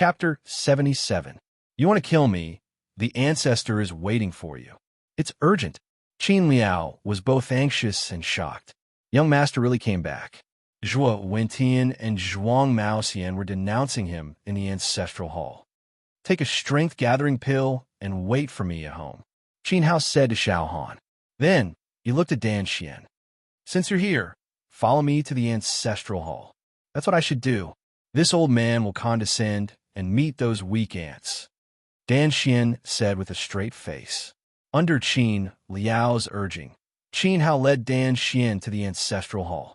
Chapter 77. You want to kill me? The ancestor is waiting for you. It's urgent. Qin Liao was both anxious and shocked. Young master really came back. Zhuo Wentian and Zhuang Maoxian were denouncing him in the ancestral hall. Take a strength-gathering pill and wait for me at home, Qin Hao said to Xiao Han. Then he looked at Dan Xian. Since you're here, follow me to the ancestral hall. That's what I should do. This old man will condescend and meet those weak ants, Dan Xian said with a straight face. Under Qin Liao's urging, Qin Hao led Dan Xian to the ancestral hall.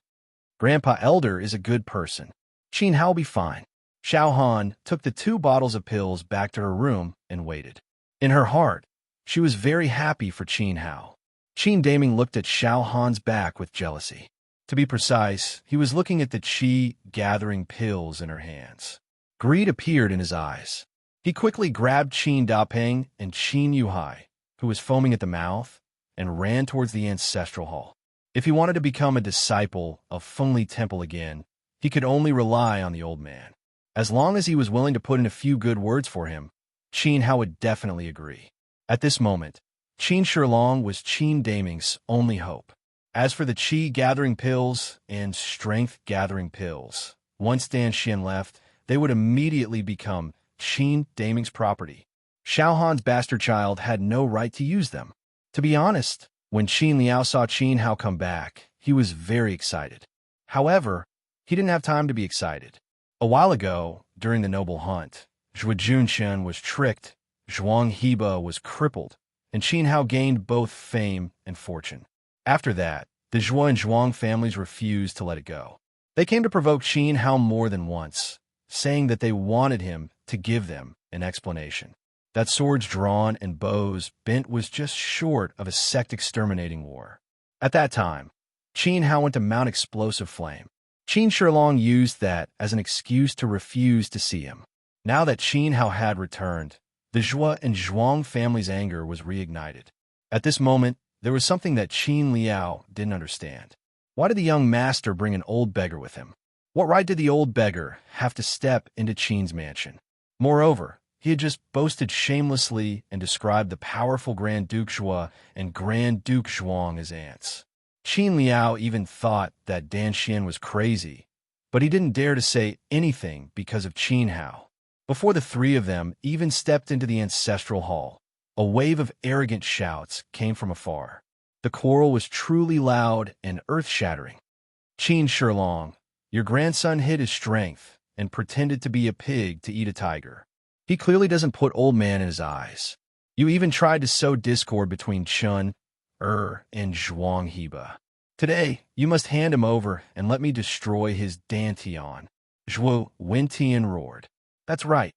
Grandpa Elder is a good person. Qin Hao will be fine. Xiao Han took the 2 bottles of pills back to her room and waited. In her heart, she was very happy for Qin Hao. Qin Daming looked at Xiao Han's back with jealousy. To be precise, he was looking at the qi-gathering pills in her hands. Greed appeared in his eyes. He quickly grabbed Qin Dapeng and Qin Yuhai, who was foaming at the mouth, and ran towards the ancestral hall. If he wanted to become a disciple of Fengli Temple again, he could only rely on the old man. As long as he was willing to put in a few good words for him, Qin Hao would definitely agree. At this moment, Qin Shilong was Qin Daming's only hope. As for the qi-gathering pills and strength-gathering pills, once Dan Xian left, they would immediately become Qin Daming's property. Xiao Han's bastard child had no right to use them. To be honest, when Qin Liao saw Qin Hao come back, he was very excited. However, he didn't have time to be excited. A while ago, during the noble hunt, Zhuo Junshen was tricked, Zhuang Heba was crippled, and Qin Hao gained both fame and fortune. After that, the Zhuo and Zhuang families refused to let it go. They came to provoke Qin Hao more than once, saying that they wanted him to give them an explanation. That swords drawn and bows bent was just short of a sect-exterminating war. At that time, Qin Hao went to mount explosive flame. Qin Shilong used that as an excuse to refuse to see him. Now that Qin Hao had returned, the Zhuo and Zhuang families' anger was reignited. At this moment, there was something that Qin Liao didn't understand. Why did the young master bring an old beggar with him? What right did the old beggar have to step into Qin's mansion? Moreover, he had just boasted shamelessly and described the powerful Grand Duke Zhuo and Grand Duke Zhuang as ants. Qin Liao even thought that Dan Xian was crazy, but he didn't dare to say anything because of Qin Hao. Before the 3 of them even stepped into the ancestral hall, a wave of arrogant shouts came from afar. The quarrel was truly loud and earth-shattering. Qin Shilong, your grandson hid his strength and pretended to be a pig to eat a tiger. He clearly doesn't put old man in his eyes. You even tried to sow discord between Chun, and Zhuang Heba. Today, you must hand him over and let me destroy his Dantian. Zhuo Wentian roared. That's right.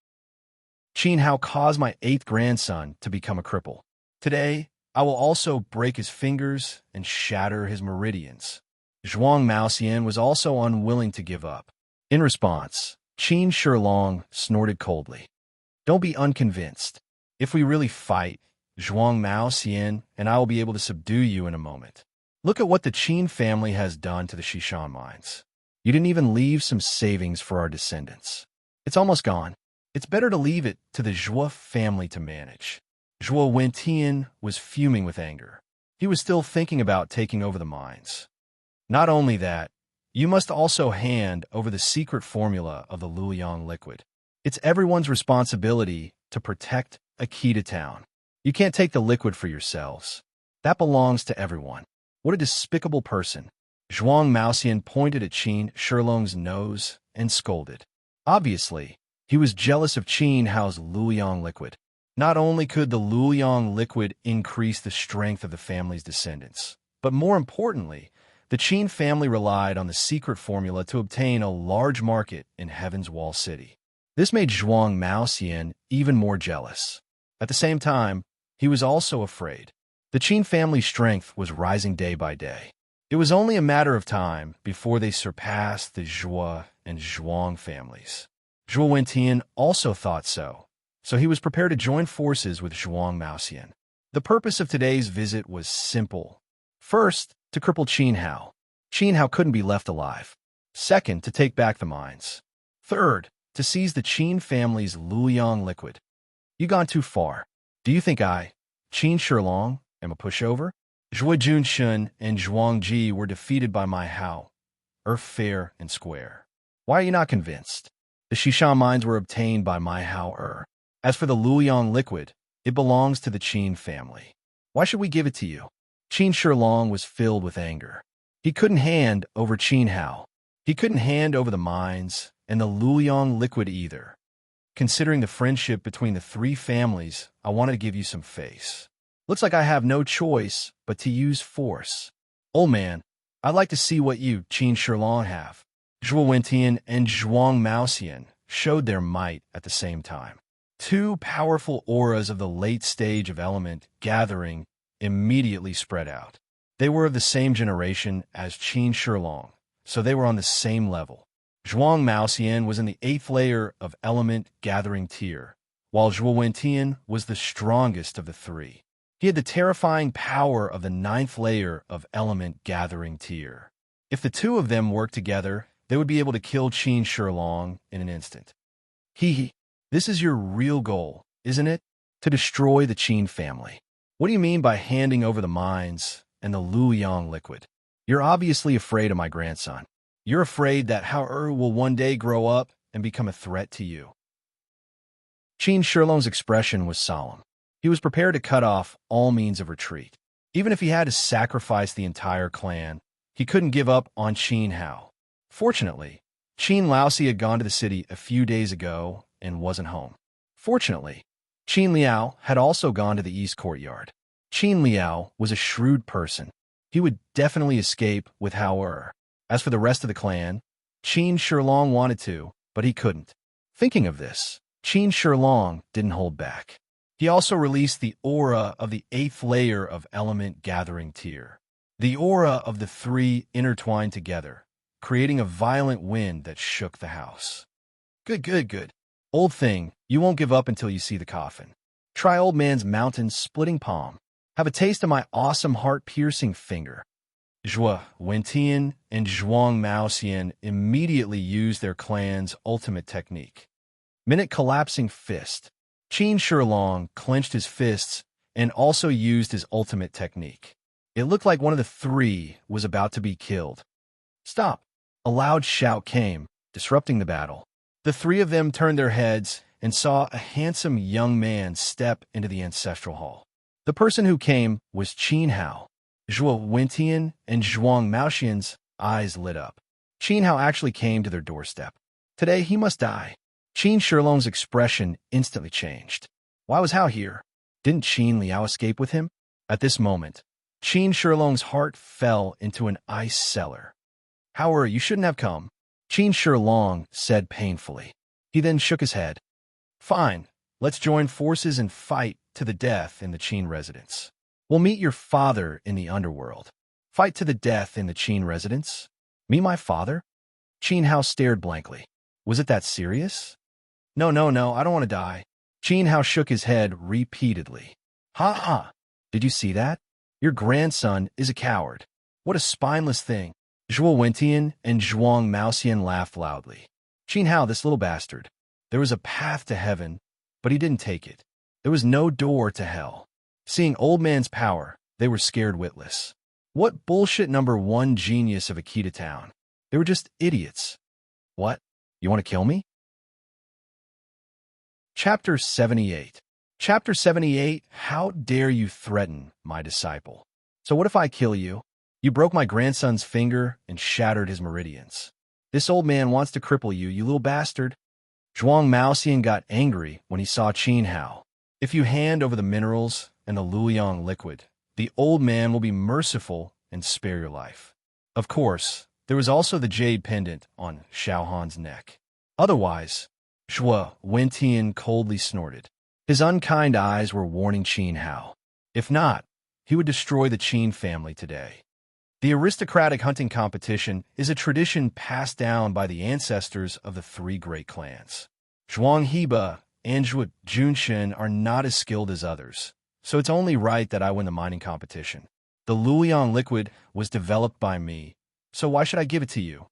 Qin Hao caused my 8th grandson to become a cripple. Today, I will also break his fingers and shatter his meridians. Zhuang Maoxian was also unwilling to give up. In response, Qin Shilong snorted coldly. Don't be unconvinced. If we really fight, Zhuang Maoxian and I will be able to subdue you in a moment. Look at what the Qin family has done to the Xishan mines. You didn't even leave some savings for our descendants. It's almost gone. It's better to leave it to the Zhuo family to manage. Zhuo Wentian was fuming with anger. He was still thinking about taking over the mines. Not only that, you must also hand over the secret formula of the Luoyang liquid. It's everyone's responsibility to protect Akita Town. You can't take the liquid for yourselves. That belongs to everyone. What a despicable person. Zhuang Maoxian pointed at Qin Shilong's nose and scolded. Obviously, he was jealous of Qin Hao's Luoyang liquid. Not only could the Luoyang liquid increase the strength of the family's descendants, but more importantly, the Qin family relied on the secret formula to obtain a large market in Heaven's Wall City. This made Zhuang Maoxian even more jealous. At the same time, he was also afraid. The Qin family's strength was rising day by day. It was only a matter of time before they surpassed the Zhuo and Zhuang families. Zhuo Wentian also thought so he was prepared to join forces with Zhuang Maoxian. The purpose of today's visit was simple. First, to cripple Qin Hao. Qin Hao couldn't be left alive. Second, to take back the mines. Third, to seize the Qin family's Luoyang liquid. You gone too far. Do you think I, Qin Shilong, am a pushover? Zhuo Junshun and Zhuang Ji were defeated by my Hao, fair and square. Why are you not convinced? The Xishan mines were obtained by my Hao. As for the Luoyang liquid, it belongs to the Qin family. Why should we give it to you? Qin Shilong was filled with anger. He couldn't hand over Qin Hao. He couldn't hand over the mines and the Luoyang liquid either. Considering the friendship between the three families, I wanted to give you some face. Looks like I have no choice but to use force. Old man, I'd like to see what you, Qin Shilong, have. Zhuo Wentian and Zhuang Maoxian showed their might at the same time. Two powerful auras of the late stage of element gathering immediately spread out. They were of the same generation as Qin Shilong, so they were on the same level. Zhuang Maoxian was in the 8th layer of element gathering tier, while Zhuo Wentian was the strongest of the three. He had the terrifying power of the 9th layer of element gathering tier. If the two of them worked together, they would be able to kill Qin Shilong in an instant. This is your real goal, isn't it? To destroy the Qin family. What do you mean by handing over the mines and the Luoyang liquid? You're obviously afraid of my grandson. You're afraid that Hao will one day grow up and become a threat to you. Qin Shilong's expression was solemn. He was prepared to cut off all means of retreat. Even if he had to sacrifice the entire clan, he couldn't give up on Qin Hao. Fortunately, Qin Laosi had gone to the city a few days ago and wasn't home. Fortunately, Qin Liao had also gone to the East Courtyard. Qin Liao was a shrewd person. He would definitely escape with Hao. As for the rest of the clan, Qin Shilong wanted to, but he couldn't. Thinking of this, Qin Shilong didn't hold back. He also released the aura of the 8th layer of element gathering tier. The aura of the three intertwined together, creating a violent wind that shook the house. Good. Old thing, you won't give up until you see the coffin. Try old man's mountain-splitting palm. Have a taste of my awesome heart-piercing finger. Zhuo Wentian and Zhuang Maoxian immediately used their clan's ultimate technique. Minute collapsing fist. Qin Shilong clenched his fists and also used his ultimate technique. It looked like one of the three was about to be killed. Stop! A loud shout came, disrupting the battle. The three of them turned their heads and saw a handsome young man step into the ancestral hall. The person who came was Qin Hao. Zhuo Wentian and Zhuang Maoxian's eyes lit up. Qin Hao actually came to their doorstep. Today he must die. Qin Shilong's expression instantly changed. Why was Hao here? Didn't Qin Liao escape with him? At this moment, Qin Shilong's heart fell into an ice cellar. Hao, you shouldn't have come, Qin Shilong said painfully. He then shook his head. Fine, let's join forces and fight to the death in the Qin residence. We'll meet your father in the underworld. Fight to the death in the Qin residence? Meet my father? Qin Hao stared blankly. Was it that serious? No, I don't want to die. Qin Hao shook his head repeatedly. Ha! Did you see that? Your grandson is a coward. What a spineless thing. Zhuo Wentian and Zhuang Maoxian laughed loudly. Qin Hao, this little bastard. There was a path to heaven, but he didn't take it. There was no door to hell. Seeing old man's power, they were scared witless. What bullshit #1 genius of Akita Town. They were just idiots. What? You want to kill me? Chapter 78. Chapter 78, How dare you threaten my disciple? So what if I kill you? You broke my grandson's finger and shattered his meridians. This old man wants to cripple you, you little bastard. Zhuang Maoxian got angry when he saw Qin Hao. If you hand over the minerals and the Luoyang liquid, the old man will be merciful and spare your life. Of course, there was also the jade pendant on Xiaohan's neck. Otherwise, Zhuo Wentian coldly snorted. His unkind eyes were warning Qin Hao. If not, he would destroy the Qin family today. The aristocratic hunting competition is a tradition passed down by the ancestors of the three great clans. Zhuang Heba and Zhuo Junshin are not as skilled as others, so it's only right that I win the mining competition. The Luoyang liquid was developed by me, so why should I give it to you?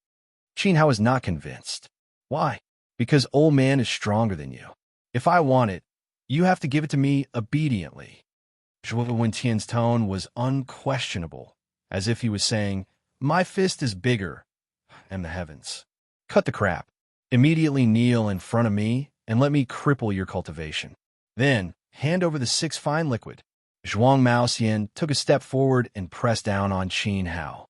Qin Hao is not convinced. Why? Because old man is stronger than you. If I want it, you have to give it to me obediently. Zhuo Wentian's tone was unquestionable, as if he was saying, my fist is bigger, and the heavens. Cut the crap. Immediately kneel in front of me and let me cripple your cultivation. Then, hand over the 6 fine liquid. Zhuang Maoxian took a step forward and pressed down on Qin Hao.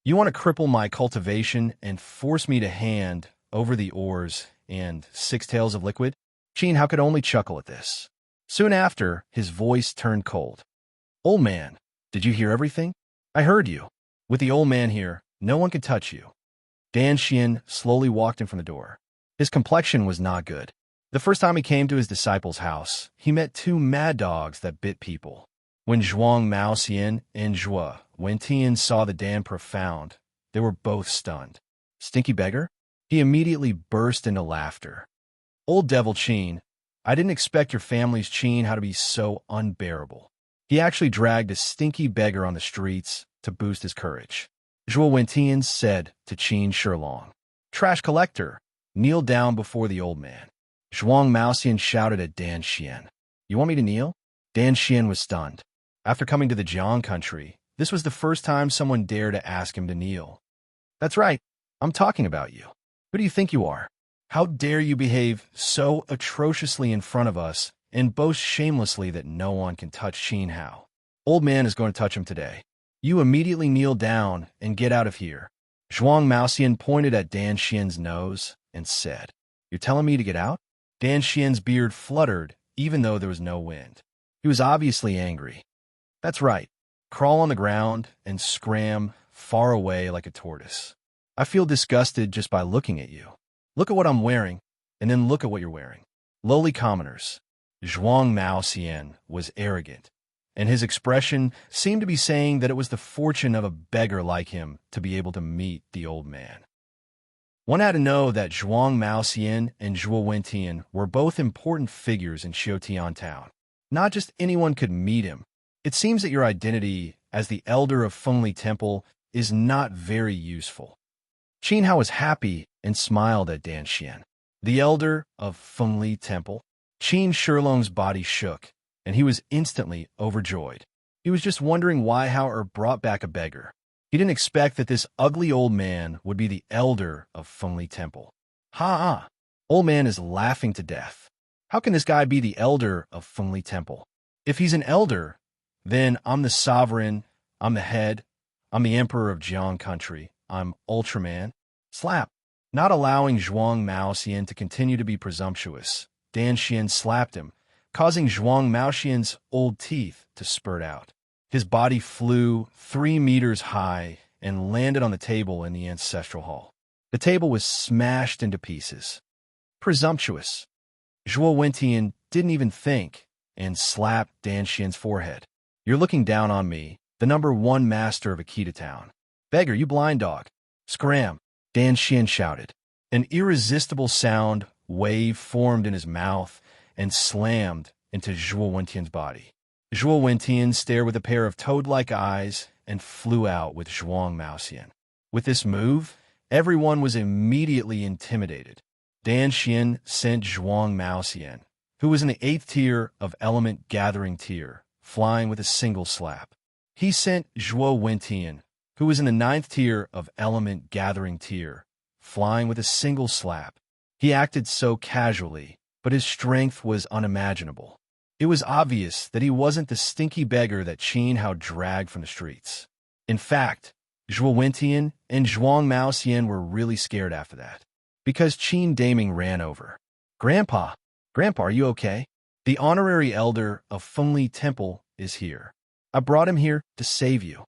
You want to cripple my cultivation and force me to hand over the ores and 6 taels of liquid? Qin Hao could only chuckle at this. Soon after, his voice turned cold. Old man, did you hear everything? I heard you. With the old man here, no one can touch you. Dan Xian slowly walked in from the door. His complexion was not good. The first time he came to his disciple's house, he met 2 mad dogs that bit people. When Zhuang Maoxian and Zhuo Wentian saw the Dan profound, they were both stunned. Stinky beggar? He immediately burst into laughter. Old devil Qin, I didn't expect your family's Qin Hao to be so unbearable. He actually dragged a stinky beggar on the streets to boost his courage. Zhuo Wentian said to Qin Shilong, Trash collector, kneel down before the old man. Zhuang Maoxian shouted at Dan Xian, You want me to kneel? Dan Xian was stunned. After coming to the Jiang country, this was the first time someone dared to ask him to kneel. That's right, I'm talking about you. Who do you think you are? How dare you behave so atrociously in front of us and boast shamelessly that no one can touch Qin Hao? Old man is going to touch him today. You immediately kneel down and get out of here. Zhuang Maoxian pointed at Dan Xian's nose and said, You're telling me to get out? Dan Xian's beard fluttered even though there was no wind. He was obviously angry. That's right. Crawl on the ground and scram far away like a tortoise. I feel disgusted just by looking at you. Look at what I'm wearing, and then look at what you're wearing. Lowly commoners. Zhuang Maoxian was arrogant, and his expression seemed to be saying that it was the fortune of a beggar like him to be able to meet the old man. One had to know that Zhuang Maoxian and Zhuo Wentian were both important figures in Xiutian town. Not just anyone could meet him. It seems that your identity as the elder of Fengli Temple is not very useful. Qin Hao was happy and smiled at Dan Xian. The elder of Fengli Temple? Qin Shilong's body shook, and he was instantly overjoyed. He was just wondering why Hao brought back a beggar. He didn't expect that this ugly old man would be the elder of Fengli Temple. Ha! Old man is laughing to death. How can this guy be the elder of Fengli Temple? If he's an elder, then I'm the sovereign, I'm the head, I'm the emperor of Jiang country, I'm Ultraman. Slap. Not allowing Zhuang Maoxian to continue to be presumptuous, Dan Xian slapped him, causing Zhuang Maoxian's old teeth to spurt out. His body flew 3 meters high and landed on the table in the ancestral hall. The table was smashed into pieces. Presumptuous. Zhuo Wentian didn't even think and slapped Dan Xian's forehead. You're looking down on me, the #1 master of Akita Town. Beggar, you blind dog. Scram, Dan Xian shouted. An irresistible sound wave formed in his mouth and slammed into Zhuo Wentian's body. Zhuo Wentian stared with a pair of toad-like eyes and flew out with Zhuang Maoxian. With this move, everyone was immediately intimidated. Dan Xian sent Zhuang Maoxian, who was in the 8th tier of Element Gathering tier, flying with a single slap. He sent Zhuo Wentian, who was in the 9th tier of Element Gathering tier, flying with a single slap. He acted so casually, but his strength was unimaginable. It was obvious that he wasn't the stinky beggar that Qin Hao dragged from the streets. In fact, Zhuo Wentian and Zhuang Maoxian were really scared after that, because Qin Daming ran over. Grandpa, are you okay? The honorary elder of Fengli Temple is here. I brought him here to save you.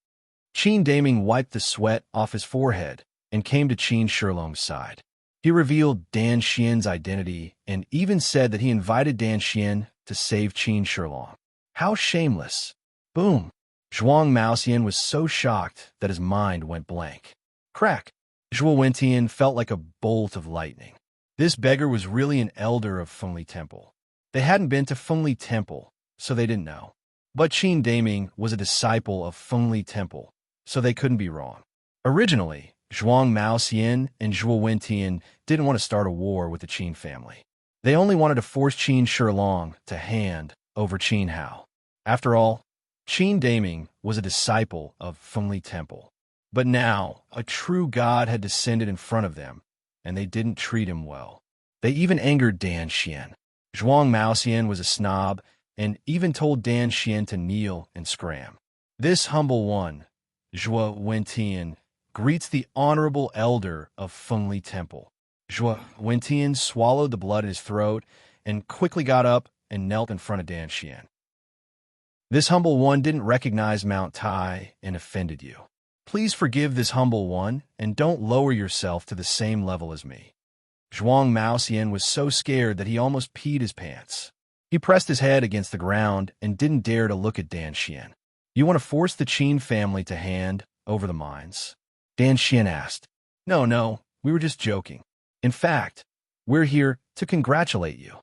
Qin Daming wiped the sweat off his forehead and came to Qin Shilong's side. He revealed Dan Xian's identity and even said that he invited Dan Xian to save Qin Shilong. How shameless. Boom. Zhuang Maoxian was so shocked that his mind went blank. Crack. Zhuo Wentian felt like a bolt of lightning. This beggar was really an elder of Fengli Temple. They hadn't been to Fengli Temple, so they didn't know. But Qin Daming was a disciple of Fengli Temple, so they couldn't be wrong. Originally, Zhuang Maoxian and Zhuo Wentian didn't want to start a war with the Qin family. They only wanted to force Qin Shilong to hand over Qin Hao. After all, Qin Daming was a disciple of Fengli Temple. But now, a true god had descended in front of them, and they didn't treat him well. They even angered Dan Xian. Zhuang Maoxian was a snob, and even told Dan Xian to kneel and scram. This humble one, Zhuo Wentian, greets the honorable elder of Fengli Temple. Zhuo Wentian swallowed the blood in his throat and quickly got up and knelt in front of Dan Xian. This humble one didn't recognize Mount Tai and offended you. Please forgive this humble one and don't lower yourself to the same level as me. Zhuang Maoxian was so scared that he almost peed his pants. He pressed his head against the ground and didn't dare to look at Dan Xian. You want to force the Qin family to hand over the mines? Dan Xian asked. No, we were just joking. In fact, we're here to congratulate you.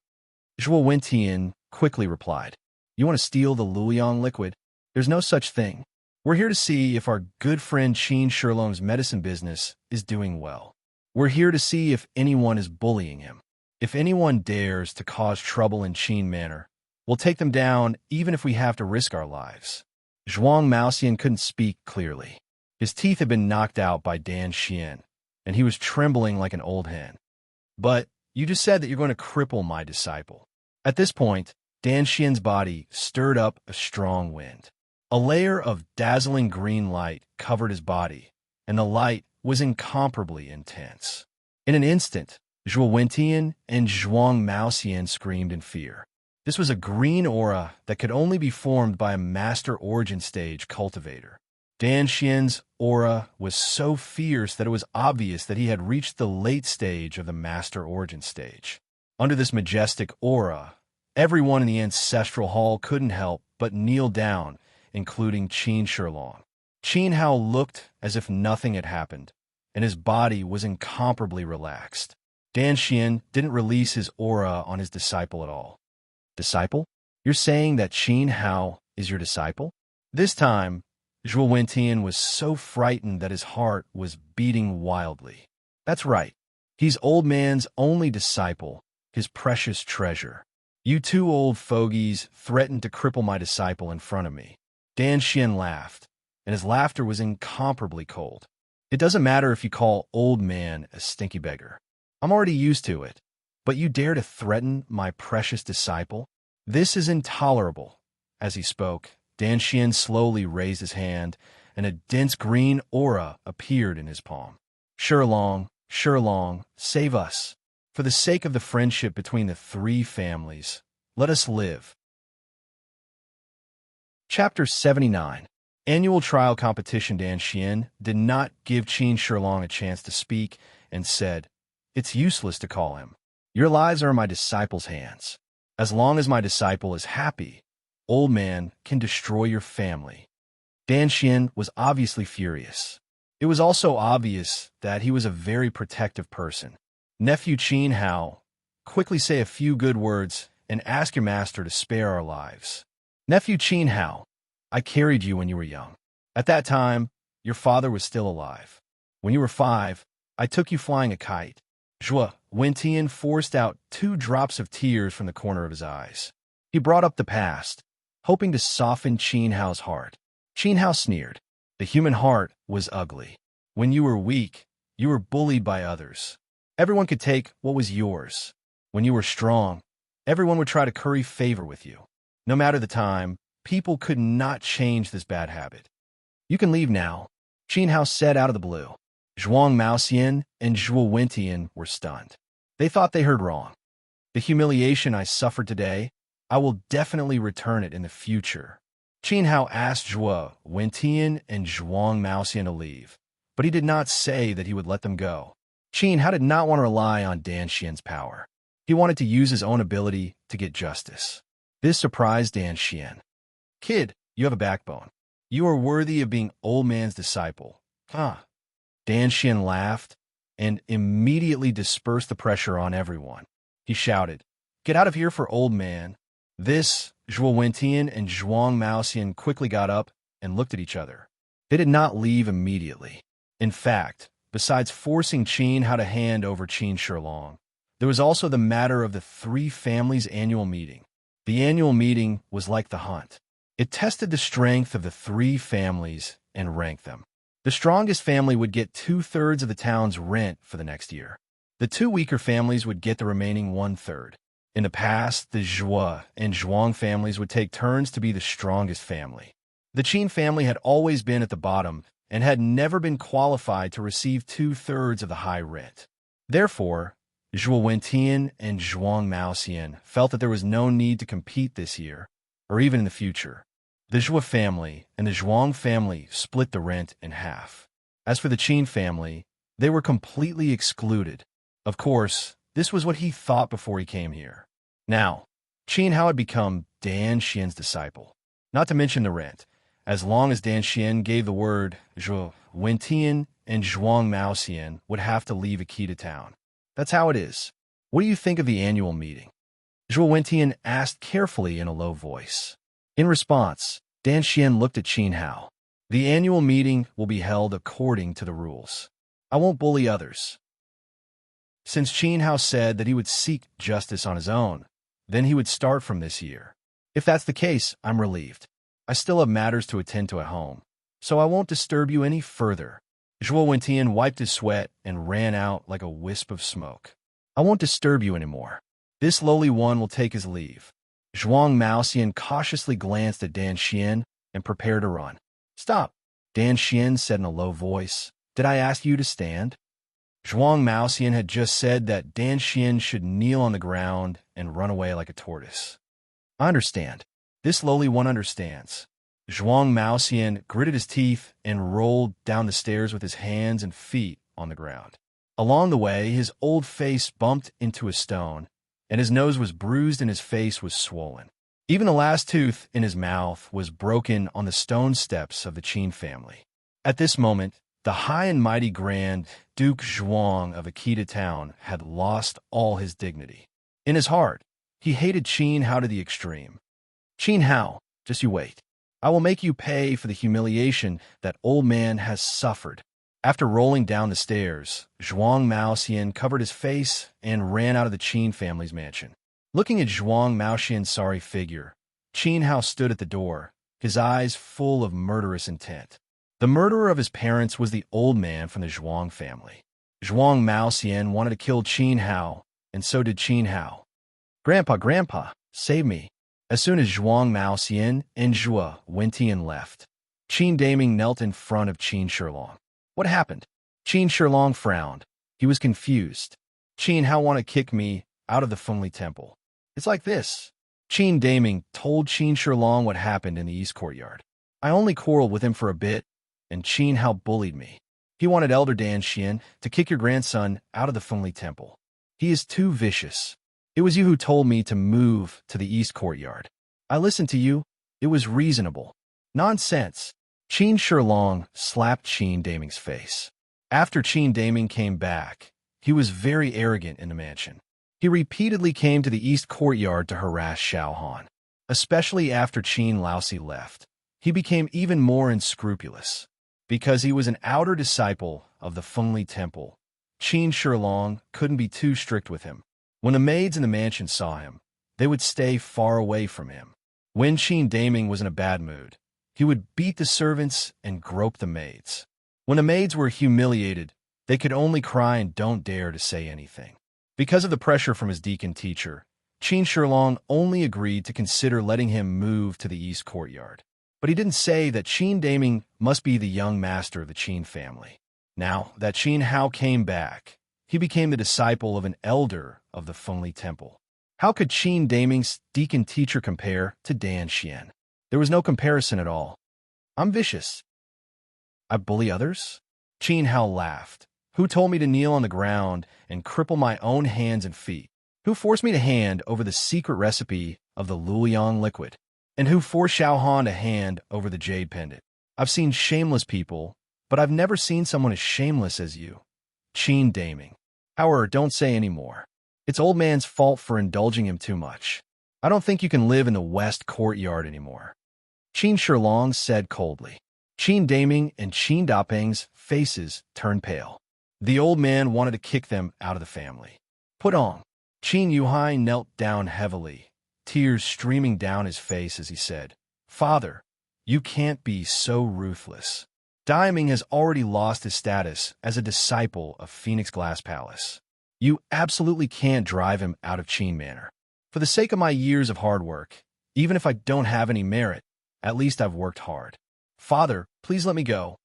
Zhuo Wentian quickly replied. You want to steal the Luoyang liquid? There's no such thing. We're here to see if our good friend Qin Shilong's medicine business is doing well. We're here to see if anyone is bullying him. If anyone dares to cause trouble in Qin Manor, we'll take them down even if we have to risk our lives. Zhuang Maoxian couldn't speak clearly. His teeth had been knocked out by Dan Xian, and he was trembling like an old hen. But you just said that you're going to cripple my disciple. At this point, Dan Xian's body stirred up a strong wind. A layer of dazzling green light covered his body, and the light was incomparably intense. In an instant, Zhuo Wentian and Zhuang Maoxian screamed in fear. This was a green aura that could only be formed by a master origin stage cultivator. Dan Xian's aura was so fierce that it was obvious that he had reached the late stage of the master origin stage. Under this majestic aura, everyone in the ancestral hall couldn't help but kneel down, including Qin Shilong. Qin Hao looked as if nothing had happened, and his body was incomparably relaxed. Dan Xian didn't release his aura on his disciple at all. Disciple? You're saying that Qin Hao is your disciple? This time, Zhuo Wentian was so frightened that his heart was beating wildly. That's right. He's old man's only disciple, his precious treasure. You two old fogies threatened to cripple my disciple in front of me. Dan Xian laughed, and his laughter was incomparably cold. It doesn't matter if you call old man a stinky beggar. I'm already used to it. But you dare to threaten my precious disciple? This is intolerable. As he spoke, Dan Xian slowly raised his hand, and a dense green aura appeared in his palm. Shilong, save us. For the sake of the friendship between the three families, let us live. Chapter 79. Annual Trial Competition. Dan Xian did not give Qin Shilong a chance to speak and said, It's useless to call him. Your lives are in my disciple's hands. As long as my disciple is happy, old man can destroy your family. Dan Xian was obviously furious. It was also obvious that he was a very protective person. Nephew Qin Hao, quickly say a few good words and ask your master to spare our lives. Nephew Qin Hao, I carried you when you were young. At that time, your father was still alive. When you were 5, I took you flying a kite. Zhuo Wentian forced out 2 drops of tears from the corner of his eyes. He brought up the past, hoping to soften Qin Hao's heart. Qin Hao sneered. The human heart was ugly. When you were weak, you were bullied by others. Everyone could take what was yours. When you were strong, everyone would try to curry favor with you. No matter the time, people could not change this bad habit. You can leave now, Qin Hao said out of the blue. Zhuang Maoxian and Zhuo Wentian were stunned. They thought they heard wrong. The humiliation I suffered today, I will definitely return it in the future. Qin Hao asked Zhuo Wentian and Zhuang Maoxian to leave, but he did not say that he would let them go. Qin Hao did not want to rely on Dan Xian's power. He wanted to use his own ability to get justice. This surprised Dan Xian. Kid, you have a backbone. You are worthy of being old man's disciple. Huh? Dan Xian laughed and immediately dispersed the pressure on everyone. He shouted, Get out of here for old man. This, Zhuo Wentian and Zhuang Maoxian quickly got up and looked at each other. They did not leave immediately. In fact, Besides forcing Qin Hao to hand over Qin Shilong, there was also the matter of the three families' annual meeting. The annual meeting was like the hunt. It tested the strength of the three families and ranked them. The strongest family would get 2/3 of the town's rent for the next year. The two weaker families would get the remaining 1/3. In the past, the Zhou and Zhuang families would take turns to be the strongest family. The Qin family had always been at the bottom and had never been qualified to receive 2/3 of the high rent. Therefore, Zhuo Wentian and Zhuang Maoxian felt that there was no need to compete this year, or even in the future. The Zhuo family and the Zhuang family split the rent in half. As for the Qin family, they were completely excluded. Of course, this was what he thought before he came here. Now, Qin Hao had become Dan Xian's disciple. Not to mention the rent. As long as Dan Xian gave the word, Zhuo Wentian and Zhuang Maoxian would have to leave Akita town. That's how it is. What do you think of the annual meeting? Zhuo Wentian asked carefully in a low voice. In response, Dan Xian looked at Qin Hao. The annual meeting will be held according to the rules. I won't bully others. Since Qin Hao said that he would seek justice on his own, then he would start from this year. If that's the case, I'm relieved. I still have matters to attend to at home, so I won't disturb you any further. Zhuo Wentian wiped his sweat and ran out like a wisp of smoke. I won't disturb you anymore. This lowly one will take his leave. Zhuang Maoxian cautiously glanced at Dan Xian and prepared to run. Stop, Dan Xian said in a low voice. Did I ask you to stand? Zhuang Maoxian had just said that Dan Xian should kneel on the ground and run away like a tortoise. I understand. This lowly one understands. Zhuang Maoxian gritted his teeth and rolled down the stairs with his hands and feet on the ground. Along the way, his old face bumped into a stone, and his nose was bruised and his face was swollen. Even the last tooth in his mouth was broken on the stone steps of the Qin family. At this moment, the high and mighty Grand Duke Zhuang of Akita town had lost all his dignity. In his heart, he hated Qin Hao to the extreme. Qin Hao, just you wait. I will make you pay for the humiliation that old man has suffered. After rolling down the stairs, Zhuang Maoxian covered his face and ran out of the Qin family's mansion. Looking at Zhuang Maoxian's sorry figure, Qin Hao stood at the door, his eyes full of murderous intent. The murderer of his parents was the old man from the Zhuang family. Zhuang Maoxian wanted to kill Qin Hao, and so did Qin Hao. Grandpa, save me. As soon as Zhuang Maoxian and Zhuo Wentian left, Qin Daming knelt in front of Qin Shilong. What happened? Qin Shilong frowned. He was confused. Qin Hao want to kick me out of the Fengli Temple. It's like this. Qin Daming told Qin Shilong what happened in the East Courtyard. I only quarreled with him for a bit, and Qin Hao bullied me. He wanted Elder Dan Xian to kick your grandson out of the Fengli Temple. He is too vicious. It was you who told me to move to the East Courtyard. I listened to you. It was reasonable. Nonsense. Qin Shilong slapped Qin Daming's face. After Qin Daming came back, he was very arrogant in the mansion. He repeatedly came to the East Courtyard to harass Xiao Han. Especially after Qin Laosi left, he became even more unscrupulous. Because he was an outer disciple of the Fengli Temple, Qin Shilong couldn't be too strict with him. When the maids in the mansion saw him, they would stay far away from him. When Qin Daming was in a bad mood, he would beat the servants and grope the maids. When the maids were humiliated, they could only cry and don't dare to say anything. Because of the pressure from his deacon teacher, Qin Shilong only agreed to consider letting him move to the East Courtyard. But he didn't say that Qin Daming must be the young master of the Qin family. Now that Qin Hao came back, he became the disciple of an elder of the Fengli Temple. How could Qin Daming's deacon teacher compare to Dan Xian? There was no comparison at all. I'm vicious. I bully others? Qin Hao laughed. Who told me to kneel on the ground and cripple my own hands and feet? Who forced me to hand over the secret recipe of the Luliang liquid? And who forced Xiao Han to hand over the jade pendant? I've seen shameless people, but I've never seen someone as shameless as you. Qin Daming. However, don't say any more. It's old man's fault for indulging him too much. I don't think you can live in the West Courtyard anymore. Qin Shilong said coldly. Qin Daming and Qin Daping's faces turned pale. The old man wanted to kick them out of the family. Put on. Qin Yuhai knelt down heavily, tears streaming down his face as he said, Father, you can't be so ruthless. Daiming has already lost his status as a disciple of Phoenix Glass Palace. You absolutely can't drive him out of Qin Manor. For the sake of my years of hard work, even if I don't have any merit, at least I've worked hard. Father, please let me go.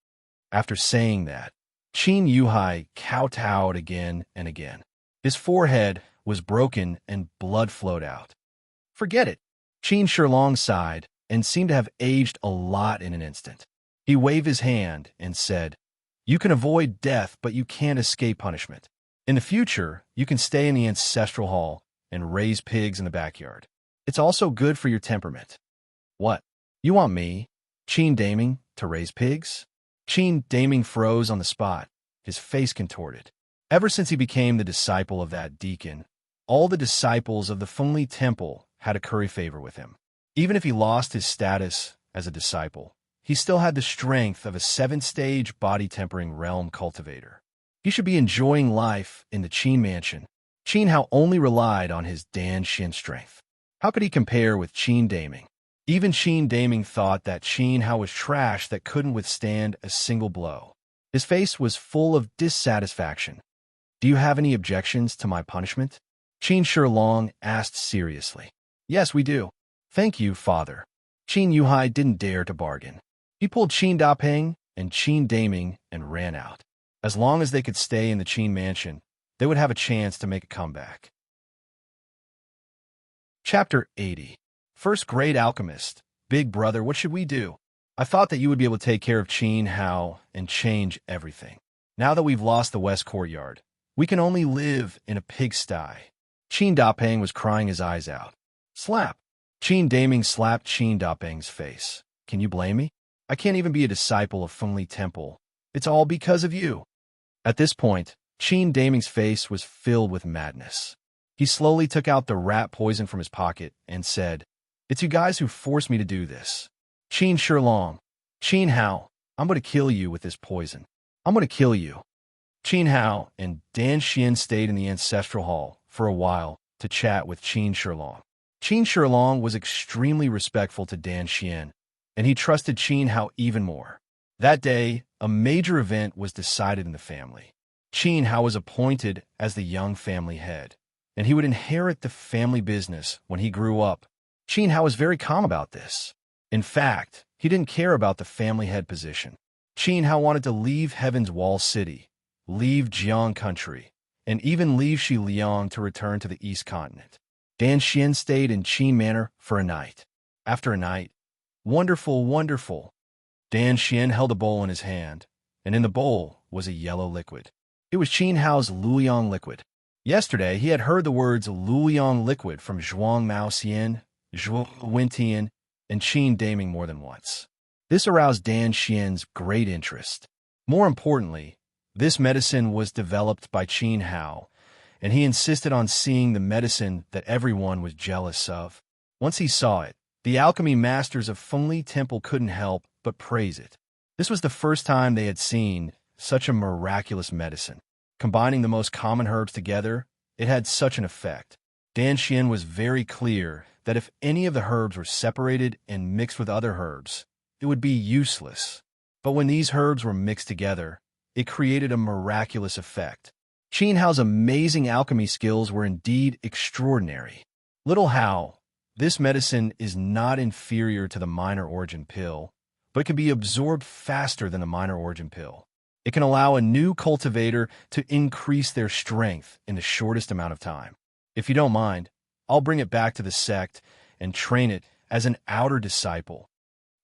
After saying that, Qin Yuhai kowtowed again and again. His forehead was broken and blood flowed out. Forget it. Qin Shilong sighed and seemed to have aged a lot in an instant. He waved his hand and said, You can avoid death, but you can't escape punishment. In the future, you can stay in the ancestral hall and raise pigs in the backyard. It's also good for your temperament. What? You want me, Qin Daming, to raise pigs? Qin Daming froze on the spot, his face contorted. Ever since he became the disciple of that deacon, all the disciples of the Fengli Temple had to curry favor with him. Even if he lost his status as a disciple, he still had the strength of a 7th-stage body-tempering realm cultivator. He should be enjoying life in the Qin mansion. Qin Hao only relied on his Dan Xin strength. How could he compare with Qin Daming? Even Qin Daming thought that Qin Hao was trash that couldn't withstand a single blow. His face was full of dissatisfaction. Do you have any objections to my punishment? Qin Shilong asked seriously. Yes, we do. Thank you, Father. Qin Yuhai didn't dare to bargain. He pulled Qin Dapeng and Qin Daming and ran out. As long as they could stay in the Qin mansion, they would have a chance to make a comeback. Chapter 80. First Grade Alchemist. Big brother, what should we do? I thought that you would be able to take care of Qin Hao and change everything. Now that we've lost the West Courtyard, we can only live in a pigsty. Qin Dapeng was crying his eyes out. Slap. Qin Daming slapped Qin Dapeng's face. Can you blame me? I can't even be a disciple of Fengli Temple. It's all because of you. At this point, Qin Daming's face was filled with madness. He slowly took out the rat poison from his pocket and said, It's you guys who forced me to do this. Qin Shilong. Qin Hao, I'm going to kill you with this poison. I'm going to kill you. Qin Hao and Dan Xian stayed in the ancestral hall for a while to chat with Qin Shilong. Qin Shilong was extremely respectful to Dan Xian, and he trusted Qin Hao even more. That day, a major event was decided in the family. Qin Hao was appointed as the young family head, and he would inherit the family business when he grew up. Qin Hao was very calm about this. In fact, he didn't care about the family head position. Qin Hao wanted to leave Heaven's Wall City, leave Jiang Country, and even leave Xiliang to return to the East Continent. Dan Xian stayed in Qin Manor for a night. After a night, wonderful, wonderful. Dan Xian held a bowl in his hand, and in the bowl was a yellow liquid. It was Qin Hao's Luoyang liquid. Yesterday, he had heard the words Luoyang liquid from Zhuang Mao Xian, Zhuo Wintian, and Qin Daming more than once. This aroused Dan Xian's great interest. More importantly, this medicine was developed by Qin Hao, and he insisted on seeing the medicine that everyone was jealous of. Once he saw it, the alchemy masters of Fengli Temple couldn't help but praise it. This was the first time they had seen such a miraculous medicine. Combining the most common herbs together, it had such an effect. Dan Xian was very clear that if any of the herbs were separated and mixed with other herbs, it would be useless. But when these herbs were mixed together, it created a miraculous effect. Qin Hao's amazing alchemy skills were indeed extraordinary. Little Hao, this medicine is not inferior to the minor origin pill, but it can be absorbed faster than the minor origin pill. It can allow a new cultivator to increase their strength in the shortest amount of time. If you don't mind, I'll bring it back to the sect and train it as an outer disciple.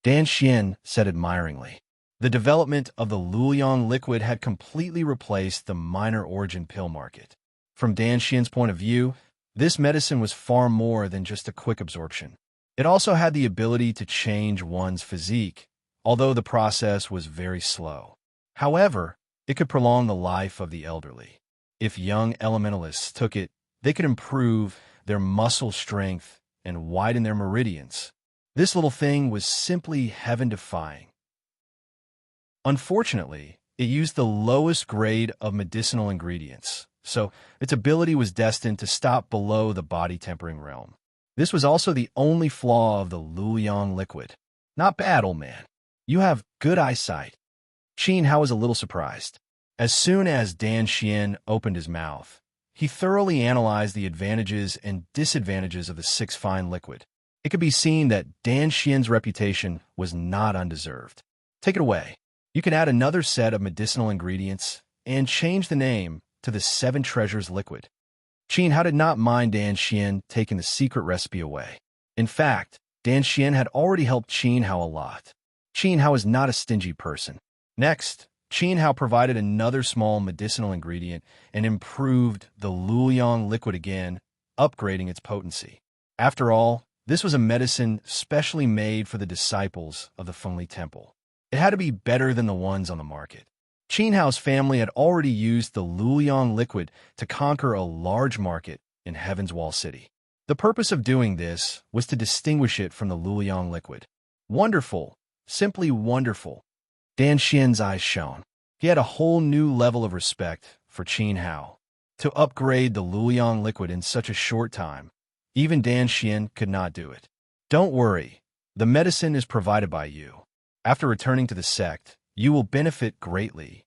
Dan Xian said admiringly. The development of the Luoyang liquid had completely replaced the minor origin pill market. From Dan Xian's point of view, this medicine was far more than just a quick absorption. It also had the ability to change one's physique, although the process was very slow. However, it could prolong the life of the elderly. If young elementalists took it, they could improve their muscle strength and widen their meridians. This little thing was simply heaven-defying. Unfortunately, It used the lowest grade of medicinal ingredients, so its ability was destined to stop below the body-tempering realm. This was also the only flaw of the Luoyang liquid. Not bad, old man. You have good eyesight. Qin Hao was a little surprised. As soon as Dan Xian opened his mouth, he thoroughly analyzed the advantages and disadvantages of the six fine liquid. It could be seen that Dan Xian's reputation was not undeserved. Take it away. You can add another set of medicinal ingredients and change the name to the Seven Treasures liquid. Qin Hao did not mind Dan Xian taking the secret recipe away. In fact, Dan Xian had already helped Qin Hao a lot. Qin Hao is not a stingy person. Next, Qin Hao provided another small medicinal ingredient and improved the Luoyang liquid again, upgrading its potency. After all, this was a medicine specially made for the disciples of the Fengli Temple. It had to be better than the ones on the market. Qin Hao's family had already used the Luoyang liquid to conquer a large market in Heaven's Wall City. The purpose of doing this was to distinguish it from the Luoyang liquid. Wonderful, simply wonderful. Dan Xian's eyes shone. He had a whole new level of respect for Qin Hao. To upgrade the Luoyang liquid in such a short time, even Dan Xian could not do it. Don't worry, the medicine is provided by you. After returning to the sect, you will benefit greatly.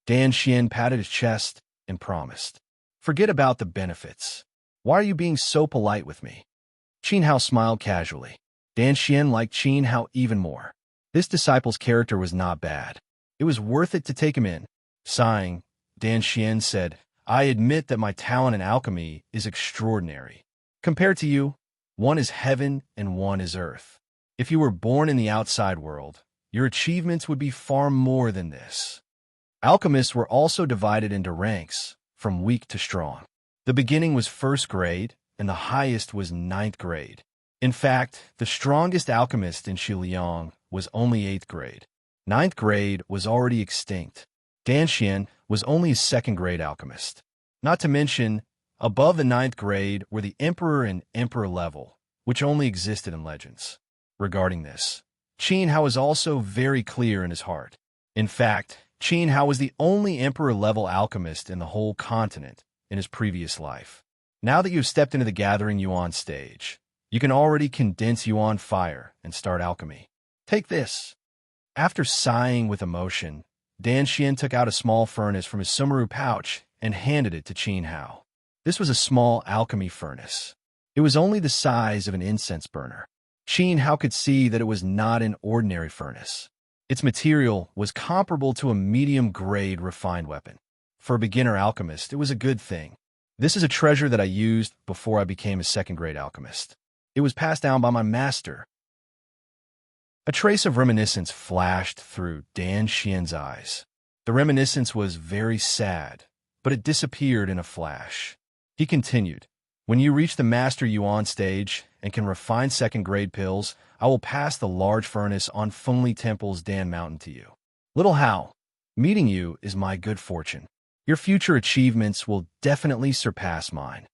Dan Xian patted his chest and promised. Forget about the benefits. Why are you being so polite with me? Qin Hao smiled casually. Dan Xian liked Qin Hao even more. This disciple's character was not bad. It was worth it to take him in. Sighing, Dan Xian said, I admit that my talent in alchemy is extraordinary. Compared to you, one is heaven and one is earth. If you were born in the outside world, your achievements would be far more than this. Alchemists were also divided into ranks, from weak to strong. The beginning was first grade, and the highest was ninth grade. In fact, the strongest alchemist in Xiliang was only 8th grade. 9th grade was already extinct. Dan Xian was only a 2nd grade alchemist. Not to mention, above the 9th grade were the Emperor and Emperor level, which only existed in legends. Regarding this, Qin Hao was also very clear in his heart. In fact, Qin Hao was the only Emperor-level alchemist in the whole continent in his previous life. Now that you've stepped into the Gathering Yuan stage, you can already condense Yuan fire and start alchemy. Take this. After sighing with emotion, Dan Xian took out a small furnace from his Sumeru pouch and handed it to Qin Hao. This was a small alchemy furnace. It was only the size of an incense burner. Qin Hao could see that it was not an ordinary furnace. Its material was comparable to a medium-grade refined weapon. For a beginner alchemist, it was a good thing. This is a treasure that I used before I became a 2nd-grade alchemist. It was passed down by my master. A trace of reminiscence flashed through Dan Xian's eyes. The reminiscence was very sad, but it disappeared in a flash. He continued, when you reach the Master Yuan stage and can refine 2nd-grade pills, I will pass the large furnace on Fengli Temple's Dan Mountain to you. Little Hao, meeting you is my good fortune. Your future achievements will definitely surpass mine.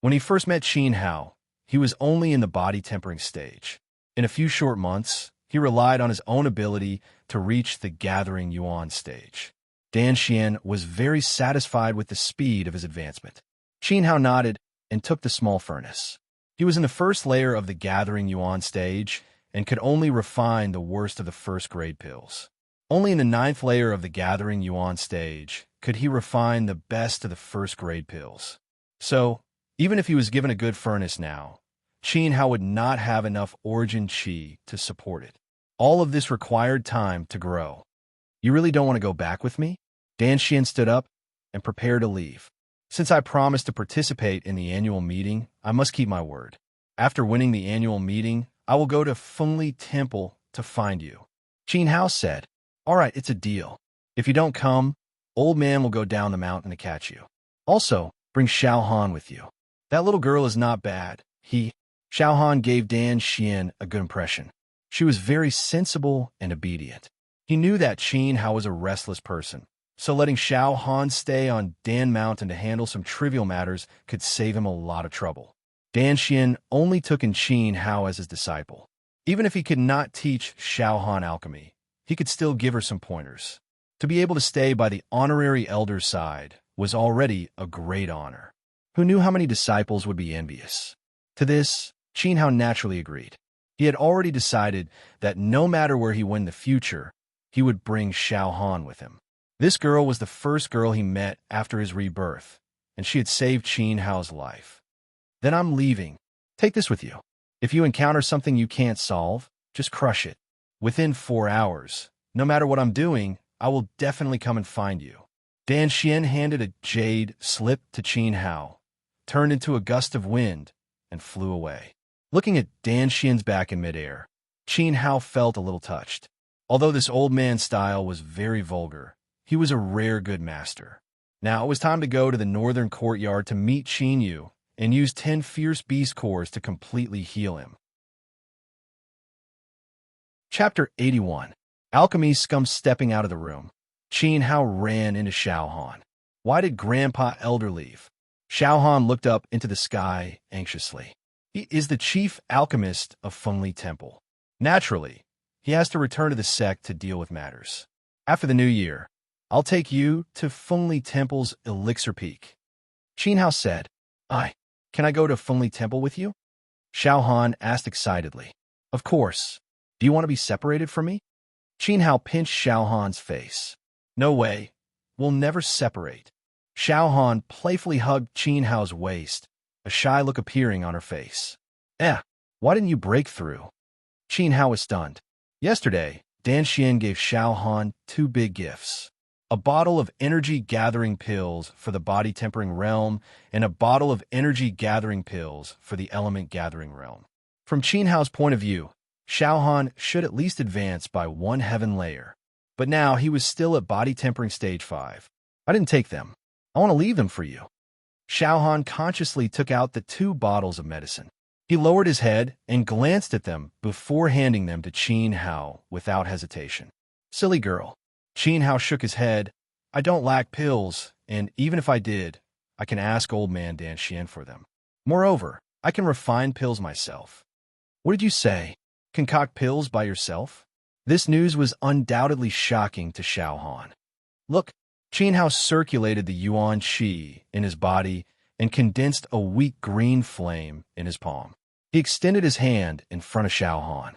When he first met Qin Hao, he was only in the body-tempering stage. In a few short months, he relied on his own ability to reach the Gathering Yuan stage. Dan Xian was very satisfied with the speed of his advancement. Qin Hao nodded and took the small furnace. He was in the first layer of the Gathering Yuan stage and could only refine the worst of the 1st-grade pills. Only in the 9th layer of the Gathering Yuan stage could he refine the best of the 1st-grade pills. So, even if he was given a good furnace now, Qin Hao would not have enough origin qi to support it. All of this required time to grow. You really don't want to go back with me? Dan Xian stood up and prepared to leave. Since I promised to participate in the annual meeting, I must keep my word. After winning the annual meeting, I will go to Fengli Temple to find you. Qin Hao said, all right, it's a deal. If you don't come, old man will go down the mountain to catch you. Also, bring Xiao Han with you. That little girl is not bad. Xiao Han gave Dan Xian a good impression. She was very sensible and obedient. He knew that Qin Hao was a restless person, so letting Xiao Han stay on Dan Mountain to handle some trivial matters could save him a lot of trouble. Dan Xian only took in Qin Hao as his disciple. Even if he could not teach Xiao Han alchemy, he could still give her some pointers. To be able to stay by the honorary elder's side was already a great honor. Who knew how many disciples would be envious? To this, Qin Hao naturally agreed. He had already decided that no matter where he went in the future, he would bring Xiao Han with him. This girl was the first girl he met after his rebirth, and she had saved Qin Hao's life. Then I'm leaving. Take this with you. If you encounter something you can't solve, just crush it. Within 4 hours, no matter what I'm doing, I will definitely come and find you. Dan Xian handed a jade slip to Qin Hao, turned into a gust of wind, and flew away. Looking at Dan Xian's back in midair, Qin Hao felt a little touched. Although this old man's style was very vulgar, he was a rare good master. Now it was time to go to the northern courtyard to meet Qin Yu and use 10 fierce beast cores to completely heal him. Chapter 81. Alchemy comes stepping out of the room. Qin Hao ran into Xiao Han. Why did Grandpa Elder leave? Xiao Han looked up into the sky anxiously. He is the chief alchemist of Fengli Temple. Naturally, he has to return to the sect to deal with matters. After the new year, I'll take you to Fengli Temple's Elixir Peak. Qin Hao said, Can I go to Fengli Temple with you? Xiao Han asked excitedly. Of course. Do you want to be separated from me? Qin Hao pinched Xiao Han's face. No way. We'll never separate. Xiao Han playfully hugged Qin Hao's waist, a shy look appearing on her face. Why didn't you break through? Qin Hao was stunned. Yesterday, Dan Xian gave Xiao Han 2 big gifts. A bottle of energy-gathering pills for the body-tempering realm and a bottle of energy-gathering pills for the element-gathering realm. From Qin Hao's point of view, Xiao Han should at least advance by 1 heaven layer. But now he was still at body-tempering stage 5. I didn't take them. I want to leave them for you. Xiao Han consciously took out the 2 bottles of medicine. He lowered his head and glanced at them before handing them to Qin Hao without hesitation. Silly girl. Qin Hao shook his head. I don't lack pills, and even if I did, I can ask old man Dan Xian for them. Moreover, I can refine pills myself. What did you say? Concoct pills by yourself? This news was undoubtedly shocking to Xiao Han. Look, Qin Hao circulated the Yuan Qi in his body and condensed a weak green flame in his palm. He extended his hand in front of Xiao Han.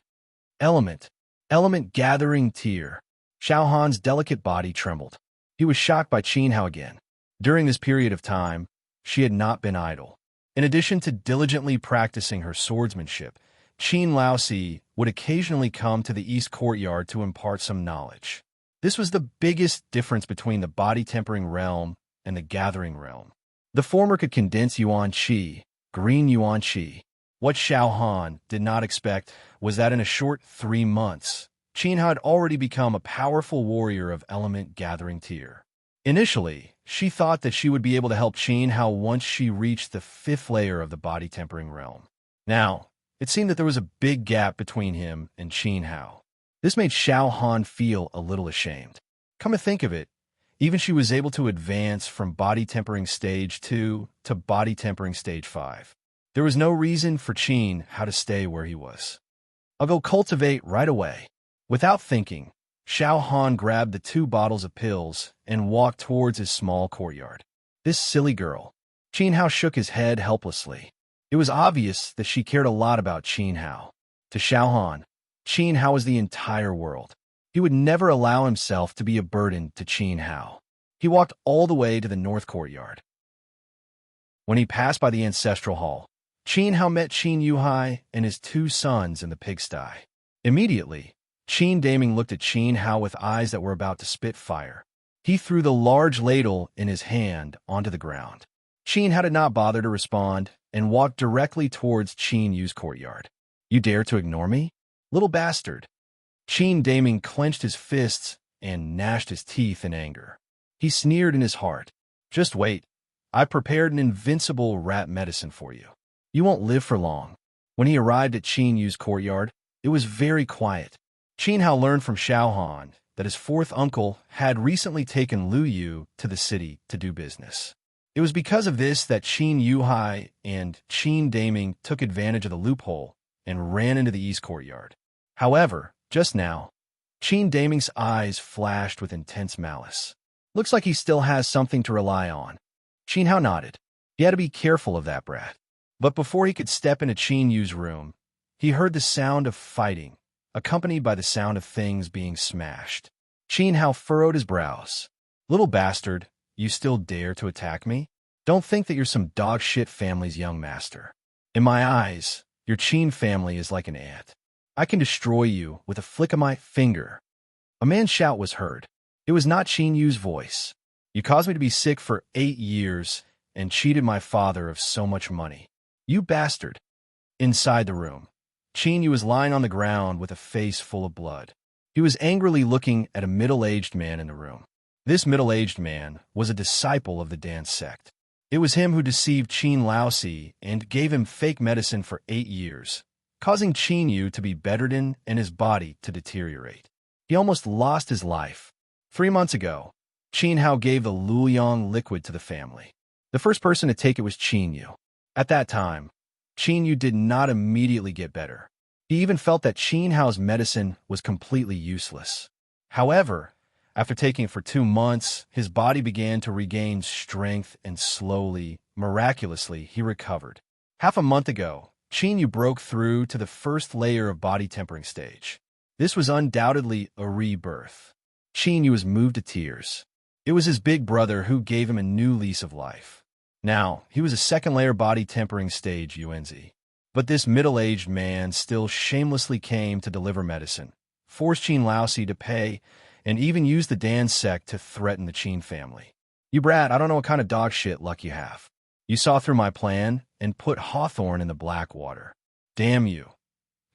Element gathering tear. Xiao Han's delicate body trembled. He was shocked by Qin Hao again. During this period of time, she had not been idle. In addition to diligently practicing her swordsmanship, Qin Laosi would occasionally come to the East Courtyard to impart some knowledge. This was the biggest difference between the body-tempering realm and the gathering realm. The former could condense Yuan Qi, green Yuan Qi. What Xiao Han did not expect was that in a short 3 months, Qin Hao had already become a powerful warrior of element-gathering tier. Initially, she thought that she would be able to help Qin Hao once she reached the 5th layer of the body-tempering realm. Now, it seemed that there was a big gap between him and Qin Hao. This made Xiao Han feel a little ashamed. Come to think of it, even she was able to advance from body-tempering stage 2 to body-tempering stage 5. There was no reason for Qin Hao to stay where he was. I'll go cultivate right away. Without thinking, Xiao Han grabbed the 2 bottles of pills and walked towards his small courtyard. This silly girl. Qin Hao shook his head helplessly. It was obvious that she cared a lot about Qin Hao. To Xiao Han, Qin Hao was the entire world. He would never allow himself to be a burden to Qin Hao. He walked all the way to the north courtyard. When he passed by the ancestral hall, Qin Hao met Qin Yuhai and his 2 sons in the pigsty. Immediately, Qin Daming looked at Qin Hao with eyes that were about to spit fire. He threw the large ladle in his hand onto the ground. Qin Hao did not bother to respond and walked directly towards Qin Yu's courtyard. You dare to ignore me? Little bastard. Qin Daming clenched his fists and gnashed his teeth in anger. He sneered in his heart. Just wait. I've prepared an invincible rat medicine for you. You won't live for long. When he arrived at Qin Yu's courtyard, it was very quiet. Qin Hao learned from Xiao Han that his 4th uncle had recently taken Lu Yu to the city to do business. It was because of this that Qin Yuhai and Qin Daming took advantage of the loophole and ran into the East Courtyard. However, just now, Qin Daming's eyes flashed with intense malice. Looks like he still has something to rely on. Qin Hao nodded. He had to be careful of that brat. But before he could step into Qin Yu's room, he heard the sound of fighting, accompanied by the sound of things being smashed. Qin Hao furrowed his brows. Little bastard, you still dare to attack me? Don't think that you're some dog-shit family's young master. In my eyes, your Qin family is like an ant. I can destroy you with a flick of my finger. A man's shout was heard. It was not Qin Yu's voice. You caused me to be sick for 8 years and cheated my father of so much money. You bastard. Inside the room, Qin Yu was lying on the ground with a face full of blood. He was angrily looking at a middle-aged man in the room. This middle-aged man was a disciple of the dance sect. It was him who deceived Qin Laosi and gave him fake medicine for 8 years, causing Qin Yu to be bedridden and his body to deteriorate. He almost lost his life. 3 months ago, Qin Hao gave the Luoyang liquid to the family. The first person to take it was Qin Yu. At that time, Qin Yu did not immediately get better. He even felt that Qin Hao's medicine was completely useless. However, after taking it for 2 months, his body began to regain strength and slowly, miraculously, he recovered. Half a month ago, Qin Yu broke through to the first layer of body tempering stage. This was undoubtedly a rebirth. Qin Yu was moved to tears. It was his big brother who gave him a new lease of life. Now, he was a second-layer body tempering stage Yuanzi. But this middle-aged man still shamelessly came to deliver medicine, forced Qin Laosi to pay, and even used the Dan sect to threaten the Qin family. You brat, I don't know what kind of dog shit luck you have. You saw through my plan and put Hawthorne in the black water. Damn you.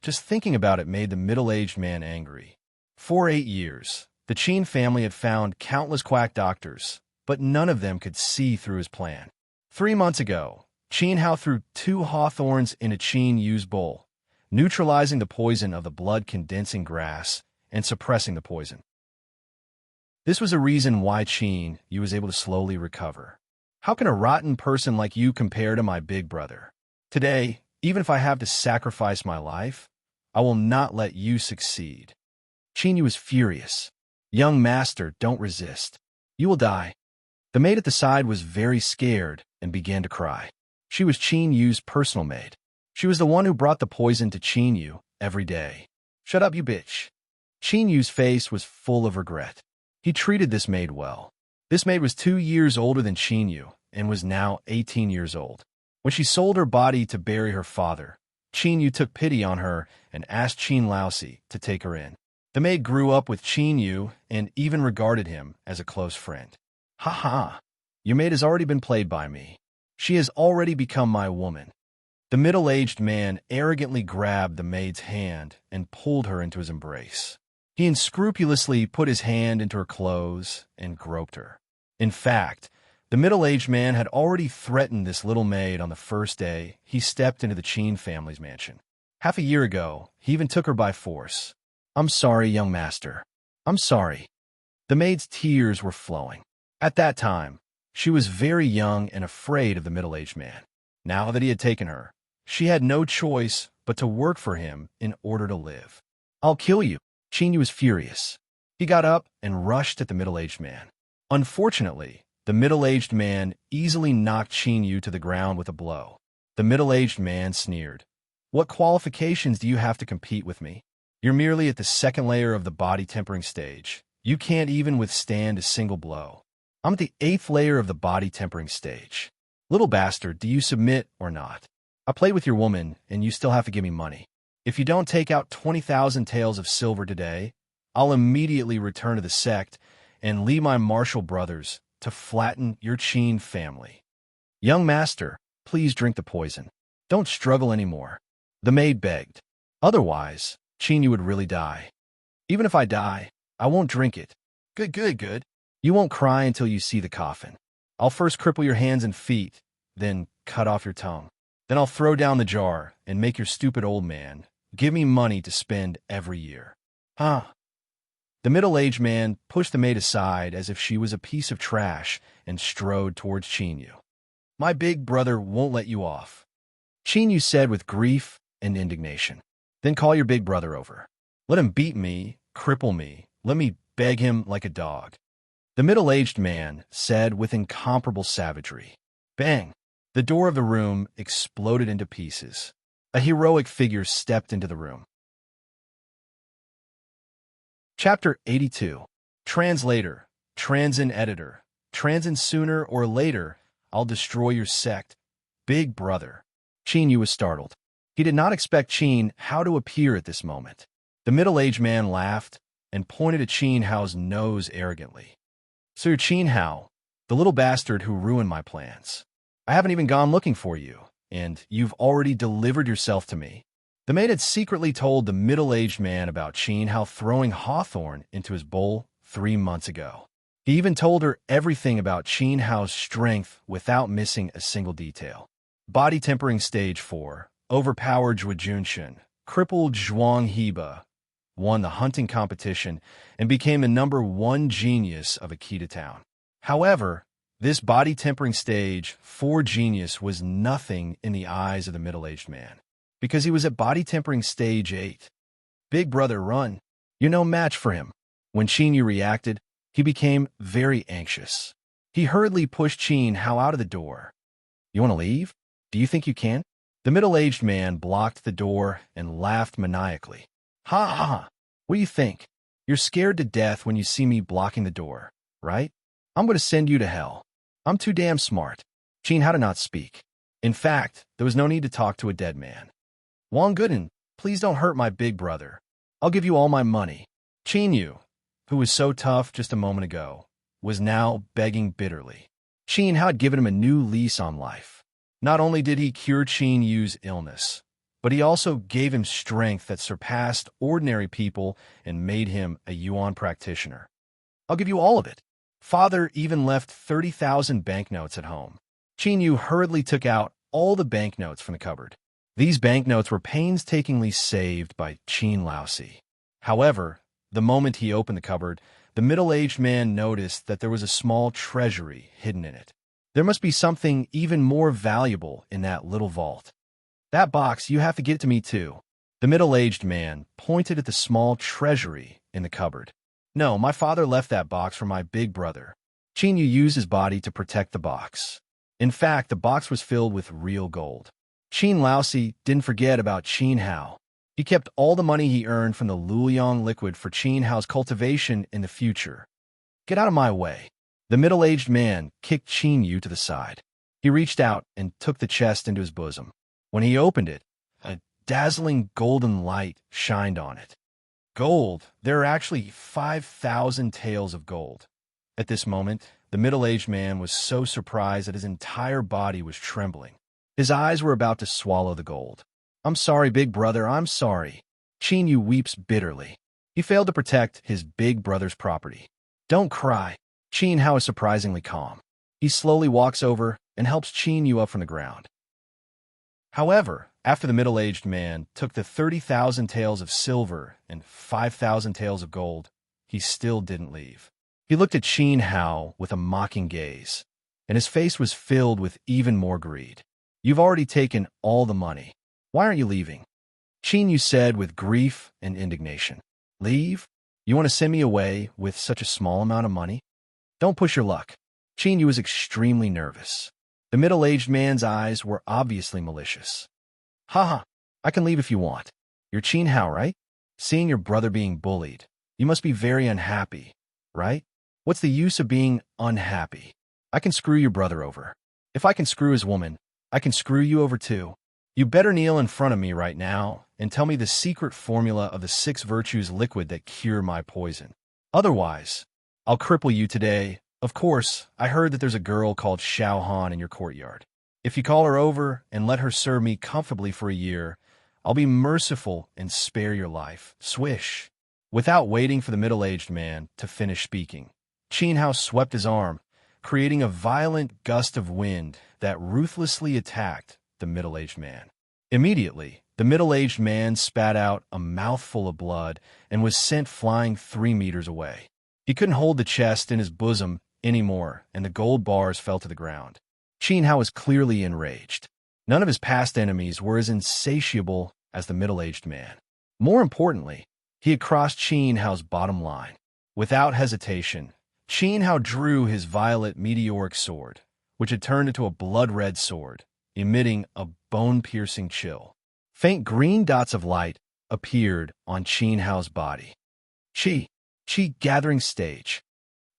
Just thinking about it made the middle-aged man angry. For 8 years, the Qin family had found countless quack doctors, but none of them could see through his plan. 3 months ago, Qin Hao threw 2 hawthorns in a Qin Yu's bowl, neutralizing the poison of the blood-condensing grass and suppressing the poison. This was a reason why Qin Yu was able to slowly recover. How can a rotten person like you compare to my big brother? Today, even if I have to sacrifice my life, I will not let you succeed. Qin Yu was furious. Young master, don't resist. You will die. The maid at the side was very scared and began to cry. She was Qin Yu's personal maid. She was the one who brought the poison to Qin Yu every day. Shut up, you bitch. Qin Yu's face was full of regret. He treated this maid well. This maid was 2 years older than Qin Yu and was now 18 years old. When she sold her body to bury her father, Qin Yu took pity on her and asked Qin Laosi to take her in. The maid grew up with Qin Yu and even regarded him as a close friend. Ha ha, your maid has already been played by me. She has already become my woman. The middle-aged man arrogantly grabbed the maid's hand and pulled her into his embrace. He unscrupulously put his hand into her clothes and groped her. In fact, the middle-aged man had already threatened this little maid on the first day he stepped into the Qin family's mansion. Half a year ago, he even took her by force. I'm sorry, young master. I'm sorry. The maid's tears were flowing. At that time, she was very young and afraid of the middle-aged man. Now that he had taken her, she had no choice but to work for him in order to live. I'll kill you. Qin Yu was furious. He got up and rushed at the middle-aged man. Unfortunately, the middle-aged man easily knocked Qin Yu to the ground with a blow. The middle-aged man sneered. What qualifications do you have to compete with me? You're merely at the second layer of the body tempering stage. You can't even withstand a single blow. I'm at the 8th layer of the body tempering stage. Little bastard, do you submit or not? I played with your woman, and you still have to give me money. If you don't take out 20,000 taels of silver today, I'll immediately return to the sect and lead my martial brothers to flatten your Qin family. Young master, please drink the poison. Don't struggle anymore. The maid begged. Otherwise, Qin Yu would really die. Even if I die, I won't drink it. Good. You won't cry until you see the coffin. I'll first cripple your hands and feet, then cut off your tongue. Then I'll throw down the jar and make your stupid old man give me money to spend every year. Huh? The middle-aged man pushed the maid aside as if she was a piece of trash and strode towards Qin Yu. My big brother won't let you off, Qin Yu said with grief and indignation. Then call your big brother over. Let him beat me, cripple me. Let me beg him like a dog." The middle-aged man said with incomparable savagery. Bang! The door of the room exploded into pieces. A heroic figure stepped into the room. Chapter 82. Translator, Transin Editor. Transin, sooner or later, I'll destroy your sect. Big Brother. Qin Yu was startled. He did not expect Qin Hao to appear at this moment. The middle-aged man laughed and pointed at Qin Hao's nose arrogantly. "So you're Qin Hao, the little bastard who ruined my plans. I haven't even gone looking for you, and you've already delivered yourself to me." The maid had secretly told the middle-aged man about Qin Hao throwing hawthorn into his bowl 3 months ago. He even told her everything about Qin Hao's strength without missing a single detail. Body tempering stage 4, overpowered Zhuo Junshin, crippled Zhuang Heba, won the hunting competition, and became the #1 genius of Akita Town. However, this body-tempering stage 4 genius was nothing in the eyes of the middle-aged man, because he was at body-tempering stage 8. Big Brother, run. You're no match for him. When Qin Yu reacted, he became very anxious. He hurriedly pushed Qin Hao out of the door. "You want to leave? Do you think you can?" The middle-aged man blocked the door and laughed maniacally. "Ha ha ha! What do you think? You're scared to death when you see me blocking the door, right? I'm going to send you to hell. I'm too damn smart." Qin Hao did not speak. In fact, there was no need to talk to a dead man. "Wang Gooden, please don't hurt my big brother. I'll give you all my money." Qin Yu, who was so tough just a moment ago, was now begging bitterly. Qin Hao had given him a new lease on life. Not only did he cure Qin Yu's illness, but he also gave him strength that surpassed ordinary people and made him a Yuan practitioner. "I'll give you all of it." Father even left 30,000 banknotes at home. Qin Yu hurriedly took out all the banknotes from the cupboard. These banknotes were painstakingly saved by Qin Laosi. However, the moment he opened the cupboard, the middle-aged man noticed that there was a small treasury hidden in it. There must be something even more valuable in that little vault. "That box, you have to get it to me too." The middle-aged man pointed at the small treasury in the cupboard. "No, my father left that box for my big brother." Qin Yu used his body to protect the box. In fact, the box was filled with real gold. Qin Laosi didn't forget about Qin Hao. He kept all the money he earned from the Luoyang liquid for Qin Hao's cultivation in the future. "Get out of my way." The middle-aged man kicked Qin Yu to the side. He reached out and took the chest into his bosom. When he opened it, a dazzling golden light shined on it. Gold! There are actually 5,000 taels of gold. At this moment, the middle-aged man was so surprised that his entire body was trembling. His eyes were about to swallow the gold. "I'm sorry, big brother, I'm sorry." Qin Yu weeps bitterly. He failed to protect his big brother's property. "Don't cry." Qin Hao is surprisingly calm. He slowly walks over and helps Qin Yu up from the ground. However, after the middle-aged man took the 30,000 taels of silver and 5,000 taels of gold, he still didn't leave. He looked at Qin Hao with a mocking gaze, and his face was filled with even more greed. "You've already taken all the money. Why aren't you leaving?" Qin Yu said with grief and indignation. "Leave? You want to send me away with such a small amount of money? Don't push your luck." Qin Yu was extremely nervous. The middle-aged man's eyes were obviously malicious. "Ha! I can leave if you want. You're Qin Hao, right? Seeing your brother being bullied, you must be very unhappy, right? What's the use of being unhappy? I can screw your brother over. If I can screw his woman, I can screw you over too. You better kneel in front of me right now and tell me the secret formula of the 6 virtues liquid that cure my poison. Otherwise, I'll cripple you today. Of course, I heard that there's a girl called Xiao Han in your courtyard. If you call her over and let her serve me comfortably for a year, I'll be merciful and spare your life." Swish! Without waiting for the middle-aged man to finish speaking, Qin Hao swept his arm, creating a violent gust of wind that ruthlessly attacked the middle-aged man. Immediately, the middle-aged man spat out a mouthful of blood and was sent flying 3 meters away. He couldn't hold the chest in his bosom anymore, and the gold bars fell to the ground. Qin Hao was clearly enraged. None of his past enemies were as insatiable as the middle-aged man. More importantly, He had crossed Qin Hao's bottom line. Without hesitation, Qin Hao drew his violet meteoric sword, which had turned into a blood-red sword, emitting a bone-piercing chill. Faint green dots of light appeared on Qin Hao's body. Qi gathering stage.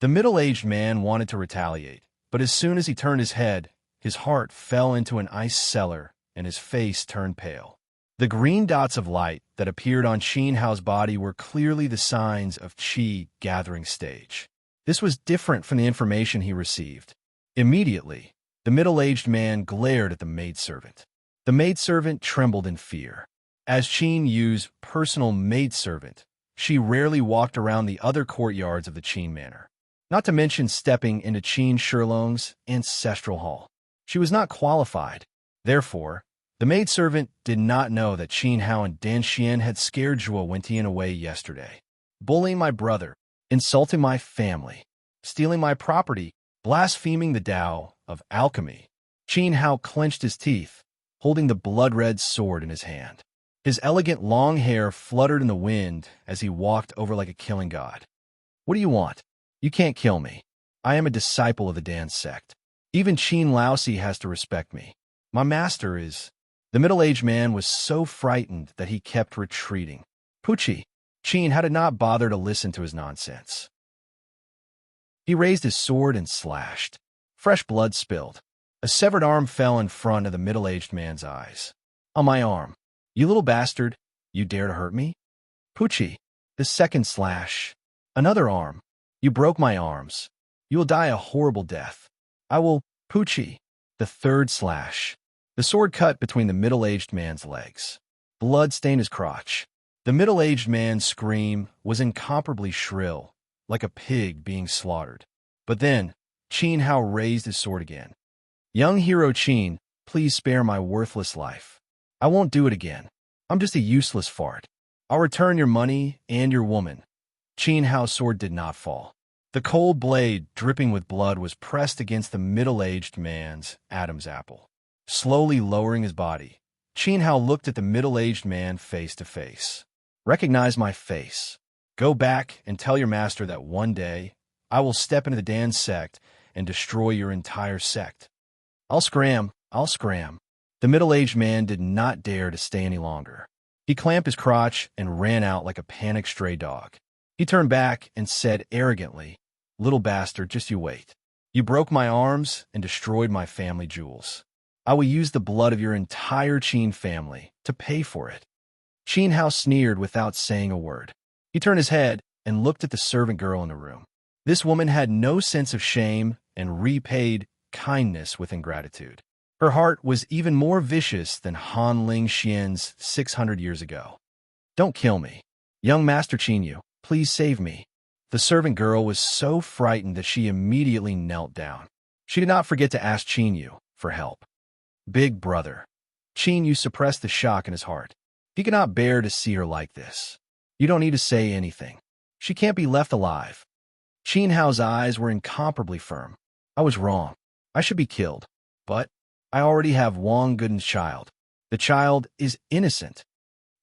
The middle-aged man wanted to retaliate, but as soon as he turned his head, his heart fell into an ice cellar and his face turned pale. The green dots of light that appeared on Qin Hao's body were clearly the signs of Qi gathering stage. This was different from the information he received. Immediately, the middle-aged man glared at the maidservant. The maidservant trembled in fear. As Qin Yu's personal maidservant, she rarely walked around the other courtyards of the Qin Manor, not to mention stepping into Qin Shilong's ancestral hall. She was not qualified. Therefore, the maidservant did not know that Qin Hao and Dan Xian had scared Zhuo Wentian away yesterday. Bullying my brother, insulting my family, stealing my property, blaspheming the Tao of alchemy. Qin Hao clenched his teeth, holding the blood-red sword in his hand. His elegant long hair fluttered in the wind as he walked over like a killing god. What do you want? You can't kill me. I am a disciple of the Dan sect. Even Qin Laosi has to respect me. My master is... The middle-aged man was so frightened that he kept retreating. Pucci. Qin Hao did not bother to listen to his nonsense. He raised his sword and slashed. Fresh blood spilled. A severed arm fell in front of the middle-aged man's eyes. On my arm. You little bastard, you dare to hurt me? Pucci. The second slash. Another arm. You broke my arms. You will die a horrible death. I will... Pucci. The third slash. The sword cut between the middle-aged man's legs. Blood stained his crotch. The middle-aged man's scream was incomparably shrill, like a pig being slaughtered. But then, Qin Hao raised his sword again. Young hero Qin, please spare my worthless life. I won't do it again. I'm just a useless fart. I'll return your money and your woman. Qin Hao's sword did not fall. The cold blade, dripping with blood, was pressed against the middle-aged man's Adam's apple. Slowly lowering his body, Qin Hao looked at the middle-aged man face to face. Recognize my face. Go back and tell your master that one day I will step into the Dan sect and destroy your entire sect. I'll scram. The middle-aged man did not dare to stay any longer. He clamped his crotch and ran out like a panicked stray dog. He turned back and said arrogantly, "Little bastard, just you wait. You broke my arms and destroyed my family jewels. I will use the blood of your entire Qin family to pay for it." Qin Hao sneered without saying a word. He turned his head and looked at the servant girl in the room. This woman had no sense of shame and repaid kindness with ingratitude. Her heart was even more vicious than Han Ling Xian's 600 years ago. Don't kill me. Young Master Qin Yu, please save me. The servant girl was so frightened that she immediately knelt down. She did not forget to ask Qin Yu for help. Big brother. Qin Yu suppressed the shock in his heart. He could not bear to see her like this. You don't need to say anything. She can't be left alive. Qin Hao's eyes were incomparably firm. I was wrong. I should be killed. But I already have Wang Gooden's child. The child is innocent.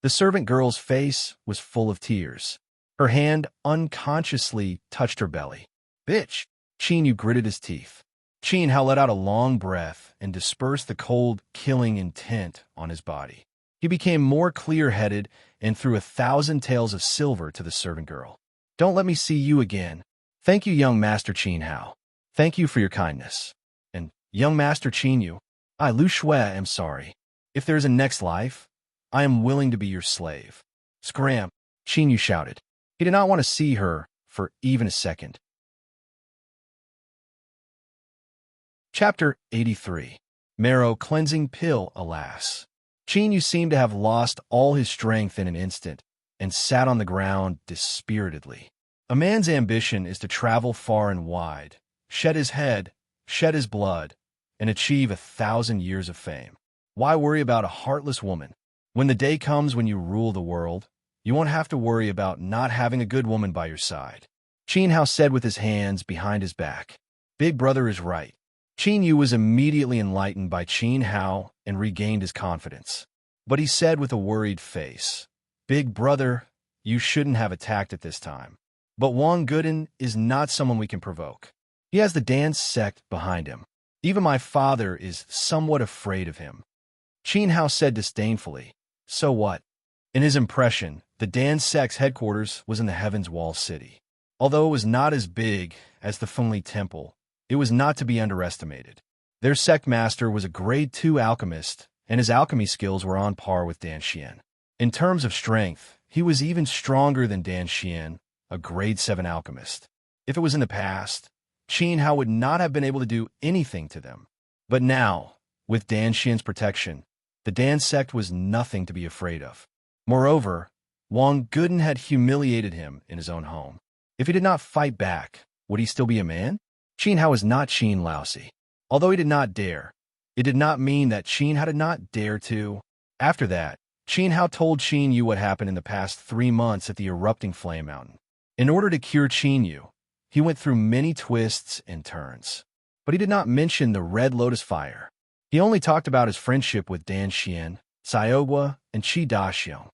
The servant girl's face was full of tears. Her hand unconsciously touched her belly. Bitch! Qin Yu gritted his teeth. Qin Hao let out a long breath and dispersed the cold, killing intent on his body. He became more clear-headed and threw 1,000 taels of silver to the servant girl. Don't let me see you again. Thank you, young Master Qin Hao. Thank you for your kindness. And, young Master Qin Yu, I, Lu Shui, am sorry. If there is a next life, I am willing to be your slave. Scram! Qin Yu shouted. He did not want to see her for even a second. Chapter 83. Marrow Cleansing Pill, alas. Qin Yu seemed to have lost all his strength in an instant and sat on the ground dispiritedly. A man's ambition is to travel far and wide, shed his head, shed his blood, and achieve 1,000 years of fame. Why worry about a heartless woman? When the day comes when you rule the world, you won't have to worry about not having a good woman by your side. Qin Hao said with his hands behind his back. Big brother is right. Qin Yu was immediately enlightened by Qin Hao and regained his confidence. But he said with a worried face, Big brother, you shouldn't have attacked at this time. But Wang Guden is not someone we can provoke. He has the Dan sect behind him. Even my father is somewhat afraid of him." Qin Hao said disdainfully. "So what?" In his impression, the Dan sect's headquarters was in the Heaven's Wall City. Although it was not as big as the Fengli Temple, it was not to be underestimated. Their sect master was a grade 2 alchemist, and his alchemy skills were on par with Dan Xian. In terms of strength, he was even stronger than Dan Xian, a grade 7 alchemist. If it was in the past, Qin Hao would not have been able to do anything to them. But now, with Dan Xian's protection, the Dan sect was nothing to be afraid of. Moreover, Wang Guden had humiliated him in his own home. If he did not fight back, would he still be a man? Qin Hao was not Qin Laosi. Although he did not dare, it did not mean that Qin Hao did not dare to. After that, Qin Hao told Qin Yu what happened in the past 3 months at the erupting flame mountain. In order to cure Qin Yu, he went through many twists and turns. But he did not mention the Red Lotus fire. He only talked about his friendship with Dan Xian, Xiaogua, and Qi Daxiong.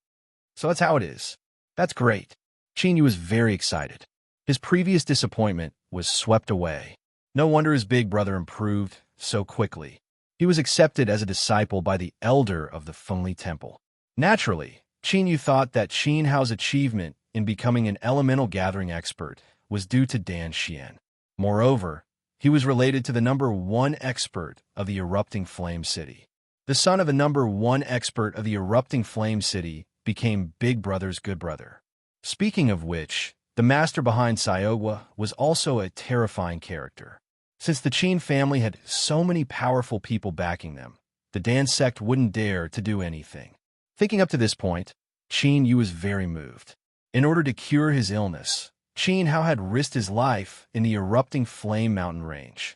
So that's how it is. That's great. Qin Yu was very excited. His previous disappointment was swept away. No wonder his big brother improved so quickly. He was accepted as a disciple by the elder of the Fengli Temple. Naturally, Qin Yu thought that Qin Hao's achievement in becoming an elemental gathering expert was due to Dan Xian. Moreover, he was related to the number 1 expert of the erupting flame city. The son of a number 1 expert of the erupting flame city became Big Brother's good brother. Speaking of which, the master behind Xiaogua was also a terrifying character. Since the Qin family had so many powerful people backing them, the Dan sect wouldn't dare to do anything. Thinking up to this point, Qin Yu was very moved. In order to cure his illness, Qin Hao had risked his life in the erupting flame mountain range.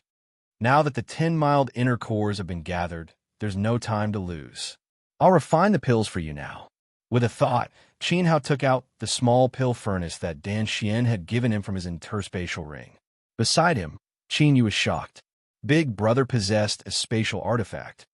Now that the 10 mild inner cores have been gathered, there's no time to lose. I'll refine the pills for you now. With a thought, Qin Hao took out the small pill furnace that Dan Xian had given him from his interspatial ring. Beside him, Qin Yu was shocked. Big Brother possessed a spatial artifact.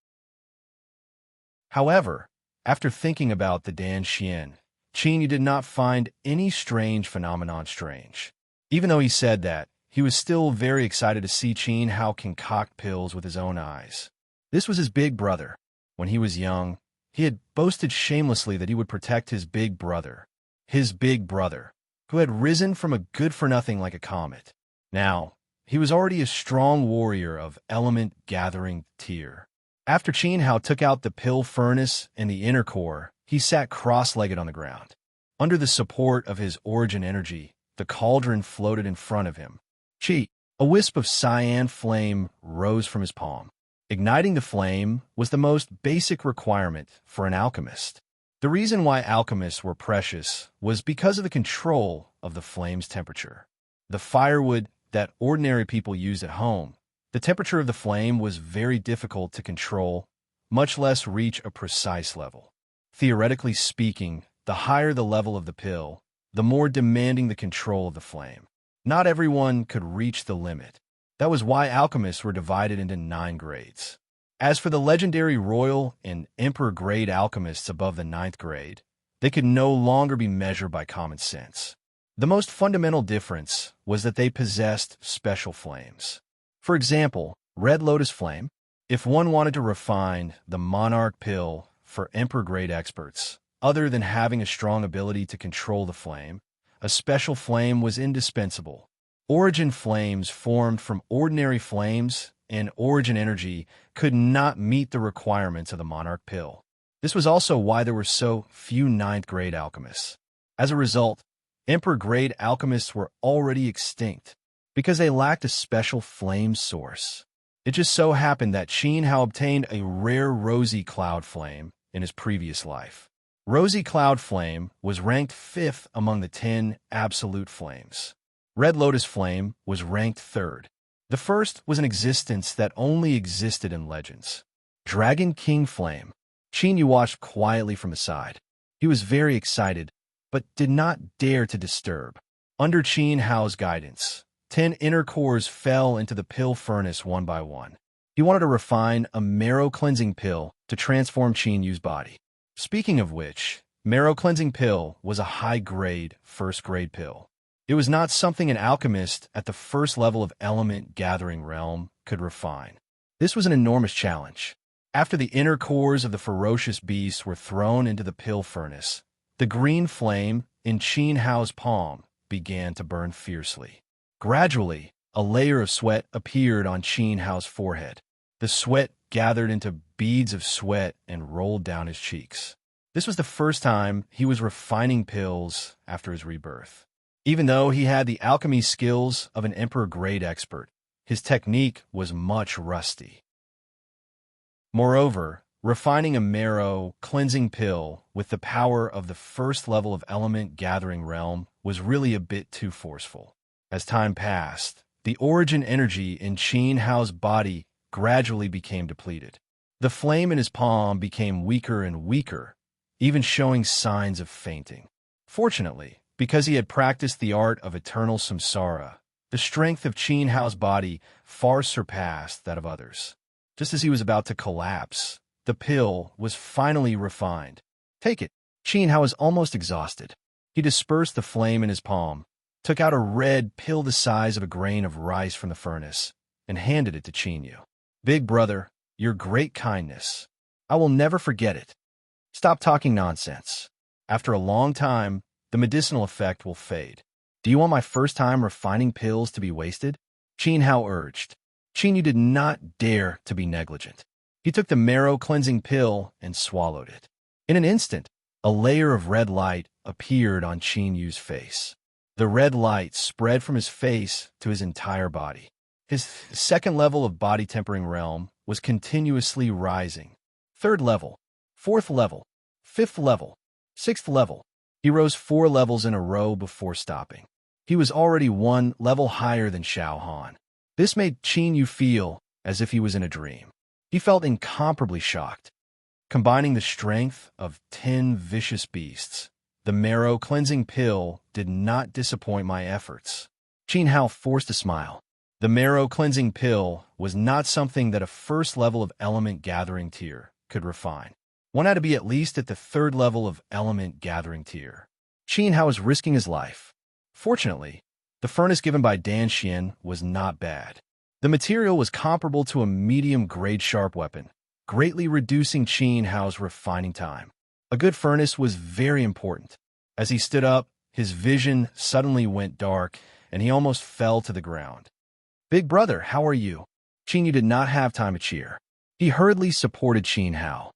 However, after thinking about the Dan Xian, Qin Yu did not find any strange phenomenon strange. Even though he said that, he was still very excited to see Qin Hao concoct pills with his own eyes. This was his big brother. When he was young, he had boasted shamelessly that he would protect his big brother, who had risen from a good-for-nothing like a comet. Now, he was already a strong warrior of element-gathering tier. After Qin Hao took out the pill furnace and the inner core, he sat cross-legged on the ground. Under the support of his origin energy, the cauldron floated in front of him. Qi, a wisp of cyan flame, rose from his palm. Igniting the flame was the most basic requirement for an alchemist. The reason why alchemists were precious was because of the control of the flame's temperature. The firewood that ordinary people used at home, the temperature of the flame was very difficult to control, much less reach a precise level. Theoretically speaking, the higher the level of the pill, the more demanding the control of the flame. Not everyone could reach the limit. That was why alchemists were divided into 9 grades. As for the legendary royal and emperor-grade alchemists above the 9th grade, they could no longer be measured by common sense. The most fundamental difference was that they possessed special flames. For example, Red Lotus Flame. If one wanted to refine the Monarch Pill for emperor-grade experts, other than having a strong ability to control the flame, a special flame was indispensable. Origin flames formed from ordinary flames and origin energy could not meet the requirements of the Monarch Pill. This was also why there were so few 9th-grade alchemists. As a result, Emperor-grade alchemists were already extinct because they lacked a special flame source. It just so happened that Qin Hao obtained a rare Rosy Cloud Flame in his previous life. Rosy Cloud Flame was ranked 5th among the 10 absolute flames. Red Lotus Flame was ranked 3rd. The first was an existence that only existed in legends. Dragon King Flame. Qin Yu watched quietly from the side. He was very excited, but did not dare to disturb. Under Qin Hao's guidance, 10 inner cores fell into the pill furnace one by one. He wanted to refine a marrow-cleansing pill to transform Qin Yu's body. Speaking of which, Marrow Cleansing Pill was a high-grade, first-grade pill. It was not something an alchemist at the first level of element gathering realm could refine. This was an enormous challenge. After the inner cores of the ferocious beast were thrown into the pill furnace, the green flame in Qin Hao's palm began to burn fiercely. Gradually, a layer of sweat appeared on Qin Hao's forehead. The sweat gathered into beads of sweat and rolled down his cheeks. This was the first time he was refining pills after his rebirth. Even though he had the alchemy skills of an emperor-grade expert, his technique was much rusty. Moreover, refining a marrow cleansing pill with the power of the first level of element gathering realm was really a bit too forceful. As time passed, the origin energy in Qin Hao's body gradually became depleted. The flame in his palm became weaker and weaker, even showing signs of fainting. Fortunately, because he had practiced the art of eternal samsara, the strength of Qin Hao's body far surpassed that of others. Just as he was about to collapse, the pill was finally refined. Take it. Qin Hao was almost exhausted. He dispersed the flame in his palm, took out a red pill the size of a grain of rice from the furnace, and handed it to Qin Yu. Big brother, your great kindness. I will never forget it. Stop talking nonsense. After a long time, the medicinal effect will fade. Do you want my first time refining pills to be wasted? Qin Hao urged. Qin Yu did not dare to be negligent. He took the marrow cleansing pill and swallowed it. In an instant, a layer of red light appeared on Qin Yu's face. The red light spread from his face to his entire body. His second level of body tempering realm was continuously rising. Third level, fourth level, fifth level, sixth level. He rose 4 levels in a row before stopping. He was already 1 level higher than Xiao Han. This made Qin Yu feel as if he was in a dream. He felt incomparably shocked. Combining the strength of 10 vicious beasts, the marrow cleansing pill did not disappoint my efforts. Qin Hao forced a smile. The marrow cleansing pill was not something that a first level of element gathering tier could refine. One had to be at least at the 3rd level of element gathering tier. Qin Hao was risking his life. Fortunately, the furnace given by Dan Xian was not bad. The material was comparable to a medium-grade sharp weapon, greatly reducing Qin Hao's refining time. A good furnace was very important. As he stood up, his vision suddenly went dark, and he almost fell to the ground. Big brother, how are you? Qin Yu did not have time to cheer. He hurriedly supported Qin Hao.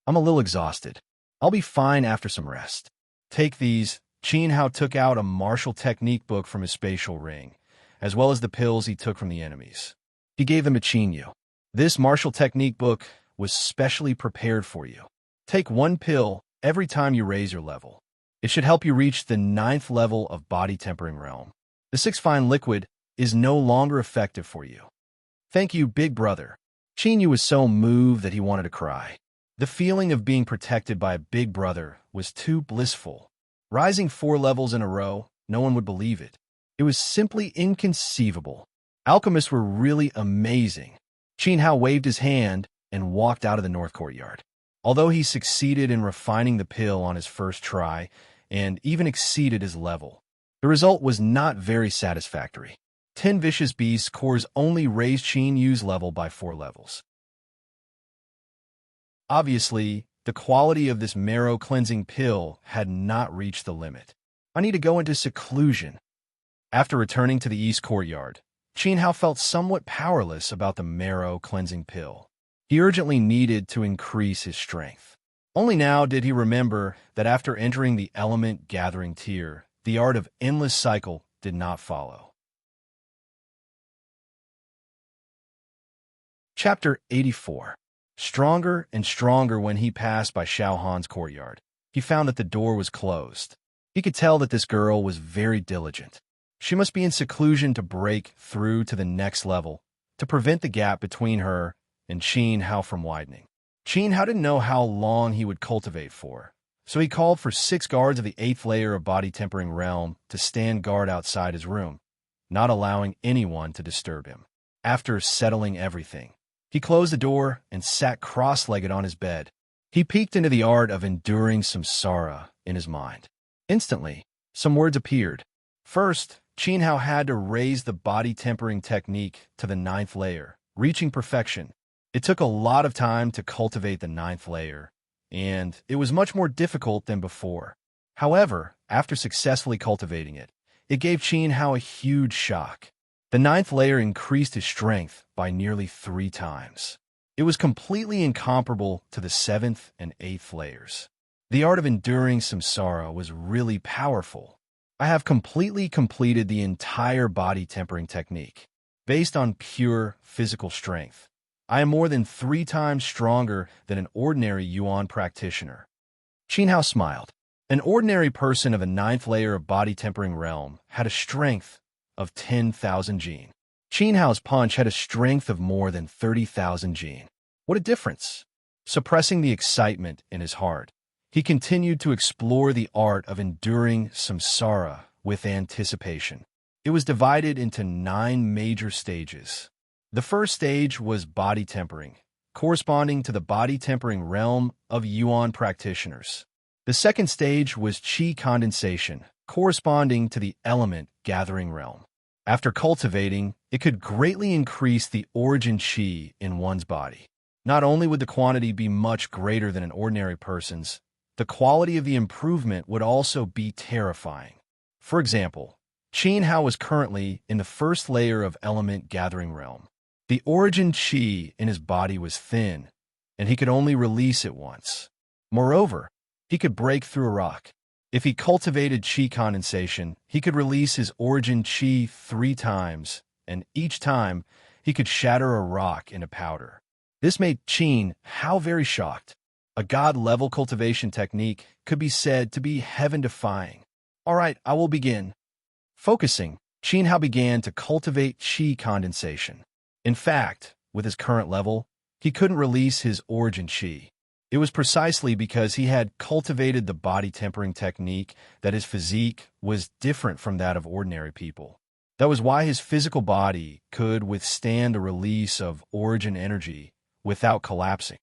I'm a little exhausted. I'll be fine after some rest. Take these. Qin Hao took out a martial technique book from his spatial ring, as well as the pills he took from the enemies. He gave them to Qin Yu. This martial technique book was specially prepared for you. Take 1 pill every time you raise your level. It should help you reach the 9th level of body tempering realm. The 6th fine liquid is no longer effective for you. Thank you, big brother. Qin Yu was so moved that he wanted to cry. The feeling of being protected by a big brother was too blissful. Rising 4 levels in a row, no one would believe it. It was simply inconceivable. Alchemists were really amazing. Qin Hao waved his hand and walked out of the north courtyard. Although he succeeded in refining the pill on his first try and even exceeded his level, the result was not very satisfactory. 10 vicious beasts cores only raised Qin Yu's level by 4 levels. Obviously, the quality of this marrow cleansing pill had not reached the limit. I need to go into seclusion. After returning to the east courtyard, Qin Hao felt somewhat powerless about the marrow cleansing pill. He urgently needed to increase his strength. Only now did he remember that after entering the element gathering tier, the art of endless cycle did not follow. Chapter 84. Stronger and stronger when he passed by Xiao Han's courtyard, he found that the door was closed. He could tell that this girl was very diligent. She must be in seclusion to break through to the next level, to prevent the gap between her and Qin Hao from widening. Qin Hao didn't know how long he would cultivate for, so he called for 6 guards of the 8th layer of body tempering realm to stand guard outside his room, not allowing anyone to disturb him. After settling everything, he closed the door and sat cross-legged on his bed. He peeked into the art of enduring samsara in his mind. Instantly, some words appeared. First, Qin Hao had to raise the body tempering technique to the 9th layer, reaching perfection. It took a lot of time to cultivate the 9th layer, and it was much more difficult than before. However, after successfully cultivating it, it gave Qin Hao a huge shock. The 9th layer increased his strength by nearly 3 times. It was completely incomparable to the 7th and 8th layers. The art of enduring samsara was really powerful. I have completely completed the entire body tempering technique. Based on pure physical strength, I am more than 3 times stronger than an ordinary Yuan practitioner. Qin Hao smiled. An ordinary person of a 9th layer of body tempering realm had a strength of 10,000 jin. Qin Hao's punch had a strength of more than 30,000 jin. What a difference! Suppressing the excitement in his heart, he continued to explore the art of enduring samsara with anticipation. It was divided into 9 major stages. The first stage was body tempering, corresponding to the body tempering realm of Yuan practitioners. The second stage was qi condensation, corresponding to the element gathering realm. After cultivating, it could greatly increase the origin qi in one's body. Not only would the quantity be much greater than an ordinary person's, the quality of the improvement would also be terrifying. For example, Qin Hao was currently in the 1st layer of element gathering realm. The origin qi in his body was thin, and he could only release it once. Moreover, he could break through a rock. If he cultivated qi condensation, he could release his origin qi 3 times, and each time, he could shatter a rock into powder. This made Qin Hao very shocked. A god-level cultivation technique could be said to be heaven-defying. All right, I will begin. Focusing, Qin Hao began to cultivate qi condensation. In fact, with his current level, he couldn't release his origin qi. It was precisely because he had cultivated the body tempering technique that his physique was different from that of ordinary people. That was why his physical body could withstand the release of origin energy without collapsing.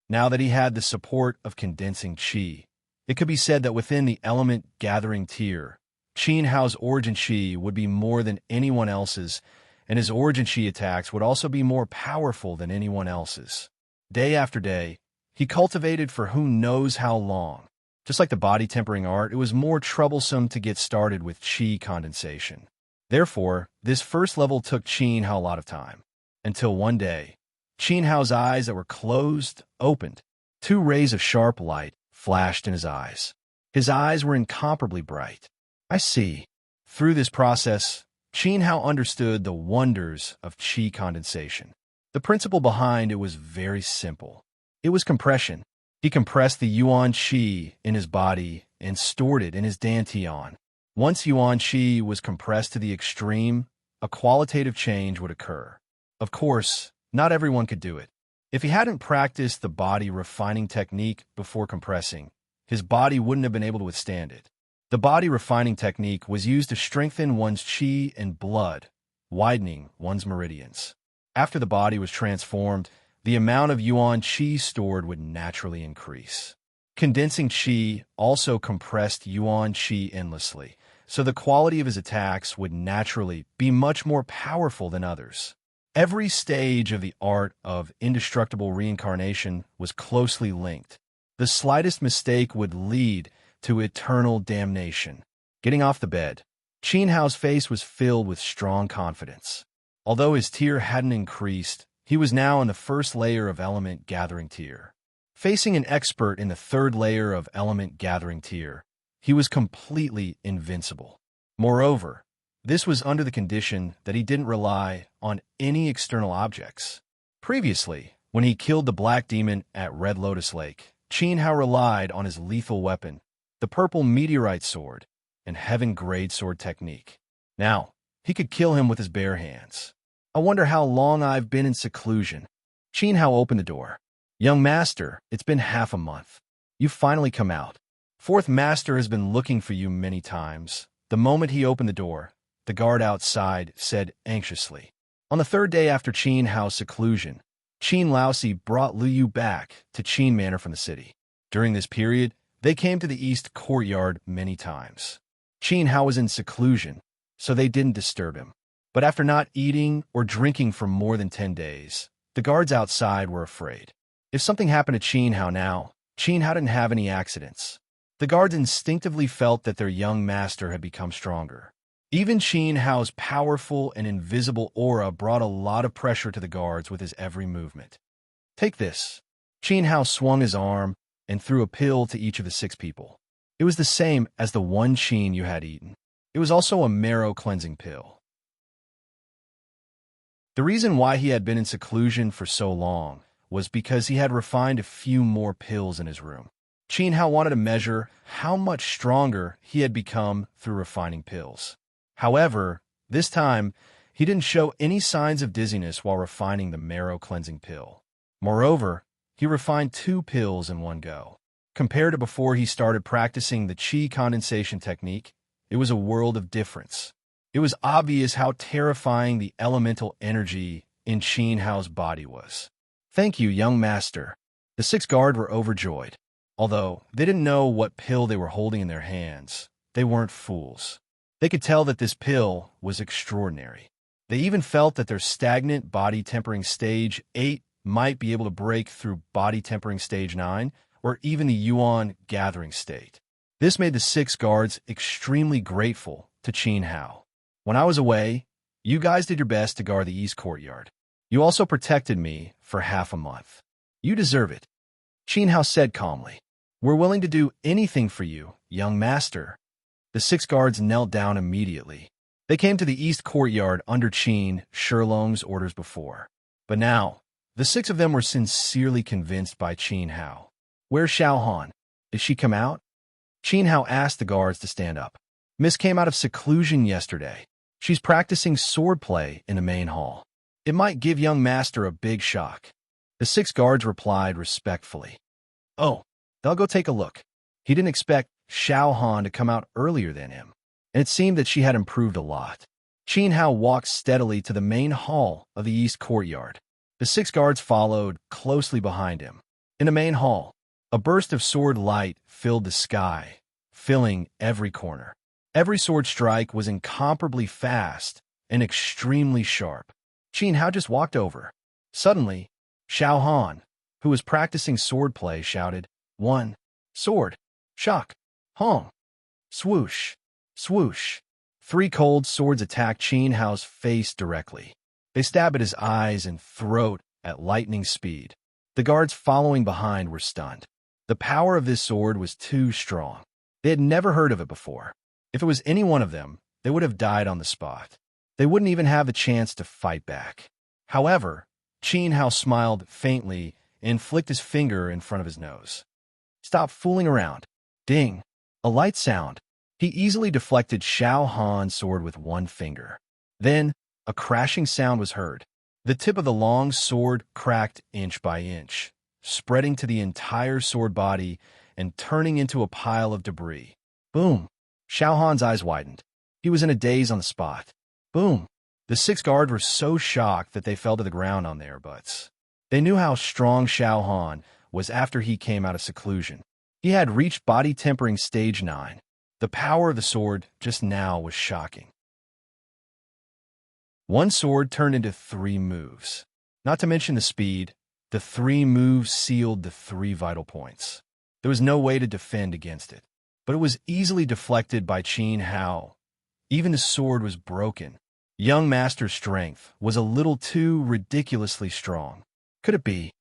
Now that he had the support of condensing qi, it could be said that within the element gathering tier, Qin Hao's origin qi would be more than anyone else's, and his origin qi attacks would also be more powerful than anyone else's. Day after day, he cultivated for who knows how long. Just like the body tempering art, it was more troublesome to get started with qi condensation. Therefore, this first level took Qin Hao a lot of time. Until one day, Qin Hao's eyes that were closed opened. 2 rays of sharp light flashed in his eyes. His eyes were incomparably bright. I see. Through this process, Qin Hao understood the wonders of qi condensation. The principle behind it was very simple. It was compression. He compressed the Yuan qi in his body and stored it in his dantian. Once Yuan qi was compressed to the extreme, a qualitative change would occur. Of course, not everyone could do it. If he hadn't practiced the body refining technique before compressing, his body wouldn't have been able to withstand it. The body refining technique was used to strengthen one's qi and blood, widening one's meridians. After the body was transformed, the amount of Yuan qi stored would naturally increase. Condensing qi also compressed Yuan qi endlessly, so the quality of his attacks would naturally be much more powerful than others. Every stage of the art of indestructible reincarnation was closely linked. The slightest mistake would lead to eternal damnation. Getting off the bed, Qin Hao's face was filled with strong confidence. Although his tier hadn't increased, he was now in the 1st layer of element gathering tier. Facing an expert in the 3rd layer of element gathering tier, he was completely invincible. Moreover, this was under the condition that he didn't rely on any external objects. Previously, when he killed the Black Demon at Red Lotus Lake, Qin Hao relied on his lethal weapon, the Purple Meteorite Sword, and Heaven Grade Sword technique. Now, he could kill him with his bare hands. I wonder how long I've been in seclusion. Qin Hao opened the door. Young master, it's been half a month. You've finally come out. 4th master has been looking for you many times. The moment he opened the door, the guard outside said anxiously. On the 3rd day after Qin Hao's seclusion, Qin Laosi brought Liu Yu back to Qin Manor from the city. During this period, they came to the east courtyard many times. Qin Hao was in seclusion, so they didn't disturb him. But after not eating or drinking for more than 10 days, the guards outside were afraid. If something happened to Qin Hao now, Qin Hao didn't have any accidents. The guards instinctively felt that their young master had become stronger. Even Qin Hao's powerful and invisible aura brought a lot of pressure to the guards with his every movement. Take this. Qin Hao swung his arm and threw a pill to each of the 6 people. It was the same as the one Qin Yu had eaten. It was also a marrow-cleansing pill. The reason why he had been in seclusion for so long was because he had refined a few more pills in his room. Qin Hao wanted to measure how much stronger he had become through refining pills. However, this time, he didn't show any signs of dizziness while refining the marrow-cleansing pill. Moreover, he refined 2 pills in one go. Compared to before he started practicing the qi condensation technique, it was a world of difference. It was obvious how terrifying the elemental energy in Qin Hao's body was. Thank you, young master. The 6 guards were overjoyed. Although they didn't know what pill they were holding in their hands, they weren't fools. They could tell that this pill was extraordinary. They even felt that their stagnant body tempering stage 8 might be able to break through body tempering stage 9 or even the Yuan gathering state. This made the 6 guards extremely grateful to Qin Hao. When I was away, you guys did your best to guard the east courtyard. You also protected me for half a month. You deserve it. Qin Hao said calmly. We're willing to do anything for you, young master. The 6 guards knelt down immediately. They came to the east courtyard under Qin Shilong's orders before. But now, the 6 of them were sincerely convinced by Qin Hao. Where's Xiao Han? Did she come out? Qin Hao asked the guards to stand up. Miss came out of seclusion yesterday. She's practicing swordplay in the main hall. It might give young master a big shock. The 6 guards replied respectfully. Oh, they'll go take a look. He didn't expect Xiao Han to come out earlier than him, and it seemed that she had improved a lot. Qin Hao walked steadily to the main hall of the east courtyard. The 6 guards followed closely behind him. In the main hall, a burst of sword light filled the sky, filling every corner. Every sword strike was incomparably fast and extremely sharp. Qin Hao just walked over. Suddenly, Xiao Han, who was practicing swordplay, shouted, 1. Sword. Shock. Hong. Swoosh. Swoosh. 3 cold swords attacked Qin Hao's face directly. They stabbed at his eyes and throat at lightning speed. The guards following behind were stunned. The power of this sword was too strong. They had never heard of it before. If it was any one of them, they would have died on the spot. They wouldn't even have the chance to fight back. However, Qin Hao smiled faintly and flicked his finger in front of his nose. Stop fooling around. Ding. A light sound. He easily deflected Xiao Han's sword with one finger. Then, a crashing sound was heard. The tip of the long sword cracked inch by inch, spreading to the entire sword body and turning into a pile of debris. Boom. Xiao Han's eyes widened. He was in a daze on the spot. Boom. The 6 guards were so shocked that they fell to the ground on their butts. They knew how strong Xiao Han was after he came out of seclusion. He had reached body tempering stage 9. The power of the sword just now was shocking. One sword turned into 3 moves. Not to mention the speed, the 3 moves sealed the 3 vital points. There was no way to defend against it, but it was easily deflected by Qin Hao. Even the sword was broken. Young Master's strength was a little too ridiculously strong. Could it be?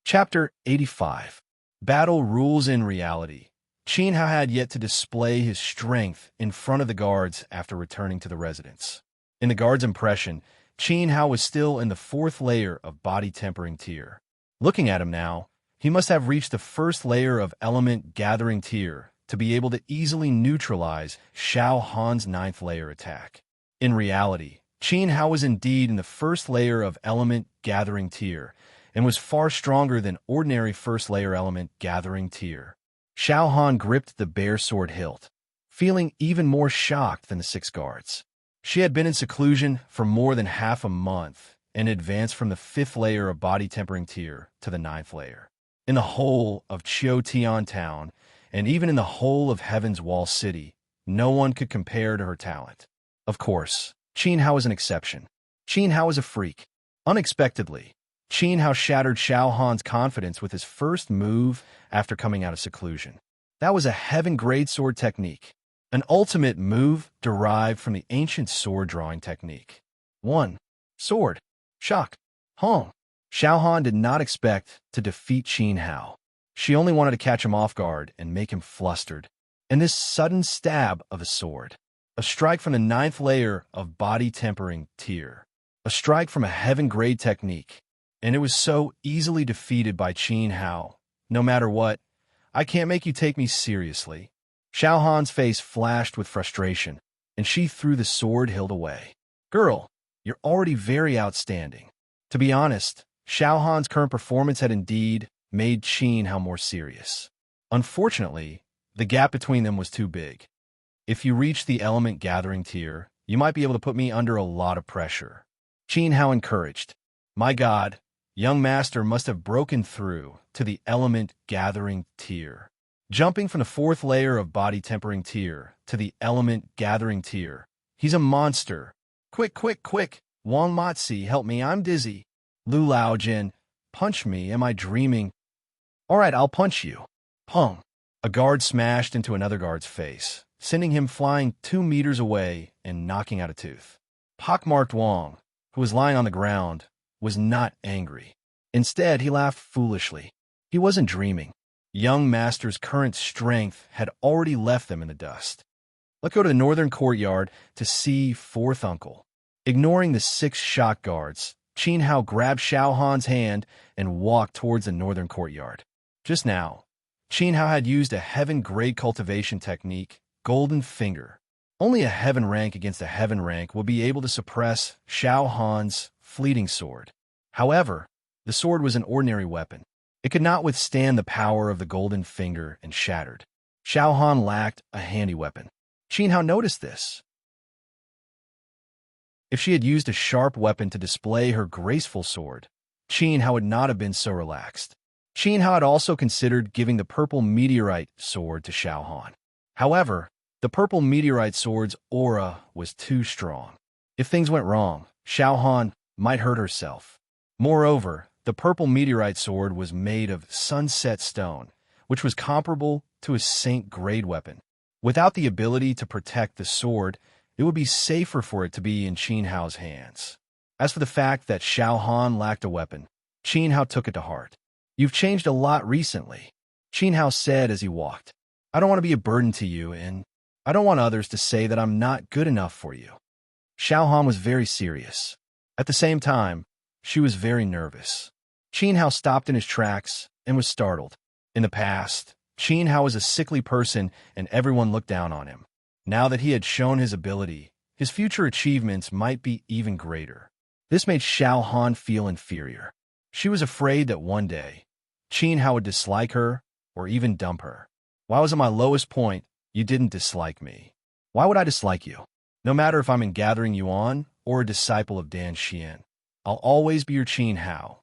Chapter 85. Battle Rules in Reality. Qin Hao had yet to display his strength in front of the guards after returning to the residence. In the guards' impression, Qin Hao was still in the 4th layer of body tempering tier. Looking at him now, he must have reached the 1st layer of element gathering tier to be able to easily neutralize Xiao Han's 9th layer attack. In reality, Qin Hao was indeed in the 1st layer of element gathering tier and was far stronger than ordinary 1st layer element gathering tier. Xiao Han gripped the bare sword hilt, feeling even more shocked than the 6 guards. She had been in seclusion for more than half a month and advanced from the 5th layer of body tempering tier to the 9th layer. In the whole of Chiotian Town, and even in the whole of Heaven's Wall City, no one could compare to her talent. Of course, Qin Hao was an exception. Qin Hao was a freak. Unexpectedly, Qin Hao shattered Xiao Han's confidence with his first move after coming out of seclusion. That was a heaven-grade sword technique, an ultimate move derived from the ancient sword-drawing technique. 1. Sword. Shock. Hong. Xiao Han did not expect to defeat Qin Hao. She only wanted to catch him off guard and make him flustered. And this sudden stab of a sword, a strike from the 9th layer of body tempering tier, a strike from a heaven-grade technique, and it was so easily defeated by Qin Hao. No matter what, I can't make you take me seriously. Xiao Han's face flashed with frustration, and she threw the sword hilt away. Girl, you're already very outstanding. To be honest, Xiao Han's current performance had indeed made Qin Hao more serious. Unfortunately, the gap between them was too big. If you reach the element gathering tier, you might be able to put me under a lot of pressure. Qin Hao encouraged. My God, young master must have broken through to the element gathering tier. Jumping from the 4th layer of body tempering tier to the element gathering tier. He's a monster. Quick, quick, quick. Wang Matzi, help me, I'm dizzy. Lu Laojin, punch me, am I dreaming? All right, I'll punch you. Pong. A guard smashed into another guard's face, sending him flying 2 meters away and knocking out a tooth. Pockmarked Wang, who was lying on the ground, was not angry. Instead, he laughed foolishly. He wasn't dreaming. Young master's current strength had already left them in the dust. Let's go to the northern courtyard to see 4th uncle. Ignoring the 6 shock guards, Qin Hao grabbed Xiao Han's hand and walked towards the northern courtyard. Just now, Qin Hao had used a heaven-grade cultivation technique, Golden Finger. Only a heaven rank against a heaven rank will be able to suppress Xiao Han's fleeting sword. However, the sword was an ordinary weapon. It could not withstand the power of the Golden Finger and shattered. Xiao Han lacked a handy weapon. Qin Hao noticed this. If she had used a sharp weapon to display her graceful sword, Qin Hao would not have been so relaxed. Qin Hao had also considered giving the purple meteorite sword to Xiao Han. However, the purple meteorite sword's aura was too strong. If things went wrong, Xiao Han might hurt herself. Moreover, the purple meteorite sword was made of sunset stone, which was comparable to a saint-grade weapon. Without the ability to protect the sword, it would be safer for it to be in Qin Hao's hands. As for the fact that Xiao Han lacked a weapon, Qin Hao took it to heart. You've changed a lot recently, Qin Hao said as he walked. I don't want to be a burden to you, and I don't want others to say that I'm not good enough for you. Xiao Han was very serious. At the same time, she was very nervous. Qin Hao stopped in his tracks and was startled. In the past, Qin Hao was a sickly person and everyone looked down on him. Now that he had shown his ability, his future achievements might be even greater. This made Xiao Han feel inferior. She was afraid that one day, Qin Hao would dislike her or even dump her. While I was at my lowest point, you didn't dislike me. Why would I dislike you? No matter if I'm in Gathering Yuan or a disciple of Dan Xian, I'll always be your Qin Hao.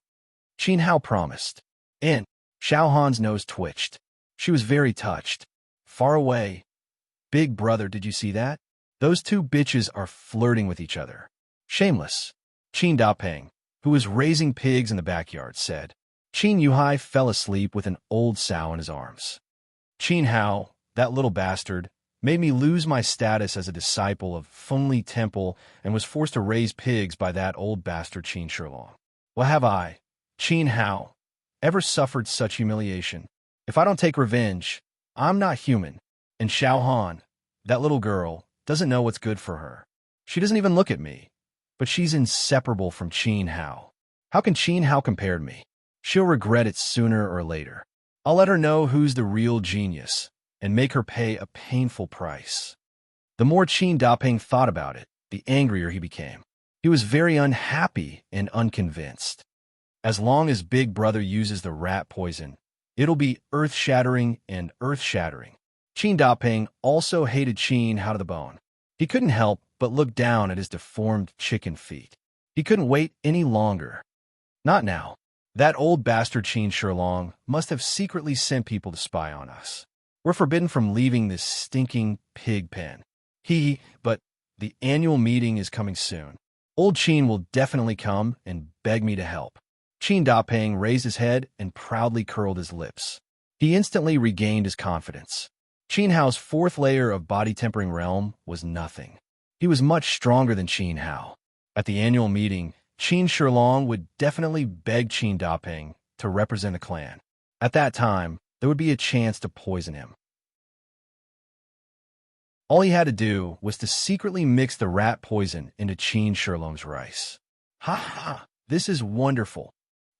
Qin Hao promised. And Xiao Han's nose twitched. She was very touched. Far away. Big brother, did you see that? Those 2 bitches are flirting with each other. Shameless. Qin Dapeng, who was raising pigs in the backyard, said. Qin Yuhai fell asleep with an old sow in his arms. Qin Hao, that little bastard, made me lose my status as a disciple of Fengli Temple and was forced to raise pigs by that old bastard Qin Shilong. Well, have I, Qin Hao, ever suffered such humiliation? If I don't take revenge, I'm not human. And Xiao Han, that little girl, doesn't know what's good for her. She doesn't even look at me, but she's inseparable from Qin Hao. How can Qin Hao compare to me? She'll regret it sooner or later. I'll let her know who's the real genius and make her pay a painful price. The more Qin Dapeng thought about it, the angrier he became. He was very unhappy and unconvinced. As long as Big Brother uses the rat poison, it'll be earth-shattering and earth-shattering. Qin Dapeng also hated Qin Hao to the bone. He couldn't help but look down at his deformed chicken feet. He couldn't wait any longer. Not now. That old bastard Qin Shilong must have secretly sent people to spy on us. We're forbidden from leaving this stinking pig pen. But the annual meeting is coming soon. Old Qin will definitely come and beg me to help. Qin Dapeng raised his head and proudly curled his lips. He instantly regained his confidence. Qin Hao's fourth layer of body-tempering realm was nothing. He was much stronger than Qin Hao. At the annual meeting, Qin Shilong would definitely beg Qin Dapeng to represent the clan. At that time, there would be a chance to poison him. All he had to do was to secretly mix the rat poison into Qin Shilong's rice. Ha ha, this is wonderful.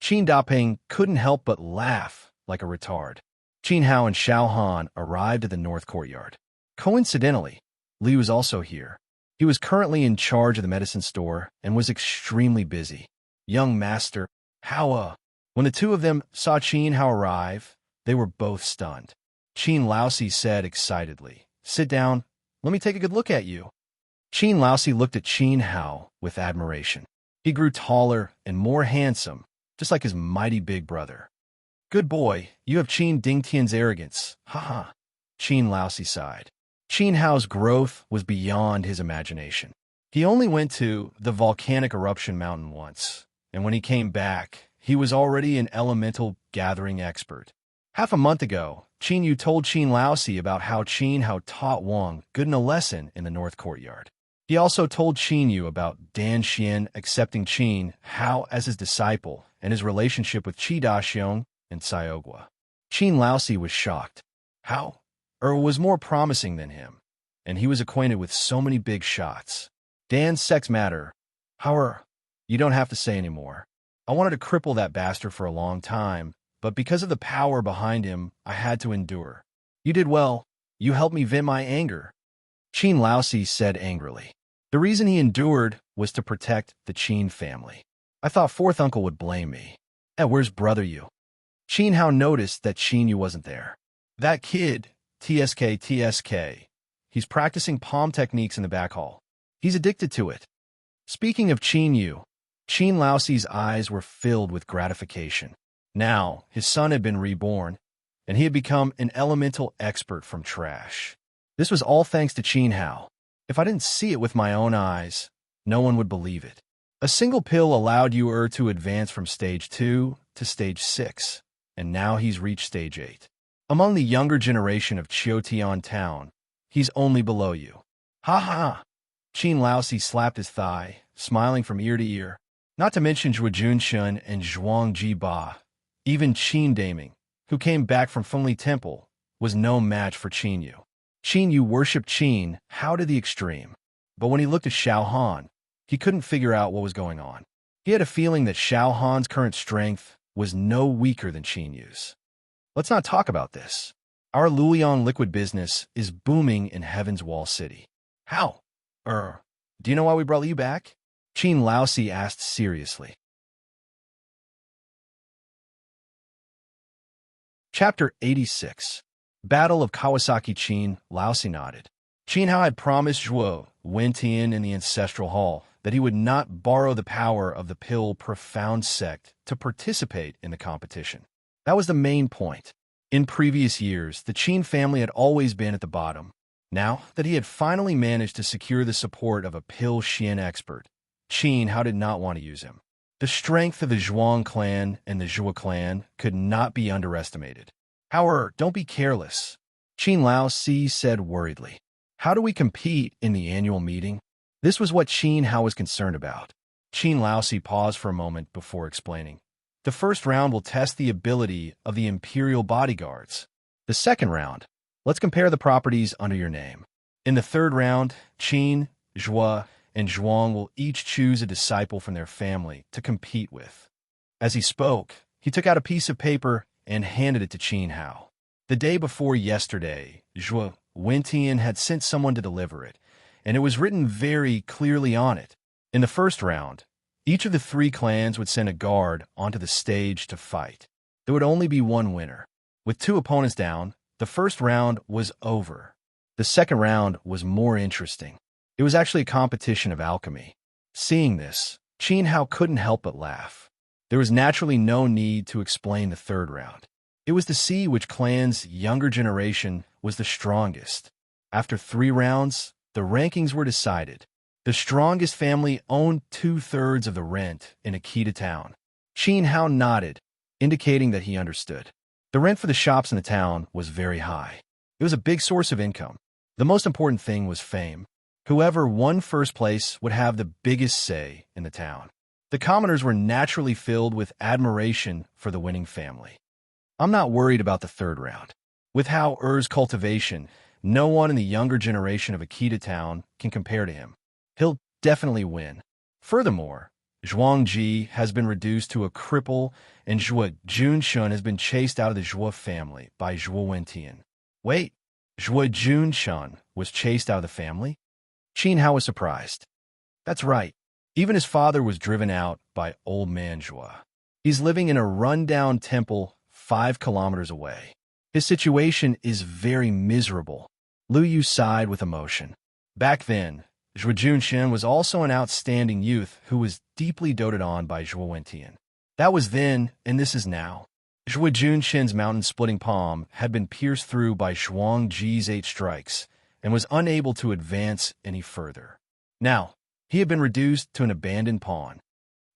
Qin Dapeng couldn't help but laugh like a retard. Qin Hao and Xiao Han arrived at the North Courtyard. Coincidentally, Li was also here. He was currently in charge of the medicine store and was extremely busy. Young master, how When the two of them saw Qin Hao arrive, they were both stunned. Qin Laosi said excitedly, "Sit down. Let me take a good look at you." Qin Laosi looked at Qin Hao with admiration. He grew taller and more handsome, just like his mighty big brother. "Good boy, you have Qin Dingtian's arrogance. Ha." Qin Laosi sighed. Qin Hao's growth was beyond his imagination. He only went to the volcanic eruption mountain once, and when he came back, he was already an elemental gathering expert. Half a month ago, Qin Yu told Qin Laosi about how Qin Hao taught Wang Guden a lesson in the North Courtyard. He also told Qin Yu about Dan Xian accepting Qin Hao as his disciple and his relationship with Qi Daxiong and Xiaogua. Qin Laosi was shocked. How? Was more promising than him, and he was acquainted with so many big shots. Dan's sex matter. However, you don't have to say anymore. I wanted to cripple that bastard for a long time, but because of the power behind him, I had to endure. You did well. You helped me vent my anger. Qin Laosi said angrily. The reason he endured was to protect the Qin family. I thought fourth uncle would blame me. Where's brother Yu? Qin Hao noticed that Qin Yu wasn't there. That kid, TSK. He's practicing palm techniques in the back hall. He's addicted to it. Speaking of Qin Yu, Qin Laosi's eyes were filled with gratification. Now, his son had been reborn, and he had become an elemental expert from trash. This was all thanks to Qin Hao. If I didn't see it with my own eyes, no one would believe it. A single pill allowed Yu to advance from stage 2 to stage 6, and now he's reached stage 8. Among the younger generation of Qiutian town, he's only below you. Ha. Qin Laosi slapped his thigh, smiling from ear to ear. Not to mention Zhuo Junshun and Zhuang Jiba. Even Qin Daming, who came back from Fengli Temple, was no match for Qin Yu. Qin Yu worshipped Qin Hao to the extreme, but when he looked at Xiao Han, he couldn't figure out what was going on. He had a feeling that Xiao Han's current strength was no weaker than Qin Yu's. Let's not talk about this. Our Luoyang liquid business is booming in Heaven's Wall City. How? Do you know why we brought you back? Qin Laosi asked seriously. Chapter 86. Battle of Kawasaki. Qin Laosi nodded. Qin Hao had promised Zhuo Wentian in the Ancestral Hall that he would not borrow the power of the Pill Profound Sect to participate in the competition. That was the main point. In previous years, the Qin family had always been at the bottom. Now that he had finally managed to secure the support of a Pill Xian expert, Qin Hao did not want to use him. The strength of the Zhuang clan and the Zhuo clan could not be underestimated. However, don't be careless, Qin Laosi said worriedly. How do we compete in the annual meeting? This was what Qin Hao was concerned about. Qin Laosi paused for a moment before explaining. The first round will test the ability of the Imperial bodyguards. The second round, let's compare the properties under your name. In the third round, Qin, Zhuo, and Zhuang will each choose a disciple from their family to compete with. As he spoke, he took out a piece of paper and handed it to Qin Hao. The day before yesterday, Zhuo Wentian had sent someone to deliver it, and it was written very clearly on it. In the first round, each of the 3 clans would send a guard onto the stage to fight. There would only be one winner. With 2 opponents down, the first round was over. The second round was more interesting. It was actually a competition of alchemy. Seeing this, Qin Hao couldn't help but laugh. There was naturally no need to explain the third round. It was to see which clan's younger generation was the strongest. After 3 rounds, the rankings were decided. The strongest family owned 2/3 of the rent in Akita town. Qin Hao nodded, indicating that he understood. The rent for the shops in the town was very high. It was a big source of income. The most important thing was fame. Whoever won first place would have the biggest say in the town. The commoners were naturally filled with admiration for the winning family. I'm not worried about the third round. With Hao Er's cultivation, no one in the younger generation of Akita town can compare to him. He'll definitely win. Furthermore, Zhuang Ji has been reduced to a cripple, and Zhuo Junshun has been chased out of the Zhuo family by Zhuo Wentian. Wait, Zhuo Junshun was chased out of the family? Qin Hao was surprised. That's right. Even his father was driven out by old man Zhuo. He's living in a run-down temple 5 kilometers away. His situation is very miserable. Lu Yu sighed with emotion. Back then, Zhuo Junshin was also an outstanding youth who was deeply doted on by Zhuo Wentian. That was then, and this is now. Zhuo Junshin's mountain-splitting palm had been pierced through by Zhuang Ji's 8 strikes and was unable to advance any further. Now, he had been reduced to an abandoned pawn.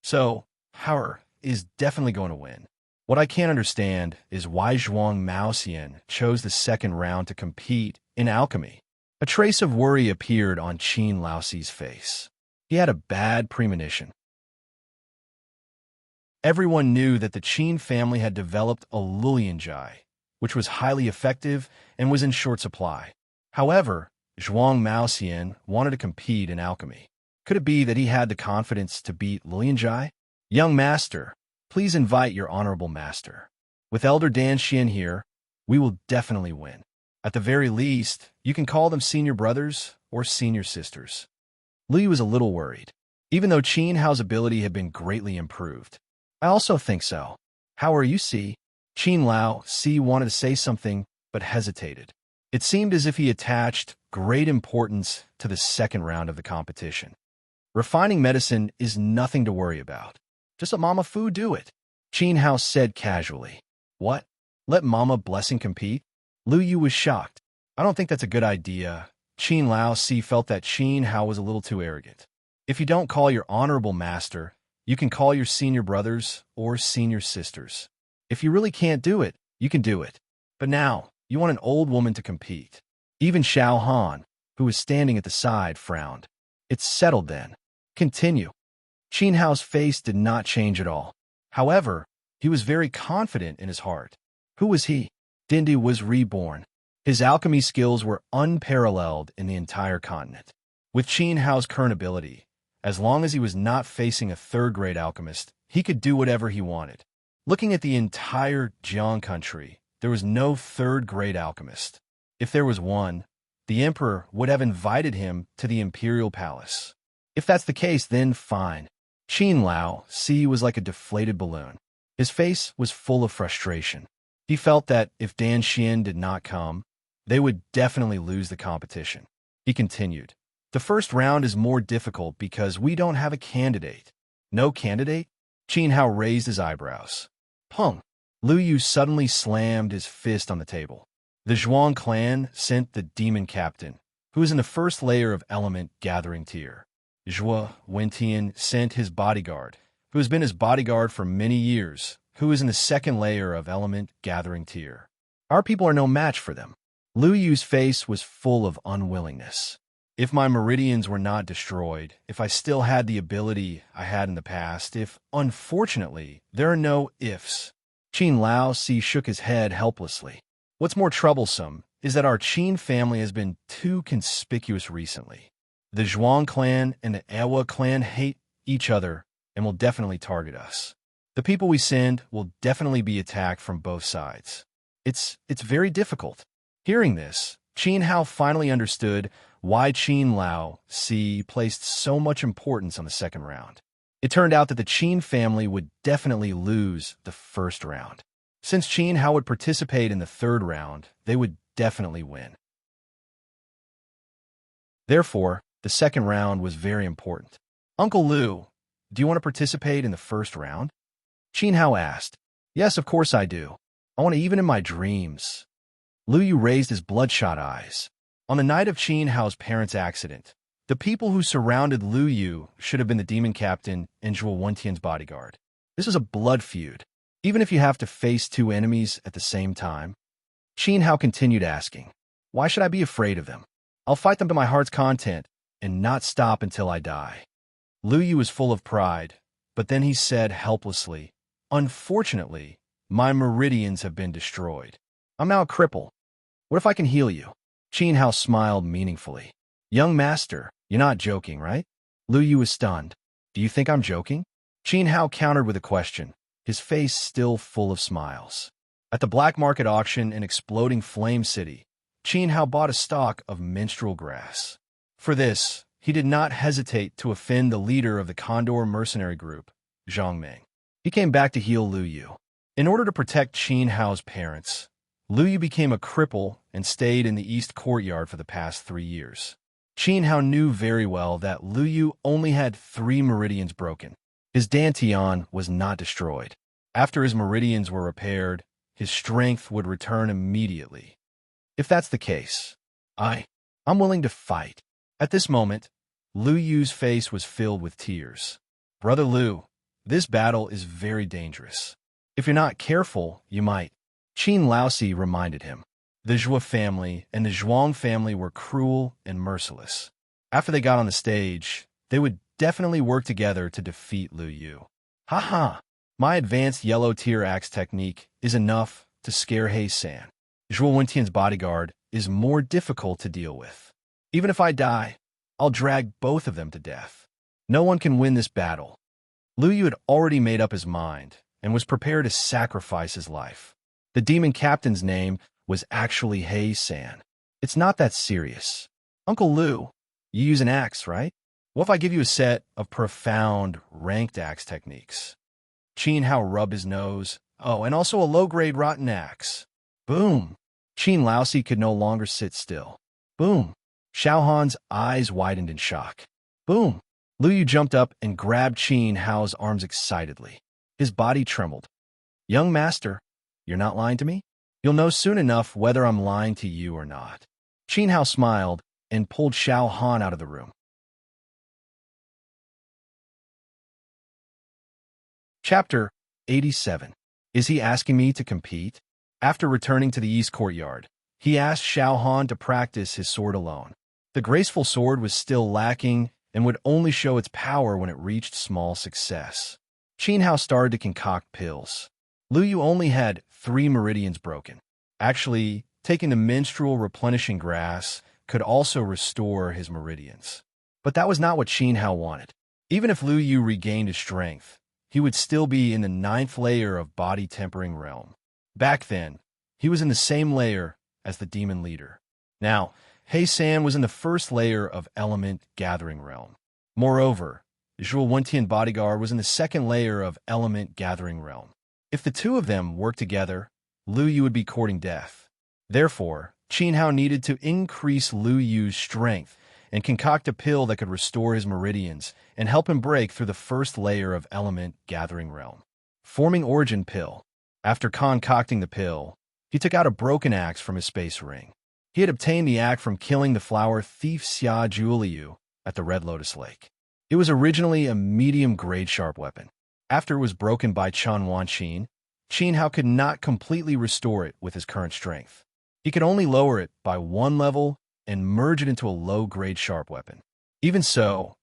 So, Hao is definitely going to win. What I can't understand is why Zhuang Maoxian chose the second round to compete in alchemy. A trace of worry appeared on Qin Laoxi's face. He had a bad premonition. Everyone knew that the Qin family had developed a Lulianjai, which was highly effective and was in short supply. However, Zhuang Maoxian wanted to compete in alchemy. Could it be that he had the confidence to beat Lulianjai? Young master, please invite your honorable master. With Elder Dan Xian here, we will definitely win. At the very least, you can call them senior brothers or senior sisters. Li was a little worried, even though Qin Hao's ability had been greatly improved. I also think so. How are you, Si? Qin Lao Si wanted to say something, but hesitated. It seemed as if he attached great importance to the second round of the competition. Refining medicine is nothing to worry about. Just let Mama Fu do it, Qin Hao said casually. What? Let Mama Blessing compete? Lu Yu was shocked. I don't think that's a good idea. Qin Lao Si felt that Qin Hao was a little too arrogant. If you don't call your honorable master, you can call your senior brothers or senior sisters. If you really can't do it, you can do it. But now, you want an old woman to compete. Even Xiao Han, who was standing at the side, frowned. It's settled then. Continue. Qin Hao's face did not change at all. However, he was very confident in his heart. Who was he? Dindi was reborn. His alchemy skills were unparalleled in the entire continent. With Qin Hao's current ability, as long as he was not facing a third-grade alchemist, he could do whatever he wanted. Looking at the entire Jiang country, there was no third-grade alchemist. If there was one, the emperor would have invited him to the imperial palace. If that's the case, then fine. Qin Lao Si was like a deflated balloon. His face was full of frustration. He felt that if Dan Xian did not come, they would definitely lose the competition. He continued, the first round is more difficult because we don't have a candidate. No candidate? Qin Hao raised his eyebrows. Peng. Lu Yu suddenly slammed his fist on the table. The Zhuang clan sent the demon captain, who was in the first layer of element gathering tier. Zhuo Wentian sent his bodyguard, who has been his bodyguard for many years, who is in the second layer of element gathering tier. Our people are no match for them. Lu Yu's face was full of unwillingness. If my meridians were not destroyed, if I still had the ability I had in the past, if, unfortunately, there are no ifs. Qin Lao Si shook his head helplessly. What's more troublesome is that our Qin family has been too conspicuous recently. The Zhuang clan and the Ewa clan hate each other and will definitely target us. The people we send will definitely be attacked from both sides. It's very difficult. Hearing this, Qin Hao finally understood why Qin Lao Si placed so much importance on the second round. It turned out that the Qin family would definitely lose the first round. Since Qin Hao would participate in the third round, they would definitely win. Therefore, The second round was very important. Uncle Lu, do you want to participate in the first round? Qin Hao asked. Yes, of course I do. I want to even in my dreams. Lu Yu raised his bloodshot eyes. On the night of Qin Hao's parents' accident, the people who surrounded Lu Yu should have been the demon captain and Zhuo Wentian's bodyguard. This was a blood feud, even if you have to face two enemies at the same time. Qin Hao continued asking, why should I be afraid of them? I'll fight them to my heart's content and not stop until I die. Lu Yu was full of pride, but then he said helplessly, unfortunately, my meridians have been destroyed. I'm now a cripple. What if I can heal you? Qin Hao smiled meaningfully. Young master, you're not joking, right? Lu Yu was stunned. Do you think I'm joking? Qin Hao countered with a question, his face still full of smiles. At the black market auction in exploding Flame City, Qin Hao bought a stalk of menstrual grass. For this, he did not hesitate to offend the leader of the Condor mercenary group, Zhang Ming. He came back to heal Lu Yu. In order to protect Qin Hao's parents, Lu Yu became a cripple and stayed in the East Courtyard for the past 3 years. Qin Hao knew very well that Lu Yu only had 3 meridians broken. His Dantian was not destroyed. After his meridians were repaired, his strength would return immediately. If that's the case, I'm willing to fight. At this moment, Lu Yu's face was filled with tears. Brother Lu, this battle is very dangerous. If you're not careful, you might. Qin Laosi reminded him. The Zhuo family and the Zhuang family were cruel and merciless. After they got on the stage, they would definitely work together to defeat Lu Yu. Haha, my advanced yellow tier axe technique is enough to scare He San. Zhuo Wentian's bodyguard is more difficult to deal with. Even if I die, I'll drag both of them to death. No one can win this battle. Lu Yu had already made up his mind and was prepared to sacrifice his life. The demon captain's name was actually He San. It's not that serious. Uncle Lu, you use an axe, right? What if I give you a set of profound ranked axe techniques? Qin Hao rubbed his nose. Oh, and also a low-grade rotten axe. Boom! Qin Laosi could no longer sit still. Boom! Xiao Han's eyes widened in shock. Boom! Lu Yu jumped up and grabbed Qin Hao's arms excitedly. His body trembled. Young master, you're not lying to me? You'll know soon enough whether I'm lying to you or not. Qin Hao smiled and pulled Xiao Han out of the room. Chapter 87. Is he asking me to compete? After returning to the East Courtyard, he asked Xiao Han to practice his sword alone. The graceful sword was still lacking and would only show its power when it reached small success. Qin Hao started to concoct pills. Lu Yu only had 3 meridians broken. Actually, taking the menstrual replenishing grass could also restore his meridians. But that was not what Qin Hao wanted. Even if Lu Yu regained his strength, he would still be in the 9th layer of body tempering realm. Back then, he was in the same layer as the demon leader. Now, He San was in the 1st layer of element gathering realm. Moreover, Zhuo Wentian bodyguard was in the 2nd layer of element gathering realm. If the two of them worked together, Lu Yu would be courting death. Therefore, Qin Hao needed to increase Lu Yu's strength and concoct a pill that could restore his meridians and help him break through the 1st layer of element gathering realm. Forming origin pill. After concocting the pill, he took out a broken axe from his space ring. He had obtained the axe from killing the flower thief Xia Juliu at the Red Lotus Lake. It was originally a medium-grade sharp weapon. After it was broken by Chen Wanqin, Qin Hao could not completely restore it with his current strength. He could only lower it by 1 level and merge it into a low-grade sharp weapon. Even so,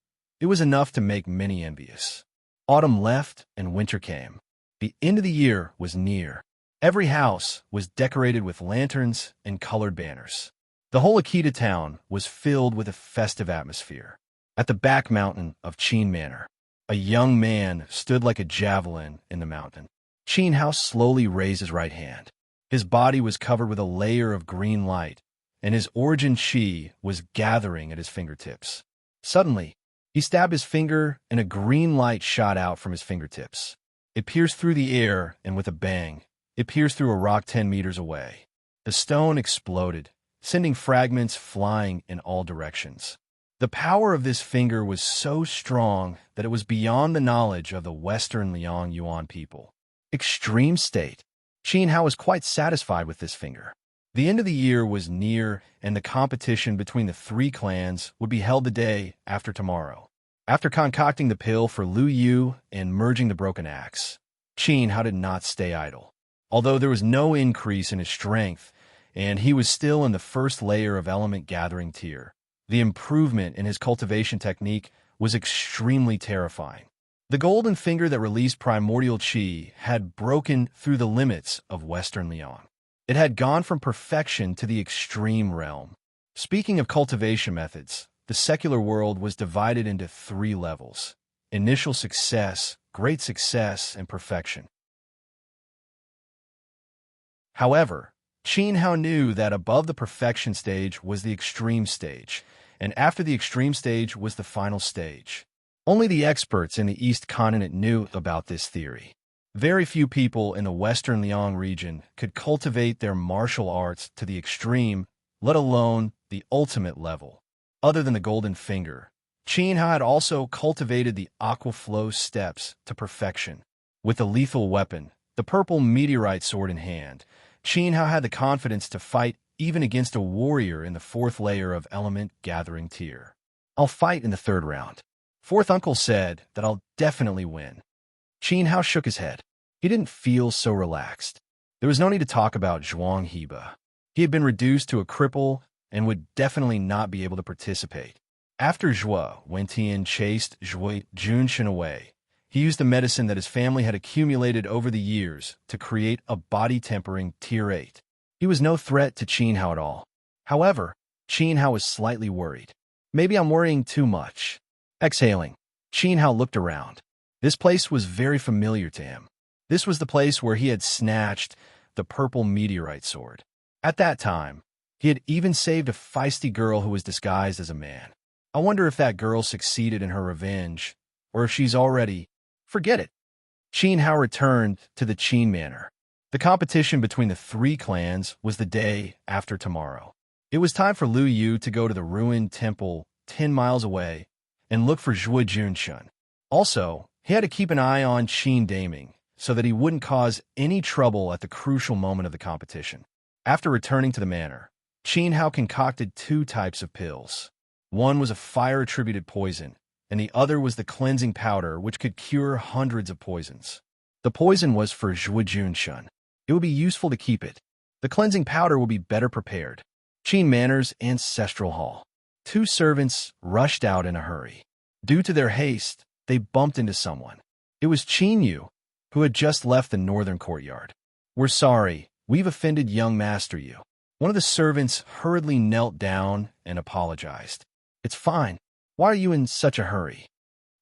it was enough to make many envious. Autumn left and winter came. The end of the year was near. Every house was decorated with lanterns and colored banners. The whole Akita town was filled with a festive atmosphere. At the back mountain of Qin Manor, a young man stood like a javelin in the mountain. Qin Hao slowly raised his right hand. His body was covered with a layer of green light, and his origin chi was gathering at his fingertips. Suddenly, he stabbed his finger, and a green light shot out from his fingertips. It pierced through the air, and with a bang, it pierced through a rock 10 meters away. The stone exploded, sending fragments flying in all directions. The power of this finger was so strong that it was beyond the knowledge of the Western Liang Yuan people. Extreme state. Qin Hao was quite satisfied with this finger. The end of the year was near, and the competition between the three clans would be held the day after tomorrow. After concocting the pill for Lu Yu and merging the broken axe, Qin Hao did not stay idle. Although there was no increase in his strength, and he was still in the first layer of element gathering tier, the improvement in his cultivation technique was extremely terrifying. The golden finger that released primordial qi had broken through the limits of Western Liang. It had gone from perfection to the extreme realm. Speaking of cultivation methods, the secular world was divided into 3 levels: initial success, great success, and perfection. However, Qin Hao knew that above the perfection stage was the extreme stage, and after the extreme stage was the final stage. Only the experts in the East Continent knew about this theory. Very few people in the Western Liang region could cultivate their martial arts to the extreme, let alone the ultimate level. Other than the golden finger, Qin Hao had also cultivated the aqua flow steps to perfection. With a lethal weapon, the purple meteorite sword in hand, Qin Hao had the confidence to fight even against a warrior in the 4th layer of element gathering tier. "I'll fight in the 3rd round. 4th uncle said that I'll definitely win." Qin Hao shook his head. He didn't feel so relaxed. There was no need to talk about Zhuang Heba. He had been reduced to a cripple and would definitely not be able to participate. After Zhuo Wentian chased Zhui Junshan away, he used the medicine that his family had accumulated over the years to create a body-tempering Tier 8. He was no threat to Qin Hao at all. However, Qin Hao was slightly worried. Maybe I'm worrying too much. Exhaling, Qin Hao looked around. This place was very familiar to him. This was the place where he had snatched the purple meteorite sword. At that time, he had even saved a feisty girl who was disguised as a man. I wonder if that girl succeeded in her revenge, or if she's already... Forget it. Qin Hao returned to the Qin Manor. The competition between the 3 clans was the day after tomorrow. It was time for Lu Yu to go to the ruined temple 10 miles away and look for Zhui Junshan. Also, he had to keep an eye on Qin Daming so that he wouldn't cause any trouble at the crucial moment of the competition. After returning to the manor, Qin Hao concocted 2 types of pills. One was a fire-attributed poison, and the other was the cleansing powder which could cure hundreds of poisons. The poison was for Zhui Junshan. It would be useful to keep it. The cleansing powder will be better prepared. Qin Manor's ancestral hall. 2 servants rushed out in a hurry. Due to their haste, they bumped into someone. It was Qin Yu, who had just left the northern courtyard. "We're sorry, we've offended young Master Yu." One of the servants hurriedly knelt down and apologized. "It's fine. Why are you in such a hurry?"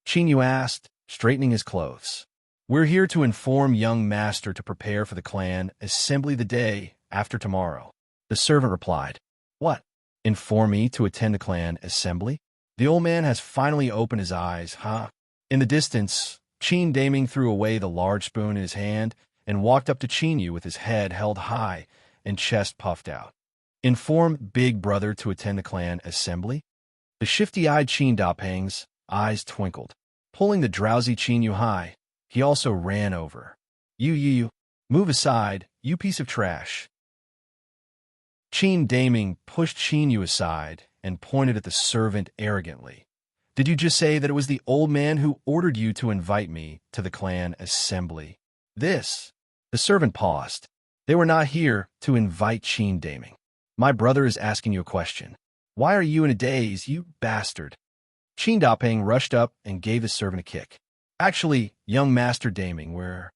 Qin Yu asked, straightening his clothes. "We're here to inform young master to prepare for the clan assembly the day after tomorrow." The servant replied, "What? Inform me to attend the clan assembly?" The old man has finally opened his eyes, huh? In the distance, Qin Daming threw away the large spoon in his hand and walked up to Qin Yu with his head held high and chest puffed out. "Inform big brother to attend the clan assembly?" The shifty-eyed Qin Dapeng's eyes twinkled. Pulling the drowsy Qin Yu high, he also ran over. You, move aside, you piece of trash." Qin Daming pushed Qin Yu aside and pointed at the servant arrogantly. "Did you just say that it was the old man who ordered you to invite me to the clan assembly?" The servant paused. They were not here to invite Qin Daming. "My brother is asking you a question. Why are you in a daze, you bastard?" Qin Dapeng rushed up and gave the servant a kick. "Actually, young Master Daming, where..."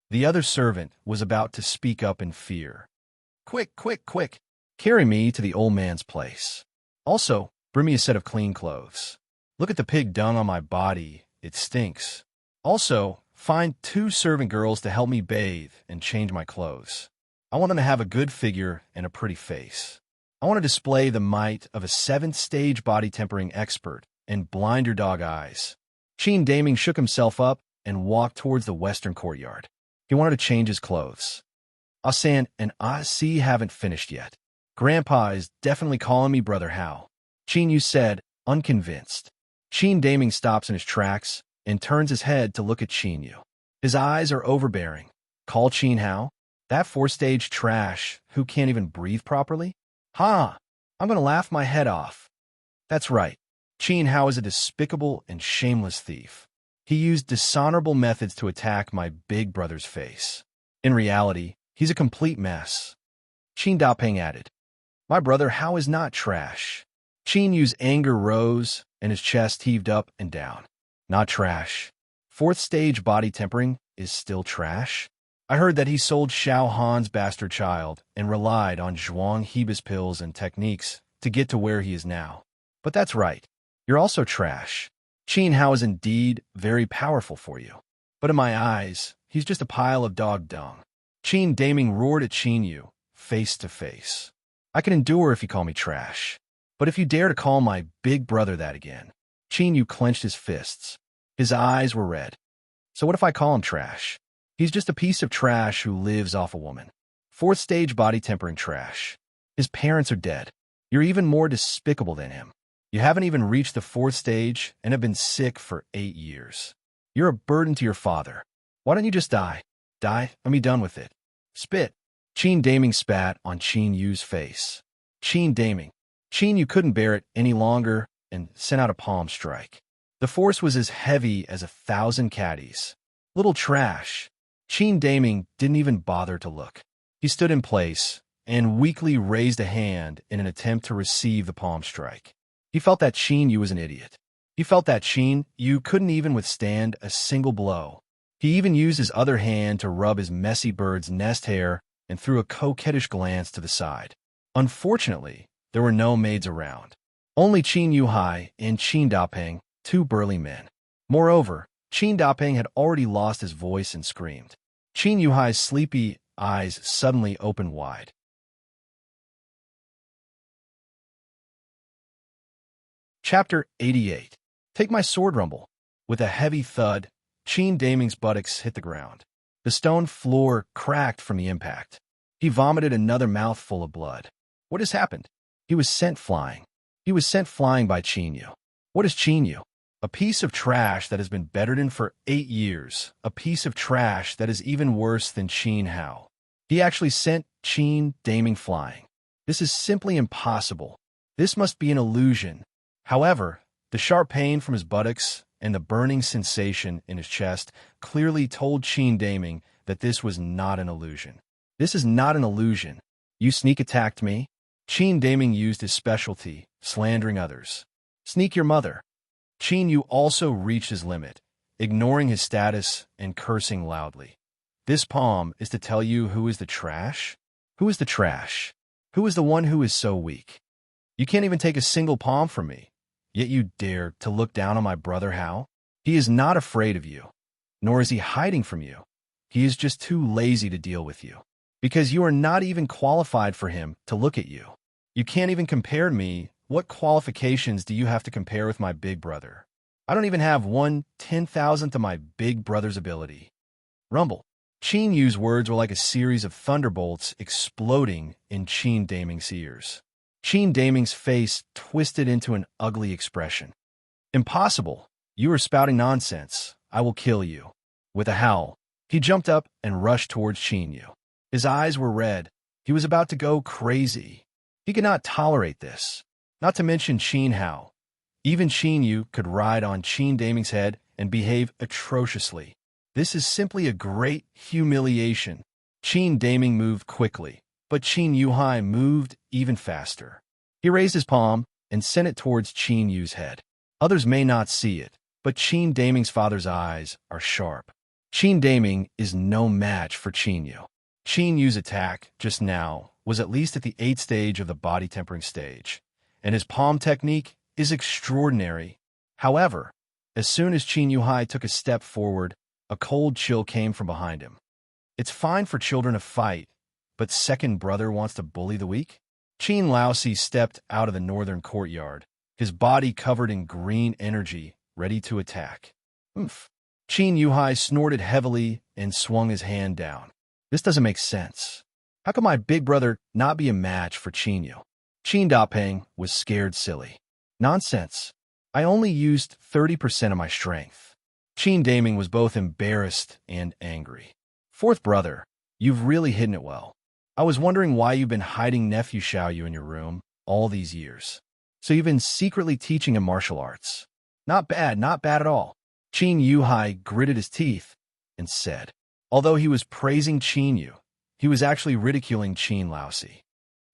The other servant was about to speak up in fear. Quick! Carry me to the old man's place. Also, bring me a set of clean clothes. Look at the pig dung on my body. It stinks. Also, find 2 servant girls to help me bathe and change my clothes. I want them to have a good figure and a pretty face. I want to display the might of a 7th-stage body-tempering expert and blind your dog eyes." Qin Daming shook himself up and walked towards the western courtyard. He wanted to change his clothes. "Asan and I haven't finished yet. Grandpa is definitely calling me Brother Hao." Qin Yu said, unconvinced. Qin Daming stops in his tracks and turns his head to look at Qin Yu. His eyes are overbearing. Call Qin Hao? That four-stage trash who can't even breathe properly? Ha! I'm gonna laugh my head off. That's right. Qin Hao is a despicable and shameless thief. He used dishonorable methods to attack my big brother's face. In reality, he's a complete mess. Qin Dapeng added, My brother Hao is not trash. Qin Yu's anger rose and his chest heaved up and down. Not trash. Fourth stage body tempering is still trash? I heard that he sold Xiao Han's bastard child and relied on Zhuang Heba's pills and techniques to get to where he is now. But that's right. You're also trash. Qin Hao is indeed very powerful for you. But in my eyes, he's just a pile of dog dung. Qin Daming roared at Qin Yu, face to face. I can endure if you call me trash. But if you dare to call my big brother that again. Qin Yu clenched his fists. His eyes were red. So what if I call him trash? He's just a piece of trash who lives off a woman. Fourth stage body tempering trash. His parents are dead. You're even more despicable than him. You haven't even reached the fourth stage and have been sick for 8 years. You're a burden to your father. Why don't you just die? Die and be done with it. Spit. Qin Daming spat on Qin Yu's face. Qin Daming. Qin Yu couldn't bear it any longer and sent out a palm strike. The force was as heavy as 1,000 caddies. Little trash. Qin Daming didn't even bother to look. He stood in place and weakly raised a hand in an attempt to receive the palm strike. He felt that Qin Yu was an idiot. He felt that Qin Yu couldn't even withstand a single blow. He even used his other hand to rub his messy bird's nest hair and threw a coquettish glance to the side. Unfortunately, there were no maids around. Only Qin Yuhai and Qin Dapeng, 2 burly men. Moreover, Qin Dapeng had already lost his voice and screamed. Qin Yuhai's sleepy eyes suddenly opened wide. Chapter 88. Take my sword, Rumble. With a heavy thud, Qin Daming's buttocks hit the ground. The stone floor cracked from the impact. He vomited another mouthful of blood. What has happened? He was sent flying. He was sent flying by Qin Yu. What is Qin Yu? A piece of trash that has been bettered in for 8 years. A piece of trash that is even worse than Qin Hao. He actually sent Qin Daming flying. This is simply impossible. This must be an illusion. However, the sharp pain from his buttocks and the burning sensation in his chest clearly told Qin Daming that this was not an illusion. This is not an illusion. You sneak attacked me? Qin Daming used his specialty, slandering others. Sneak your mother. Qin Yu also reached his limit, ignoring his status and cursing loudly. This palm is to tell you who is the trash? Who is the trash? Who is the one who is so weak? You can't even take a single palm from me. Yet you dare to look down on my brother Hao? He is not afraid of you, nor is he hiding from you. He is just too lazy to deal with you, because you are not even qualified for him to look at you. You can't even compare to me. What qualifications do you have to compare with my big brother? I don't even have 1/10,000th of my big brother's ability. Rumble. Qin Yu's words were like a series of thunderbolts exploding in Qin Daming's ears. Qin Daming's face twisted into an ugly expression. Impossible. You are spouting nonsense. I will kill you. With a howl, he jumped up and rushed towards Qin Yu. His eyes were red. He was about to go crazy. He could not tolerate this. Not to mention Qin Hao. Even Qin Yu could ride on Qin Daming's head and behave atrociously. This is simply a great humiliation. Qin Daming moved quickly, but Qin Yuhai moved even faster. He raised his palm and sent it towards Qin Yu's head. Others may not see it, but Qin Daming's father's eyes are sharp. Qin Daming is no match for Qin Yu. Qin Yu's attack just now was at least at the 8th stage of the body tempering stage, and his palm technique is extraordinary. However, as soon as Qin Yuhai took a step forward, a cold chill came from behind him. It's fine for children to fight, but second brother wants to bully the weak? Qin Laosi stepped out of the northern courtyard, his body covered in green energy, ready to attack. Oomph. Qin Yuhai snorted heavily and swung his hand down. This doesn't make sense. How could my big brother not be a match for Qin Yu? Qin Dapeng was scared silly. Nonsense. I only used 30% of my strength. Qin Daming was both embarrassed and angry. Fourth brother, you've really hidden it well. I was wondering why you've been hiding nephew Xiaoyu in your room all these years. So you've been secretly teaching him martial arts. Not bad at all. Qin Yuhai gritted his teeth and said. Although he was praising Qin Yu, he was actually ridiculing Qin Laosi.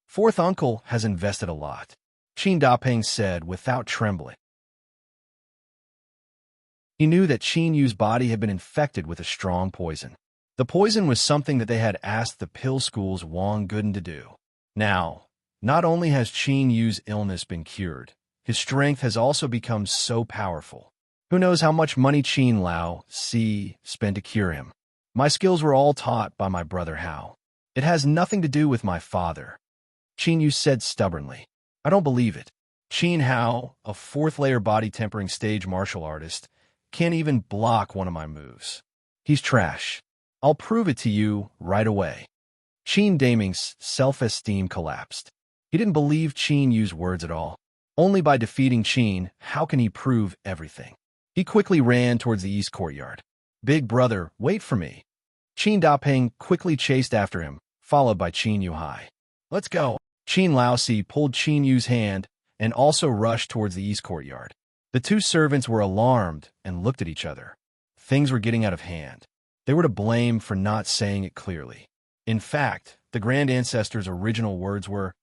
Fourth uncle has invested a lot, Qin Dapeng said without trembling. He knew that Qin Yu's body had been infected with a strong poison. The poison was something that they had asked the pill school's Wang Guden to do. Now, not only has Qin Yu's illness been cured, his strength has also become so powerful. Who knows how much money Qin Lao Si spent to cure him? My skills were all taught by my brother Hao. It has nothing to do with my father, Qin Yu said stubbornly. I don't believe it. Qin Hao, a fourth-layer body-tempering stage martial artist, can't even block one of my moves. He's trash. I'll prove it to you right away. Qin Daming's self-esteem collapsed. He didn't believe Qin Yu's words at all. Only by defeating Qin, how can he prove everything? He quickly ran towards the east courtyard. Big brother, wait for me. Qin Dapeng quickly chased after him, followed by Qin Yuhai. Let's go. Qin Laosi pulled Qin Yu's hand and also rushed towards the east courtyard. The two servants were alarmed and looked at each other. Things were getting out of hand. They were to blame for not saying it clearly. In fact, the Grand Ancestor's original words were,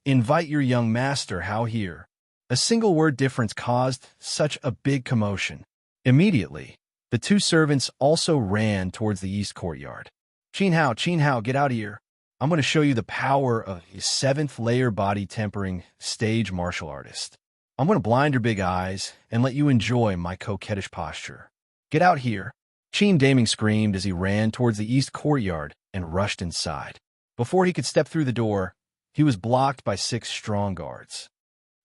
"Invite your young master Hao here." A single word difference caused such a big commotion. Immediately, the two servants also ran towards the east courtyard. Qin Hao, get out here. I'm going to show you the power of a seventh-layer body-tempering stage martial artist. I'm going to blind your big eyes and let you enjoy my coquettish posture. Get out here. Qin Daming screamed as he ran towards the east courtyard and rushed inside. Before he could step through the door, he was blocked by 6 strong guards.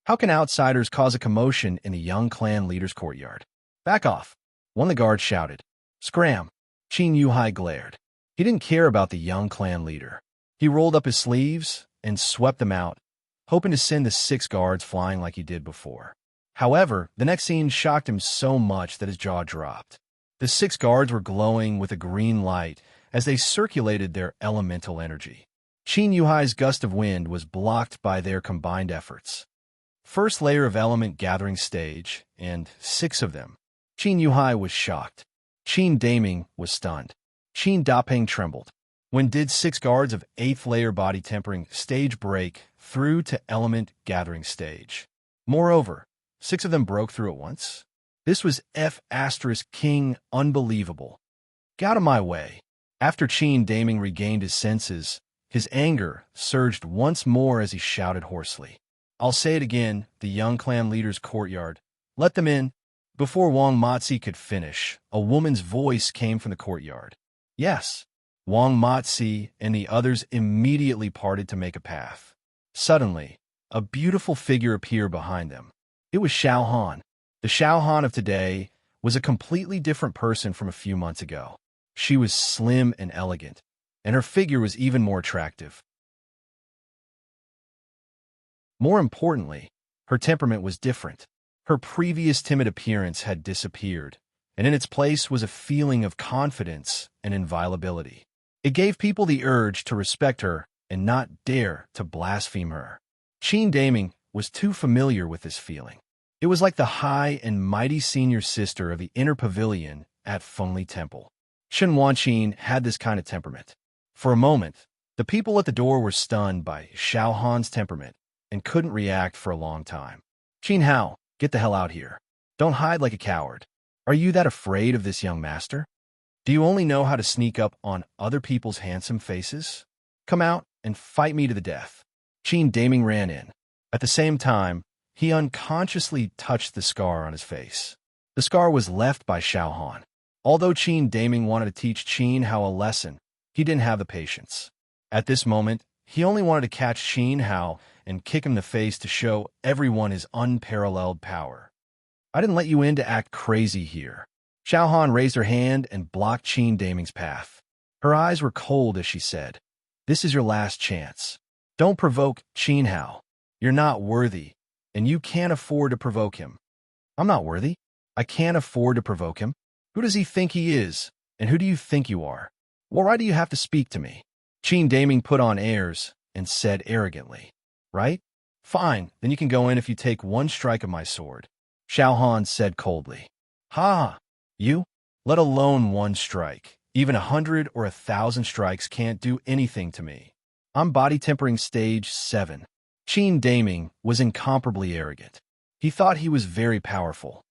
How can outsiders cause a commotion in a young clan leader's courtyard? Back off, one of the guards shouted. Scram! Qin Yuhai glared. He didn't care about the young clan leader. He rolled up his sleeves and swept them out, hoping to send the 6 guards flying like he did before. However, the next scene shocked him so much that his jaw dropped. The 6 guards were glowing with a green light as they circulated their elemental energy. Qin Yuhai's gust of wind was blocked by their combined efforts. First layer of element gathering stage, and 6 of them. Qin Yuhai was shocked. Qin Daming was stunned. Qin Dapeng trembled. When did 6 guards of 8th layer body tempering stage break through to element gathering stage? Moreover, 6 of them broke through at once? This was F*King unbelievable. Get out of my way. After Qin Daming regained his senses, his anger surged once more as he shouted hoarsely. I'll say it again, the young clan leader's courtyard. Let them in. Before Wang Matzi could finish, a woman's voice came from the courtyard. Yes. Wang Matzi and the others immediately parted to make a path. Suddenly, a beautiful figure appeared behind them. It was Xiao Han. The Xiao Han of today was a completely different person from a few months ago. She was slim and elegant, and her figure was even more attractive. More importantly, her temperament was different. Her previous timid appearance had disappeared, and in its place was a feeling of confidence and inviolability. It gave people the urge to respect her and not dare to blaspheme her. Qin Daming was too familiar with this feeling. It was like the high and mighty senior sister of the inner pavilion at Fengli Temple. Shen Wanqin had this kind of temperament. For a moment, the people at the door were stunned by Xiao Han's temperament and couldn't react for a long time. Qin Hao, get the hell out here. Don't hide like a coward. Are you that afraid of this young master? Do you only know how to sneak up on other people's handsome faces? Come out and fight me to the death. Qin Daming ran in. At the same time, he unconsciously touched the scar on his face. The scar was left by Xiao Han. Although Qin Daming wanted to teach Qin Hao a lesson, he didn't have the patience. At this moment, he only wanted to catch Qin Hao and kick him in the face to show everyone his unparalleled power. I didn't let you in to act crazy here. Xiao Han raised her hand and blocked Qin Daming's path. Her eyes were cold as she said, "This is your last chance. Don't provoke Qin Hao. You're not worthy, and you can't afford to provoke him." I'm not worthy. I can't afford to provoke him. Who does he think he is? And who do you think you are? Well, why do you have to speak to me? Qin Daming put on airs and said arrogantly. Right? Fine, then you can go in if you take one strike of my sword. Xiao Han said coldly. Ha! You? Let alone one strike. Even 100 or 1,000 strikes can't do anything to me. I'm body tempering stage 7. Qin Daming was incomparably arrogant. He thought he was very powerful.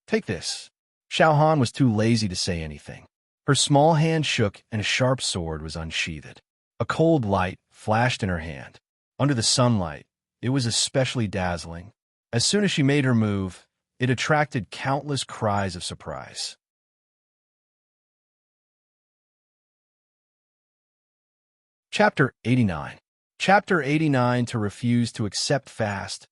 Take this. Xiao Han was too lazy to say anything. Her small hand shook and a sharp sword was unsheathed. A cold light flashed in her hand. Under the sunlight, it was especially dazzling. As soon as she made her move, it attracted countless cries of surprise. Chapter 89. Chapter 89. To refuse to accept fast.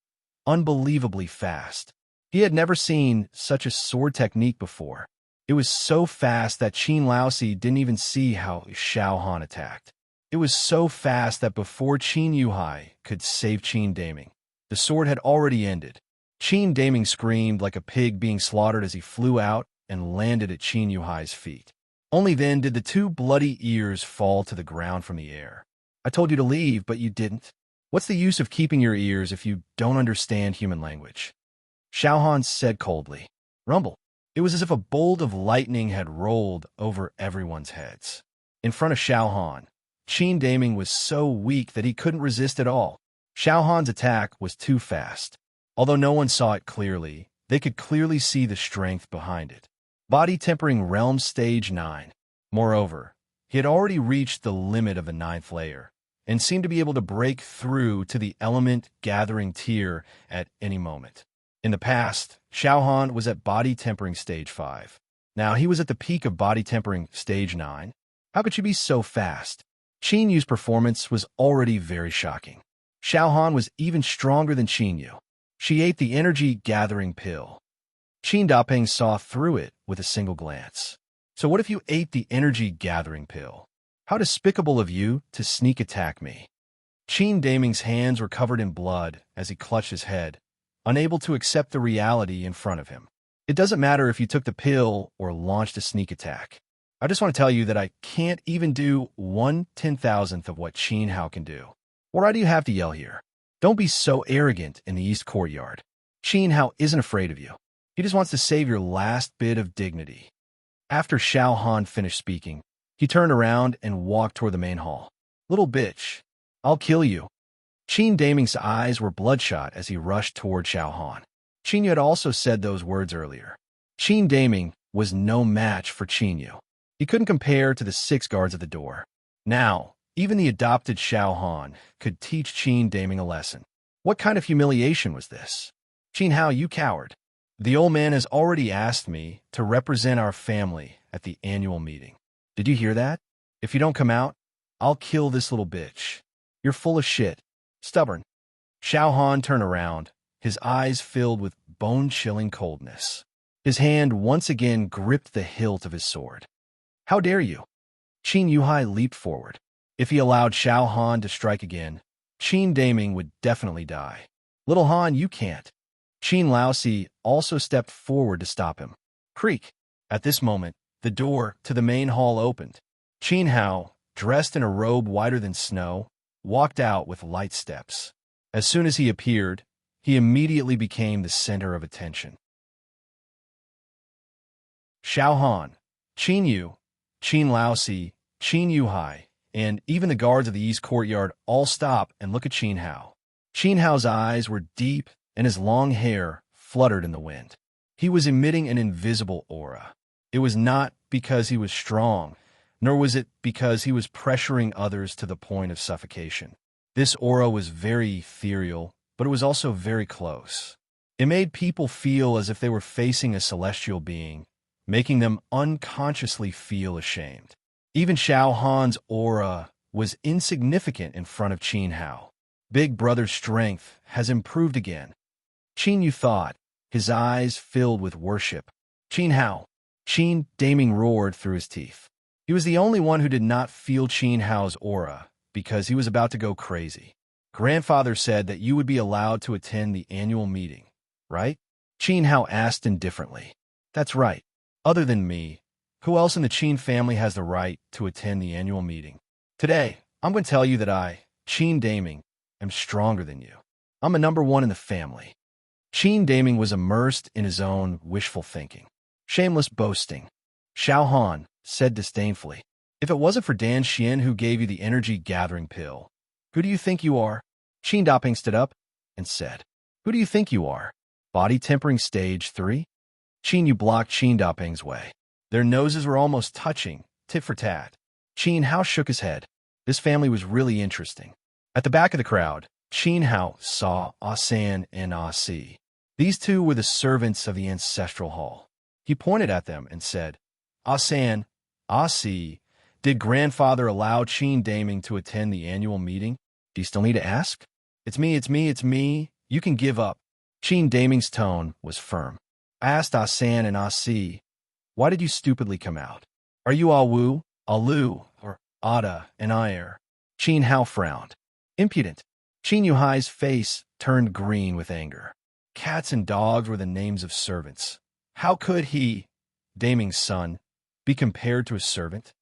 Unbelievably fast. He had never seen such a sword technique before. It was so fast that Qin Laosi didn't even see how Xiao Han attacked. It was so fast that before Qin Yuhai could save Qin Daming, the sword had already ended. Qin Daming screamed like a pig being slaughtered as he flew out and landed at Qin Yuhai's feet. Only then did the two bloody ears fall to the ground from the air. I told you to leave, but you didn't. What's the use of keeping your ears if you don't understand human language? Xiao Han said coldly. Rumble. It was as if a bolt of lightning had rolled over everyone's heads. In front of Xiao Han, Qin Daming was so weak that he couldn't resist at all. Xiao Han's attack was too fast. Although no one saw it clearly, they could clearly see the strength behind it. Body tempering realm stage 9. Moreover, he had already reached the limit of the 9th layer, and seemed to be able to break through to the element gathering tier at any moment. In the past, Xiao Han was at body tempering stage 5. Now he was at the peak of body tempering stage 9. How could she be so fast? Qin Yu's performance was already very shocking. Xiao Han was even stronger than Qin Yu. She ate the energy gathering pill. Qin Dapeng saw through it with a single glance. So what if you ate the energy gathering pill? How despicable of you to sneak attack me. Qin Daming's hands were covered in blood as he clutched his head, unable to accept the reality in front of him. It doesn't matter if you took the pill or launched a sneak attack. I just want to tell you that I can't even do 1/10,000th of what Qin Hao can do. Why do you have to yell here? Don't be so arrogant in the East Courtyard. Qin Hao isn't afraid of you. He just wants to save your last bit of dignity. After Xiao Han finished speaking, he turned around and walked toward the main hall. Little bitch, I'll kill you. Qin Daming's eyes were bloodshot as he rushed toward Xiao Han. Qin Yu had also said those words earlier. Qin Daming was no match for Qin Yu. He couldn't compare to the 6 guards at the door. Now, even the adopted Xiao Han could teach Qin Daming a lesson. What kind of humiliation was this? Qin Hao, you coward. The old man has already asked me to represent our family at the annual meeting. Did you hear that? If you don't come out, I'll kill this little bitch. You're full of shit. Stubborn. Xiao Han turned around, his eyes filled with bone-chilling coldness. His hand once again gripped the hilt of his sword. How dare you? Qin Yuhai leaped forward. If he allowed Xiao Han to strike again, Qin Daming would definitely die. Little Han, you can't. Qin Laosi also stepped forward to stop him. Creak. At this moment, the door to the main hall opened. Qin Hao, dressed in a robe whiter than snow, walked out with light steps. As soon as he appeared, he immediately became the center of attention. Xiao Han, Qin Yu, Qin Laosi, Qin Yuhai, and even the guards of the East Courtyard all stop and look at Qin Hao. Qin Hao's eyes were deep and his long hair fluttered in the wind. He was emitting an invisible aura. It was not because he was strong, nor was it because he was pressuring others to the point of suffocation. This aura was very ethereal, but it was also very close. It made people feel as if they were facing a celestial being, making them unconsciously feel ashamed. Even Xiao Han's aura was insignificant in front of Qin Hao. Big Brother's strength has improved again. Qin Yu thought, his eyes filled with worship. Qin Hao. Qin Daming roared through his teeth. He was the only one who did not feel Qin Hao's aura, because he was about to go crazy. Grandfather said that you would be allowed to attend the annual meeting, right? Qin Hao asked indifferently. That's right. Other than me, who else in the Qin family has the right to attend the annual meeting? Today, I'm going to tell you that I, Qin Daming, am stronger than you. I'm a number one in the family. Qin Daming was immersed in his own wishful thinking. Shameless boasting. Xiao Han said disdainfully. If it wasn't for Dan Xian who gave you the energy-gathering pill, who do you think you are? Qin Daping stood up and said, Who do you think you are? Body tempering stage 3? Qin Yu blocked Qin Daping's way. Their noses were almost touching, tit for tat. Qin Hao shook his head. This family was really interesting. At the back of the crowd, Qin Hao saw Ah San and Ah Si. These two were the servants of the ancestral hall. He pointed at them and said, Ah San, Ah Si, did grandfather allow Qin Daming to attend the annual meeting? Do you still need to ask? It's me. You can give up. Qin Daming's tone was firm. I asked Ah San and Ah Si, why did you stupidly come out? Are you Ah Wu, Ah Lu, or Ada and Ayer? Qin Hao frowned. Impudent. Qin Yuhai's face turned green with anger. Cats and dogs were the names of servants. How could he, Daming's son, be compared to a servant?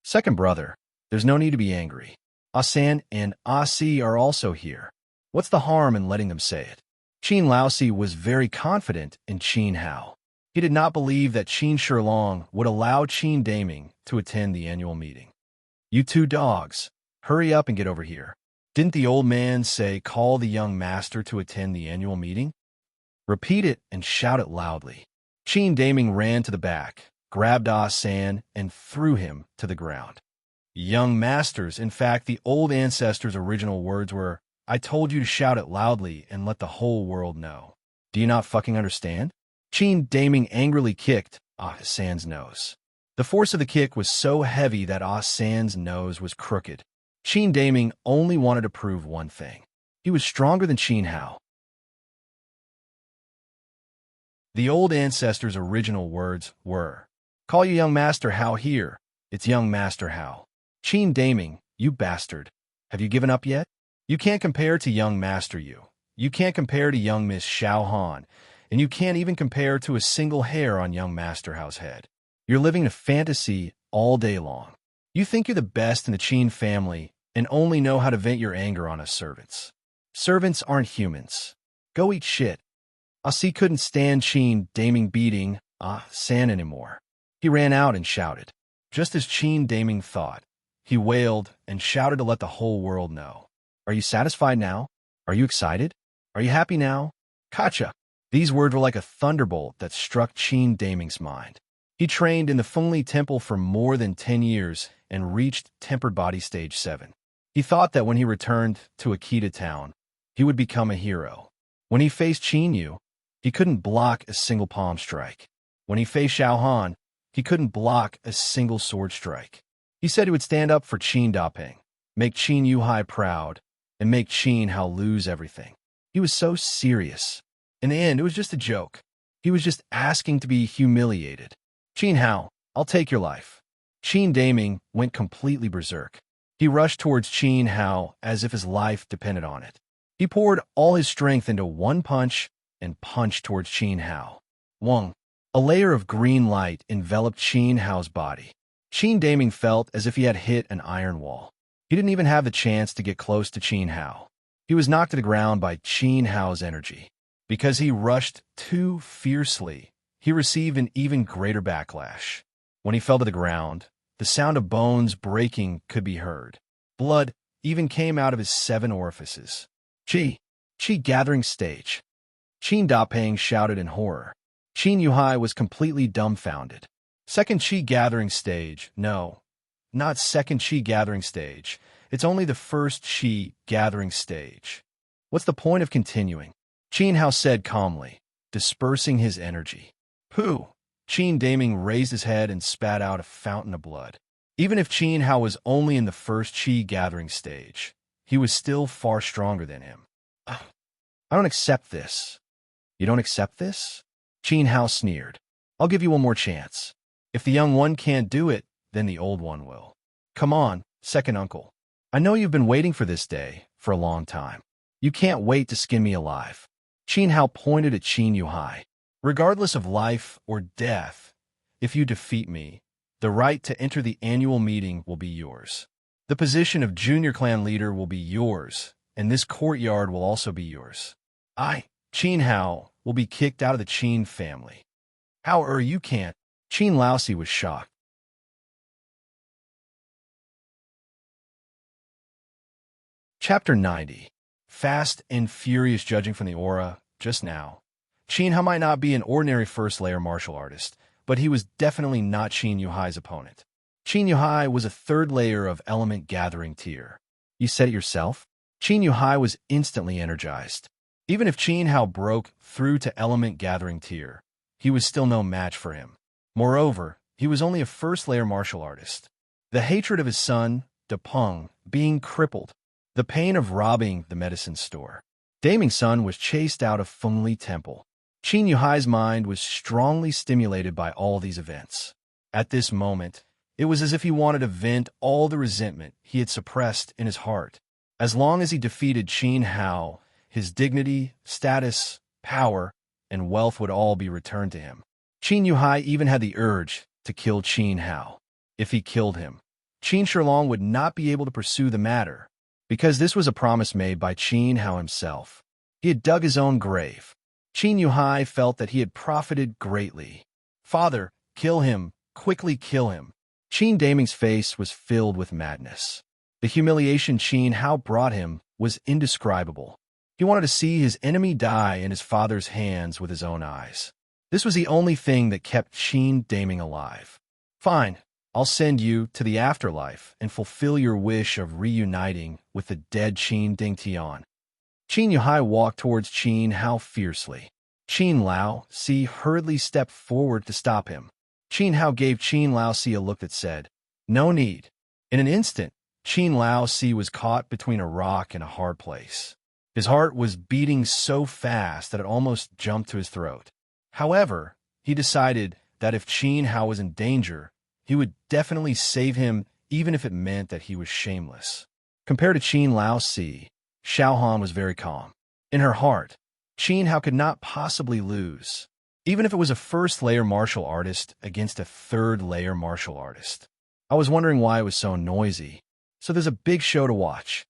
Second brother, there's no need to be angry. Ah San and Ah Si are also here. What's the harm in letting them say it? Qin Laosi was very confident in Qin Hao. He did not believe that Qin Shilong would allow Qin Daming to attend the annual meeting. You two dogs, hurry up and get over here. Didn't the old man say call the young master to attend the annual meeting? Repeat it and shout it loudly. Qin Daming ran to the back, grabbed Ah San, and threw him to the ground. Young masters, in fact, the old ancestor's original words were, I told you to shout it loudly and let the whole world know. Do you not fucking understand? Qin Daming angrily kicked Ah San's nose. The force of the kick was so heavy that Ah San's nose was crooked. Qin Daming only wanted to prove one thing. He was stronger than Qin Hao. The old ancestor's original words were, Call you young master Hao here. It's young master Hao. Qin Daming, you bastard. Have you given up yet? You can't compare to young master you. You can't compare to young Miss Xiao Han. And you can't even compare to a single hair on young master Hao's head. You're living a fantasy all day long. You think you're the best in the Qin family and only know how to vent your anger on us servants. Servants aren't humans. Go eat shit. Ah Si couldn't stand Qin Daming beating Ah San anymore. He ran out and shouted. Just as Qin Daming thought, he wailed and shouted to let the whole world know. Are you satisfied now? Are you excited? Are you happy now? Kacha! These words were like a thunderbolt that struck Qin Daming's mind. He trained in the Fengli Temple for more than 10 years and reached Tempered Body Stage 7. He thought that when he returned to Akita Town, he would become a hero. When he faced Qin Yu, he couldn't block a single palm strike. When he faced Xiao Han, he couldn't block a single sword strike. He said he would stand up for Qin Daping, make Qin Yuhai proud, and make Qin Hao lose everything. He was so serious. In the end, it was just a joke. He was just asking to be humiliated. Qin Hao, I'll take your life. Qin Daming went completely berserk. He rushed towards Qin Hao as if his life depended on it. He poured all his strength into one punch and punched towards Qin Hao. Wong. A layer of green light enveloped Qin Hao's body. Qin Daming felt as if he had hit an iron wall. He didn't even have the chance to get close to Qin Hao. He was knocked to the ground by Qin Hao's energy. Because he rushed too fiercely, he received an even greater backlash. When he fell to the ground, the sound of bones breaking could be heard. Blood even came out of his 7 orifices. Qi gathering stage. Qin Daping shouted in horror. Qin Yuhai was completely dumbfounded. Second Qi gathering stage. No, not second Qi gathering stage. It's only the first Qi gathering stage. What's the point of continuing? Qin Hao said calmly, dispersing his energy. Pooh! Qin Daming raised his head and spat out a fountain of blood. Even if Qin Hao was only in the first Qi gathering stage, he was still far stronger than him. I don't accept this. You don't accept this? Qin Hao sneered. I'll give you one more chance. If the young one can't do it, then the old one will. Come on, second uncle. I know you've been waiting for this day for a long time. You can't wait to skin me alive. Qin Hao pointed at Qin Yuhai. Regardless of life or death, if you defeat me, the right to enter the annual meeting will be yours. The position of junior clan leader will be yours, and this courtyard will also be yours. Qin Hao, will be kicked out of the Qin family. How you can't? Qin Laosi was shocked. Chapter 90. Fast and furious. Judging from the aura just now, Qin Hao might not be an ordinary first-layer martial artist, but he was definitely not Qin Yuhai's opponent. Qin Yuhai was a third layer of element gathering tier. You said it yourself? Qin Yuhai was instantly energized. Even if Qin Hao broke through to element gathering tier, he was still no match for him. Moreover, he was only a first-layer martial artist. The hatred of his son, De Peng, being crippled, the pain of robbing the medicine store. Daming's son was chased out of Fengli Temple. Qin Yuhai's mind was strongly stimulated by all these events. At this moment, it was as if he wanted to vent all the resentment he had suppressed in his heart. As long as he defeated Qin Hao, his dignity, status, power, and wealth would all be returned to him. Qin Yuhai even had the urge to kill Qin Hao. If he killed him, Qin Shilong would not be able to pursue the matter, because this was a promise made by Qin Hao himself. He had dug his own grave. Qin Yuhai felt that he had profited greatly. Father, kill him, quickly kill him. Qin Daming's face was filled with madness. The humiliation Qin Hao brought him was indescribable. He wanted to see his enemy die in his father's hands with his own eyes. This was the only thing that kept Qin Daming alive. Fine, I'll send you to the afterlife and fulfill your wish of reuniting with the dead Qin Dingtian. Qin Yuhai walked towards Qin Hao fiercely. Qin Lao Si hurriedly stepped forward to stop him. Qin Hao gave Qin Lao Si a look that said, "No need." In an instant, Qin Lao Si was caught between a rock and a hard place. His heart was beating so fast that it almost jumped to his throat. However, he decided that if Qin Hao was in danger, he would definitely save him, even if it meant that he was shameless. Compared to Qin Lao Si, Xiaohan was very calm. In her heart, Qin Hao could not possibly lose, even if it was a first-layer martial artist against a third-layer martial artist. I was wondering why it was so noisy, so there's a big show to watch.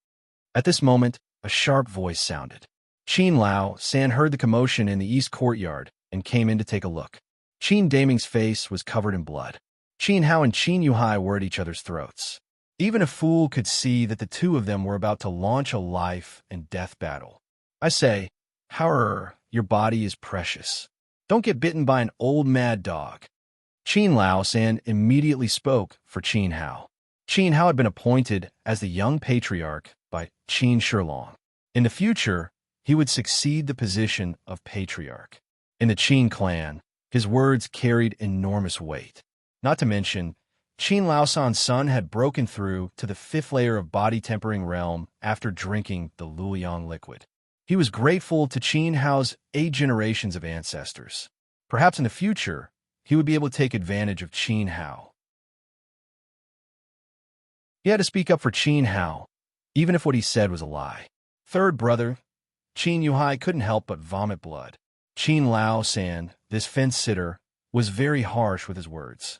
At this moment, a sharp voice sounded. Qin Lao San heard the commotion in the east courtyard and came in to take a look. Qin Daming's face was covered in blood. Qin Hao and Qin Yuhai were at each other's throats. Even a fool could see that the two of them were about to launch a life and death battle. I say, however, your body is precious. Don't get bitten by an old mad dog. Qin Lao San immediately spoke for Qin Hao. Qin Hao had been appointed as the young patriarch by Qin Shilong. In the future, he would succeed the position of patriarch. In the Qin clan, his words carried enormous weight. Not to mention, Qin Laosan's son had broken through to the fifth layer of body-tempering realm after drinking the Luoyang liquid. He was grateful to Qin Hao's 8 generations of ancestors. Perhaps in the future, he would be able to take advantage of Qin Hao. He had to speak up for Qin Hao, even if what he said was a lie. Third brother, Qin Yuhai couldn't help but vomit blood. Qin Lao San, this fence-sitter, was very harsh with his words.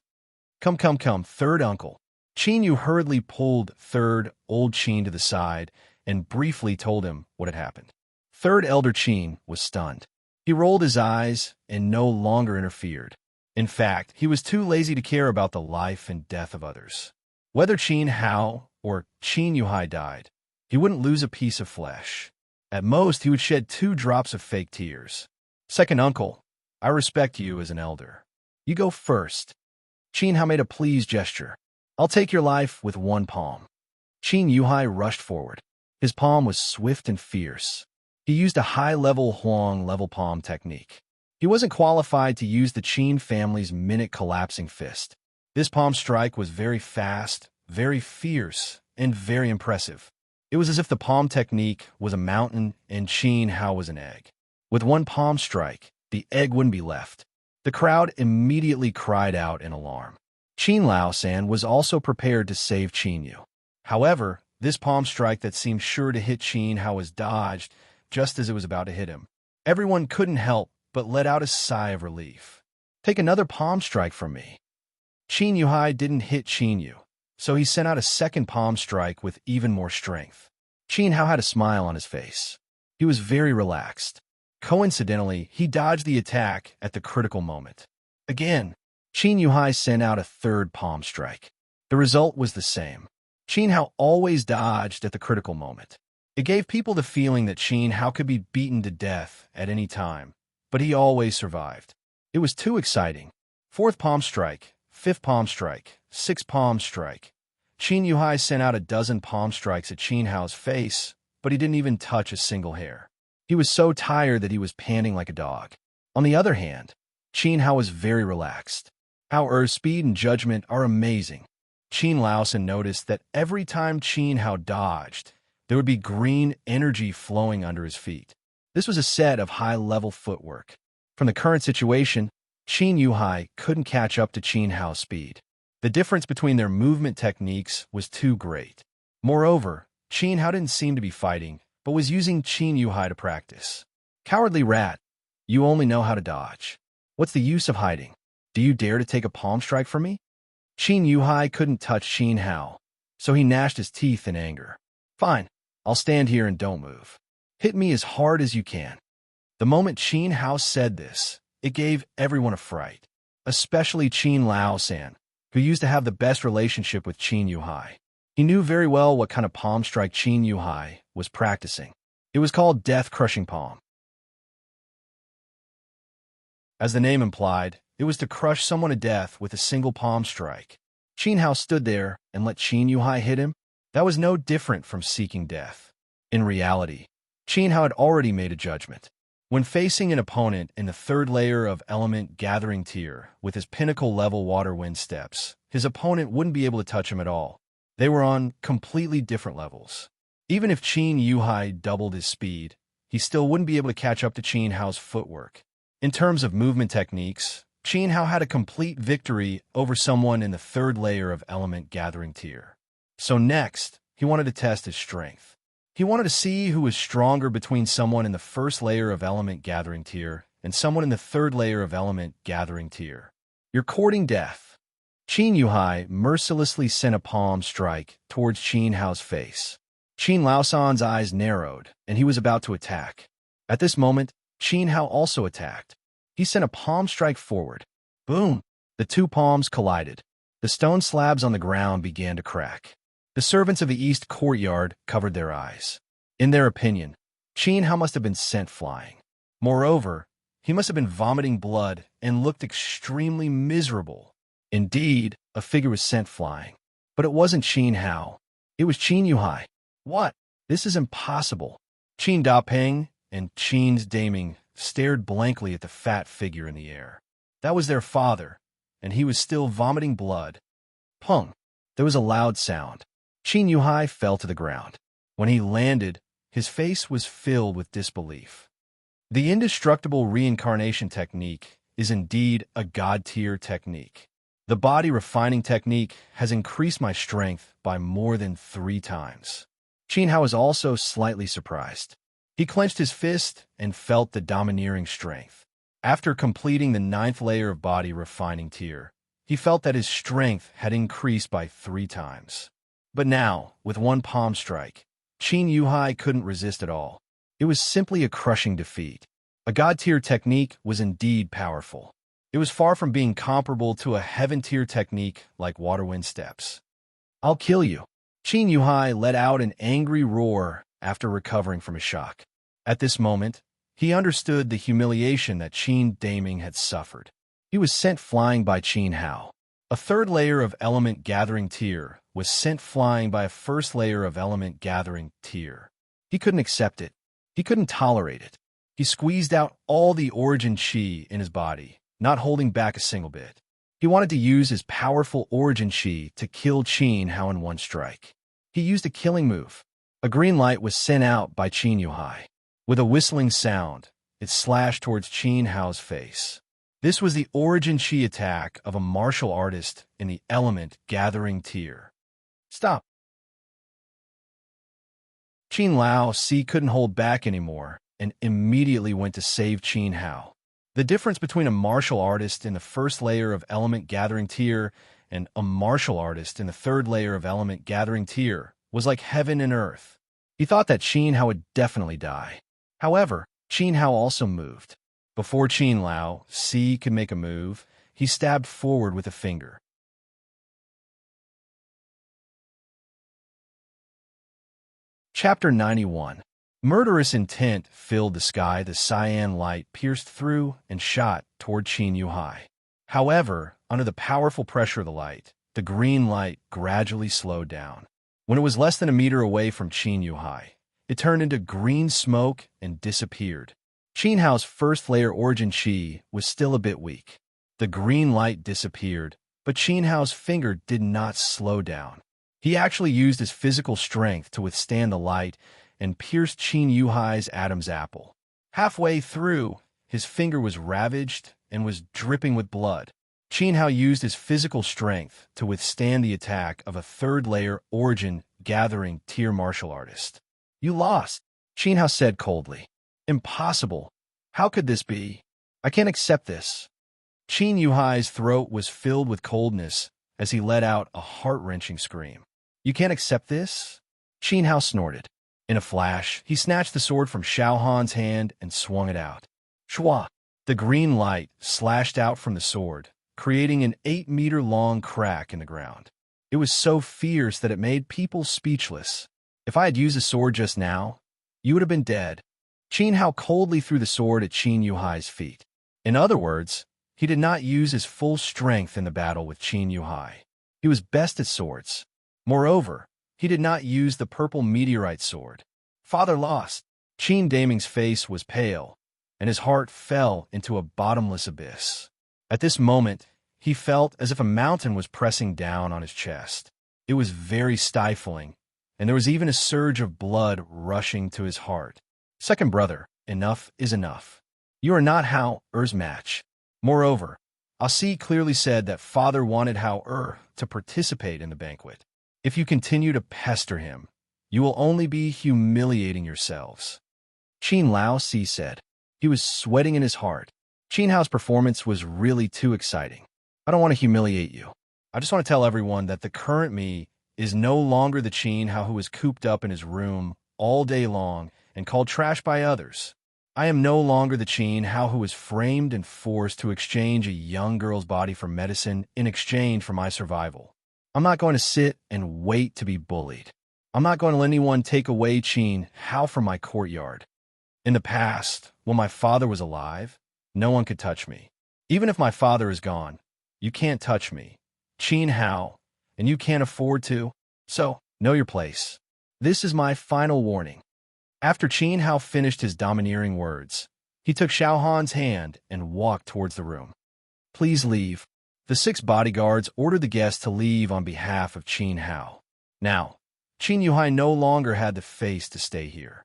Come, third uncle. Qin Yu hurriedly pulled third old Qin to the side and briefly told him what had happened. Third elder Qin was stunned. He rolled his eyes and no longer interfered. In fact, he was too lazy to care about the life and death of others. Whether Qin Hao or Qin Yuhai died, he wouldn't lose a piece of flesh. At most, he would shed 2 drops of fake tears. Second uncle, I respect you as an elder. You go first. Qin Hao made a pleased gesture. I'll take your life with one palm. Qin Yuhai rushed forward. His palm was swift and fierce. He used a high-level Huang level palm technique. He wasn't qualified to use the Qin family's minute collapsing fist. This palm strike was very fast, very fierce, and very impressive. It was as if the palm technique was a mountain and Qin Hao was an egg. With one palm strike, the egg wouldn't be left. The crowd immediately cried out in alarm. Qin Lao San was also prepared to save Qin Yu. However, this palm strike that seemed sure to hit Qin Hao was dodged just as it was about to hit him. Everyone couldn't help but let out a sigh of relief. Take another palm strike from me. Qin Yuhai didn't hit Qin Yu, so he sent out a second palm strike with even more strength. Qin Hao had a smile on his face. He was very relaxed. Coincidentally, he dodged the attack at the critical moment. Again, Qin Yuhai sent out a third palm strike. The result was the same. Qin Hao always dodged at the critical moment. It gave people the feeling that Qin Hao could be beaten to death at any time, but he always survived. It was too exciting. Fourth palm strike, fifth palm strike, sixth palm strike. Qin Yuhai sent out a dozen palm strikes at Qin Hao's face, but he didn't even touch a single hair. He was so tired that he was panting like a dog. On the other hand, Qin Hao was very relaxed. Hao's speed and judgment are amazing. Qin Laosan noticed that every time Qin Hao dodged, there would be green energy flowing under his feet. This was a set of high-level footwork. From the current situation, Qin Yuhai couldn't catch up to Qin Hao's speed. The difference between their movement techniques was too great. Moreover, Qin Hao didn't seem to be fighting, but was using Qin Yuhai to practice. Cowardly rat, you only know how to dodge. What's the use of hiding? Do you dare to take a palm strike from me? Qin Yuhai couldn't touch Qin Hao, so he gnashed his teeth in anger. Fine, I'll stand here and don't move. Hit me as hard as you can. The moment Qin Hao said this, it gave everyone a fright, especially Qin Laosan, who used to have the best relationship with Qin Yuhai. He knew very well what kind of palm strike Qin Yuhai was practicing. It was called death-crushing palm. As the name implied, it was to crush someone to death with a single palm strike. Qin Hao stood there and let Qin Yuhai hit him. That was no different from seeking death. In reality, Qin Hao had already made a judgment. When facing an opponent in the third layer of element gathering tier with his pinnacle level water wind steps, his opponent wouldn't be able to touch him at all. They were on completely different levels. Even if Qin Yuhai doubled his speed, he still wouldn't be able to catch up to Qin Hao's footwork. In terms of movement techniques, Qin Hao had a complete victory over someone in the third layer of element gathering tier. So next, he wanted to test his strength. He wanted to see who was stronger between someone in the first layer of element gathering tier and someone in the third layer of element gathering tier. You're courting death. Qin Yuhai mercilessly sent a palm strike towards Qin Hao's face. Qin Laosan's eyes narrowed, and he was about to attack. At this moment, Qin Hao also attacked. He sent a palm strike forward. Boom! The two palms collided. The stone slabs on the ground began to crack. The servants of the East Courtyard covered their eyes. In their opinion, Qin Hao must have been sent flying. Moreover, he must have been vomiting blood and looked extremely miserable. Indeed, a figure was sent flying. But it wasn't Qin Hao. It was Qin Yuhai. What? This is impossible. Qin Dapeng and Qin Daming stared blankly at the fat figure in the air. That was their father, and he was still vomiting blood. Pung! There was a loud sound. Qin Yuhai fell to the ground. When he landed, his face was filled with disbelief. The indestructible reincarnation technique is indeed a god-tier technique. The body refining technique has increased my strength by more than 3 times. Qin Hao was also slightly surprised. He clenched his fist and felt the domineering strength. After completing the 9th layer of body refining tier, he felt that his strength had increased by 3 times. But now, with one palm strike, Qin Yuhai couldn't resist at all. It was simply a crushing defeat. A god-tier technique was indeed powerful. It was far from being comparable to a heaven-tier technique like Water Wind Steps. I'll kill you. Qin Yuhai let out an angry roar after recovering from his shock. At this moment, he understood the humiliation that Qin Daming had suffered. He was sent flying by Qin Hao. A 3rd layer of element gathering tier was sent flying by a 1st layer of element gathering tier. He couldn't accept it. He couldn't tolerate it. He squeezed out all the origin chi in his body, not holding back a single bit. He wanted to use his powerful origin chi to kill Qin Hao in one strike. He used a killing move. A green light was sent out by Qin Yuhai. With a whistling sound, it slashed towards Qin Hao's face. This was the origin chi attack of a martial artist in the element gathering tier. Stop! Qin Lao couldn't hold back anymore and immediately went to save Qin Hao. The difference between a martial artist in the first layer of element gathering tier and a martial artist in the third layer of element gathering tier was like heaven and earth. He thought that Qin Hao would definitely die. However, Qin Hao also moved. Before Qin Lao Si could make a move, he stabbed forward with a finger. Chapter 91. Murderous intent filled the sky. The cyan light pierced through and shot toward Qin Yuhai. However, under the powerful pressure of the light, the green light gradually slowed down. When it was less than a meter away from Qin Yuhai, it turned into green smoke and disappeared. Qin Hao's first layer origin chi was still a bit weak. The green light disappeared, but Qin Hao's finger did not slow down. He actually used his physical strength to withstand the light and pierced Qin Yuhai's Adam's apple. Halfway through, his finger was ravaged and was dripping with blood. Qin Hao used his physical strength to withstand the attack of a third-layer origin gathering tier martial artist. "You lost," Qin Hao said coldly. "Impossible. How could this be? I can't accept this." Qin Yuhai's throat was filled with coldness as he let out a heart-wrenching scream. "You can't accept this?" Qin Hao snorted. In a flash, he snatched the sword from Xiao Han's hand and swung it out. Shua! The green light slashed out from the sword, creating an 8-meter-long crack in the ground. It was so fierce that it made people speechless. "If I had used the sword just now, you would have been dead." Qin Hao coldly threw the sword at Qin Yuhai's feet. In other words, he did not use his full strength in the battle with Qin Yuhai. He was best at swords. Moreover, he did not use the purple meteorite sword. Father lost. Qin Daming's face was pale, and his heart fell into a bottomless abyss. At this moment, he felt as if a mountain was pressing down on his chest. It was very stifling, and there was even a surge of blood rushing to his heart. "Second brother, enough is enough. You are not Hao Er's match." Moreover, Asi clearly said that Father wanted Hao Er to participate in the banquet. "If you continue to pester him, you will only be humiliating yourselves." Qin Lao Si said. He was sweating in his heart. Qin Hao's performance was really too exciting. "I don't want to humiliate you. I just want to tell everyone that the current me is no longer the Qin Hao who is cooped up in his room all day long and called trash by others. I am no longer the Qin Hao who is framed and forced to exchange a young girl's body for medicine in exchange for my survival. I'm not going to sit and wait to be bullied. I'm not going to let anyone take away Qin Hao from my courtyard. In the past, when my father was alive, no one could touch me. Even if my father is gone, you can't touch me, Qin Hao, and you can't afford to. So, know your place. This is my final warning." After Qin Hao finished his domineering words, he took Xiao Han's hand and walked towards the room. "Please leave." The 6 bodyguards ordered the guests to leave on behalf of Qin Hao. Now, Qin Yuhai no longer had the face to stay here.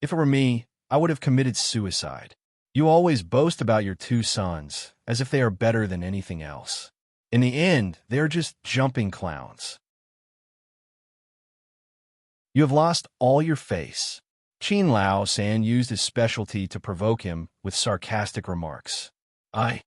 "If it were me, I would have committed suicide. You always boast about your 2 sons, as if they are better than anything else. In the end, they are just jumping clowns. You have lost all your face." Qin Lao San used his specialty to provoke him with sarcastic remarks. I,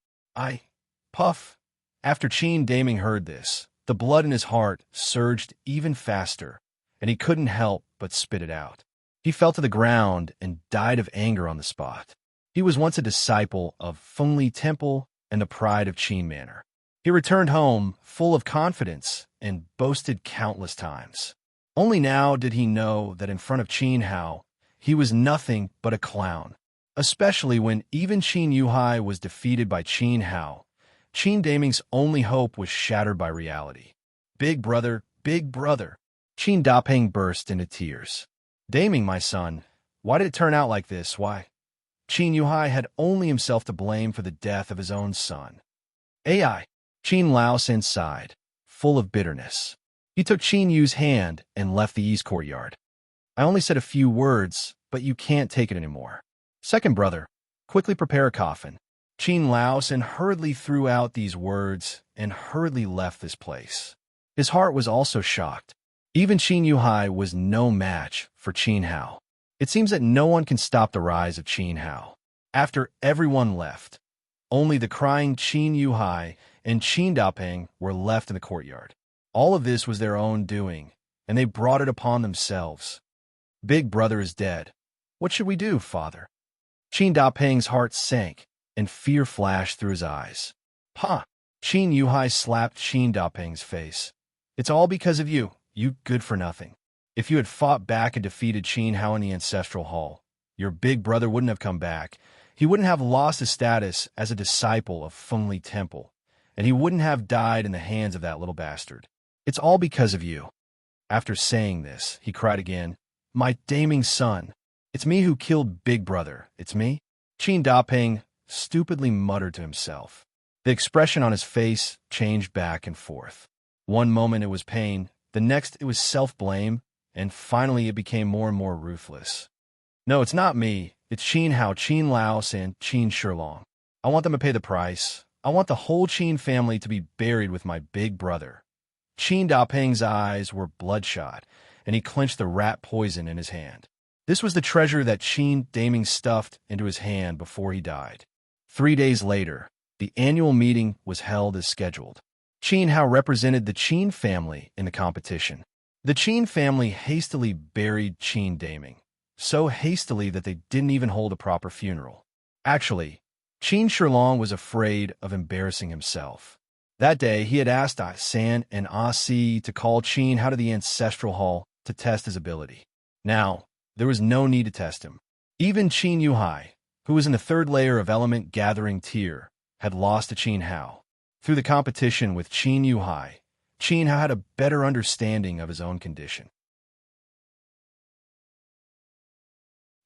puff." After Qin Daming heard this, the blood in his heart surged even faster, and he couldn't help but spit it out. He fell to the ground and died of anger on the spot. He was once a disciple of Fengli Temple and the pride of Qin Manor. He returned home full of confidence and boasted countless times. Only now did he know that in front of Qin Hao, he was nothing but a clown, especially when even Qin Yuhai was defeated by Qin Hao. Qin Daming's only hope was shattered by reality. Big brother, Qin Dapeng burst into tears. "Daming, my son, why did it turn out like this? Why?" Qin Yuhai had only himself to blame for the death of his own son. "Ai," Qin Lao San sighed, full of bitterness. He took Qin Yu's hand and left the east courtyard. "I only said a few words, but you can't take it anymore. Second brother, quickly prepare a coffin." Qin Lao San hurriedly threw out these words and hurriedly left this place. His heart was also shocked. Even Qin Yuhai was no match for Qin Hao. It seems that no one can stop the rise of Qin Hao. After everyone left, Only the crying Qin Yuhai and Qin Dapeng were left in the courtyard. All of this was their own doing, and they brought it upon themselves. Big brother is dead. What should we do, father? Qin Dapeng's heart sank, and fear flashed through his eyes. Ha! Qin Yuhai slapped Qin Dapeng's face. It's all because of you, you good-for-nothing. If you had fought back and defeated Qin Hao in the Ancestral Hall, your big brother wouldn't have come back. He wouldn't have lost his status as a disciple of Fengli Temple, and he wouldn't have died in the hands of that little bastard. It's all because of you. After saying this, he cried again, My damning son! It's me who killed Big Brother. It's me? Qin Dapeng stupidly muttered to himself. The expression on his face changed back and forth. One moment it was pain, the next it was self-blame, and finally it became more and more ruthless. No, it's not me. It's Qin Hao, Qin Laos, and Qin Shilong. I want them to pay the price. I want the whole Qin family to be buried with my big brother. Qin Dapeng's eyes were bloodshot, and he clenched the rat poison in his hand. This was the treasure that Qin Daming stuffed into his hand before he died. 3 days later, the annual meeting was held as scheduled. Qin Hao represented the Qin family in the competition. The Qin family hastily buried Qin Daming, so hastily that they didn't even hold a proper funeral. Actually, Qin Shilong was afraid of embarrassing himself. That day, he had asked San and Si to call Qin Hao to the Ancestral Hall to test his ability. Now, there was no need to test him. Even Qin Yuhai, who was in the third layer of Element Gathering tier, had lost to Qin Hao. Through the competition with Qin Yuhai, Qin Hao had a better understanding of his own condition.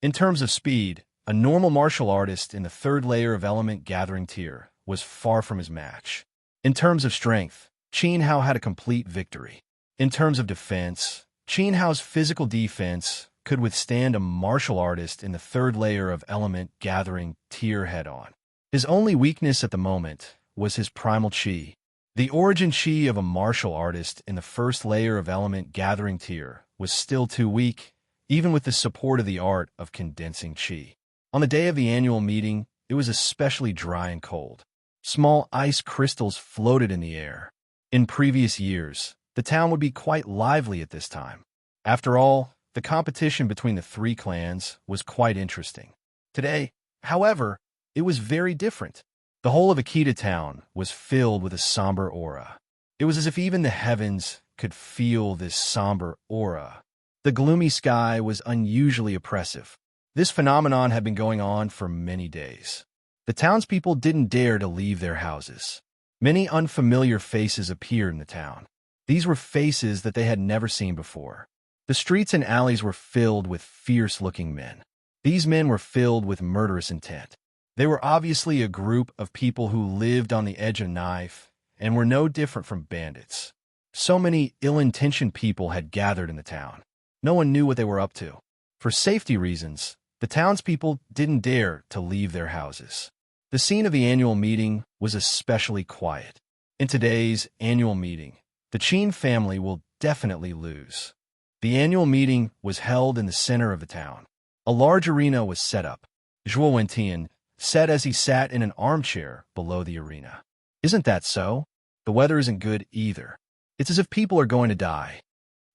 In terms of speed, a normal martial artist in the third layer of Element Gathering tier was far from his match. In terms of strength, Qin Hao had a complete victory. In terms of defense, Qin Hao's physical defense could withstand a martial artist in the third layer of Element Gathering tier head-on. His only weakness at the moment was his primal qi. The origin qi of a martial artist in the first layer of Element Gathering tier was still too weak, even with the support of the art of condensing qi. On the day of the annual meeting, it was especially dry and cold. Small ice crystals floated in the air. In previous years, the town would be quite lively at this time. After all, the competition between the three clans was quite interesting. Today, however, it was very different. The whole of Akita town was filled with a somber aura. It was as if even the heavens could feel this somber aura. The gloomy sky was unusually oppressive. This phenomenon had been going on for many days. The townspeople didn't dare to leave their houses. Many unfamiliar faces appeared in the town. These were faces that they had never seen before. The streets and alleys were filled with fierce-looking men. These men were filled with murderous intent. They were obviously a group of people who lived on the edge of a knife and were no different from bandits. So many ill-intentioned people had gathered in the town. No one knew what they were up to. For safety reasons, the townspeople didn't dare to leave their houses. The scene of the annual meeting was especially quiet. In today's annual meeting, the Qin family will definitely lose. The annual meeting was held in the center of the town. A large arena was set up. Zhuo Wentian said as he sat in an armchair below the arena. Isn't that so? The weather isn't good either. It's as if people are going to die.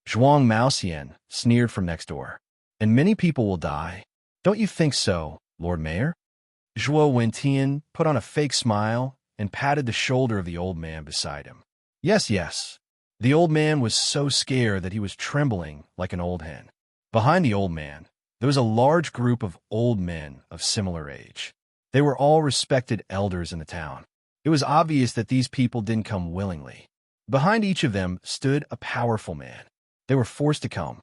Zhuang Maoxian sneered from next door. And many people will die. Don't you think so, Lord Mayor? Zhuo Wentian put on a fake smile and patted the shoulder of the old man beside him. Yes, yes. The old man was so scared that he was trembling like an old hen. Behind the old man, there was a large group of old men of similar age. They were all respected elders in the town. It was obvious that these people didn't come willingly. Behind each of them stood a powerful man. They were forced to come.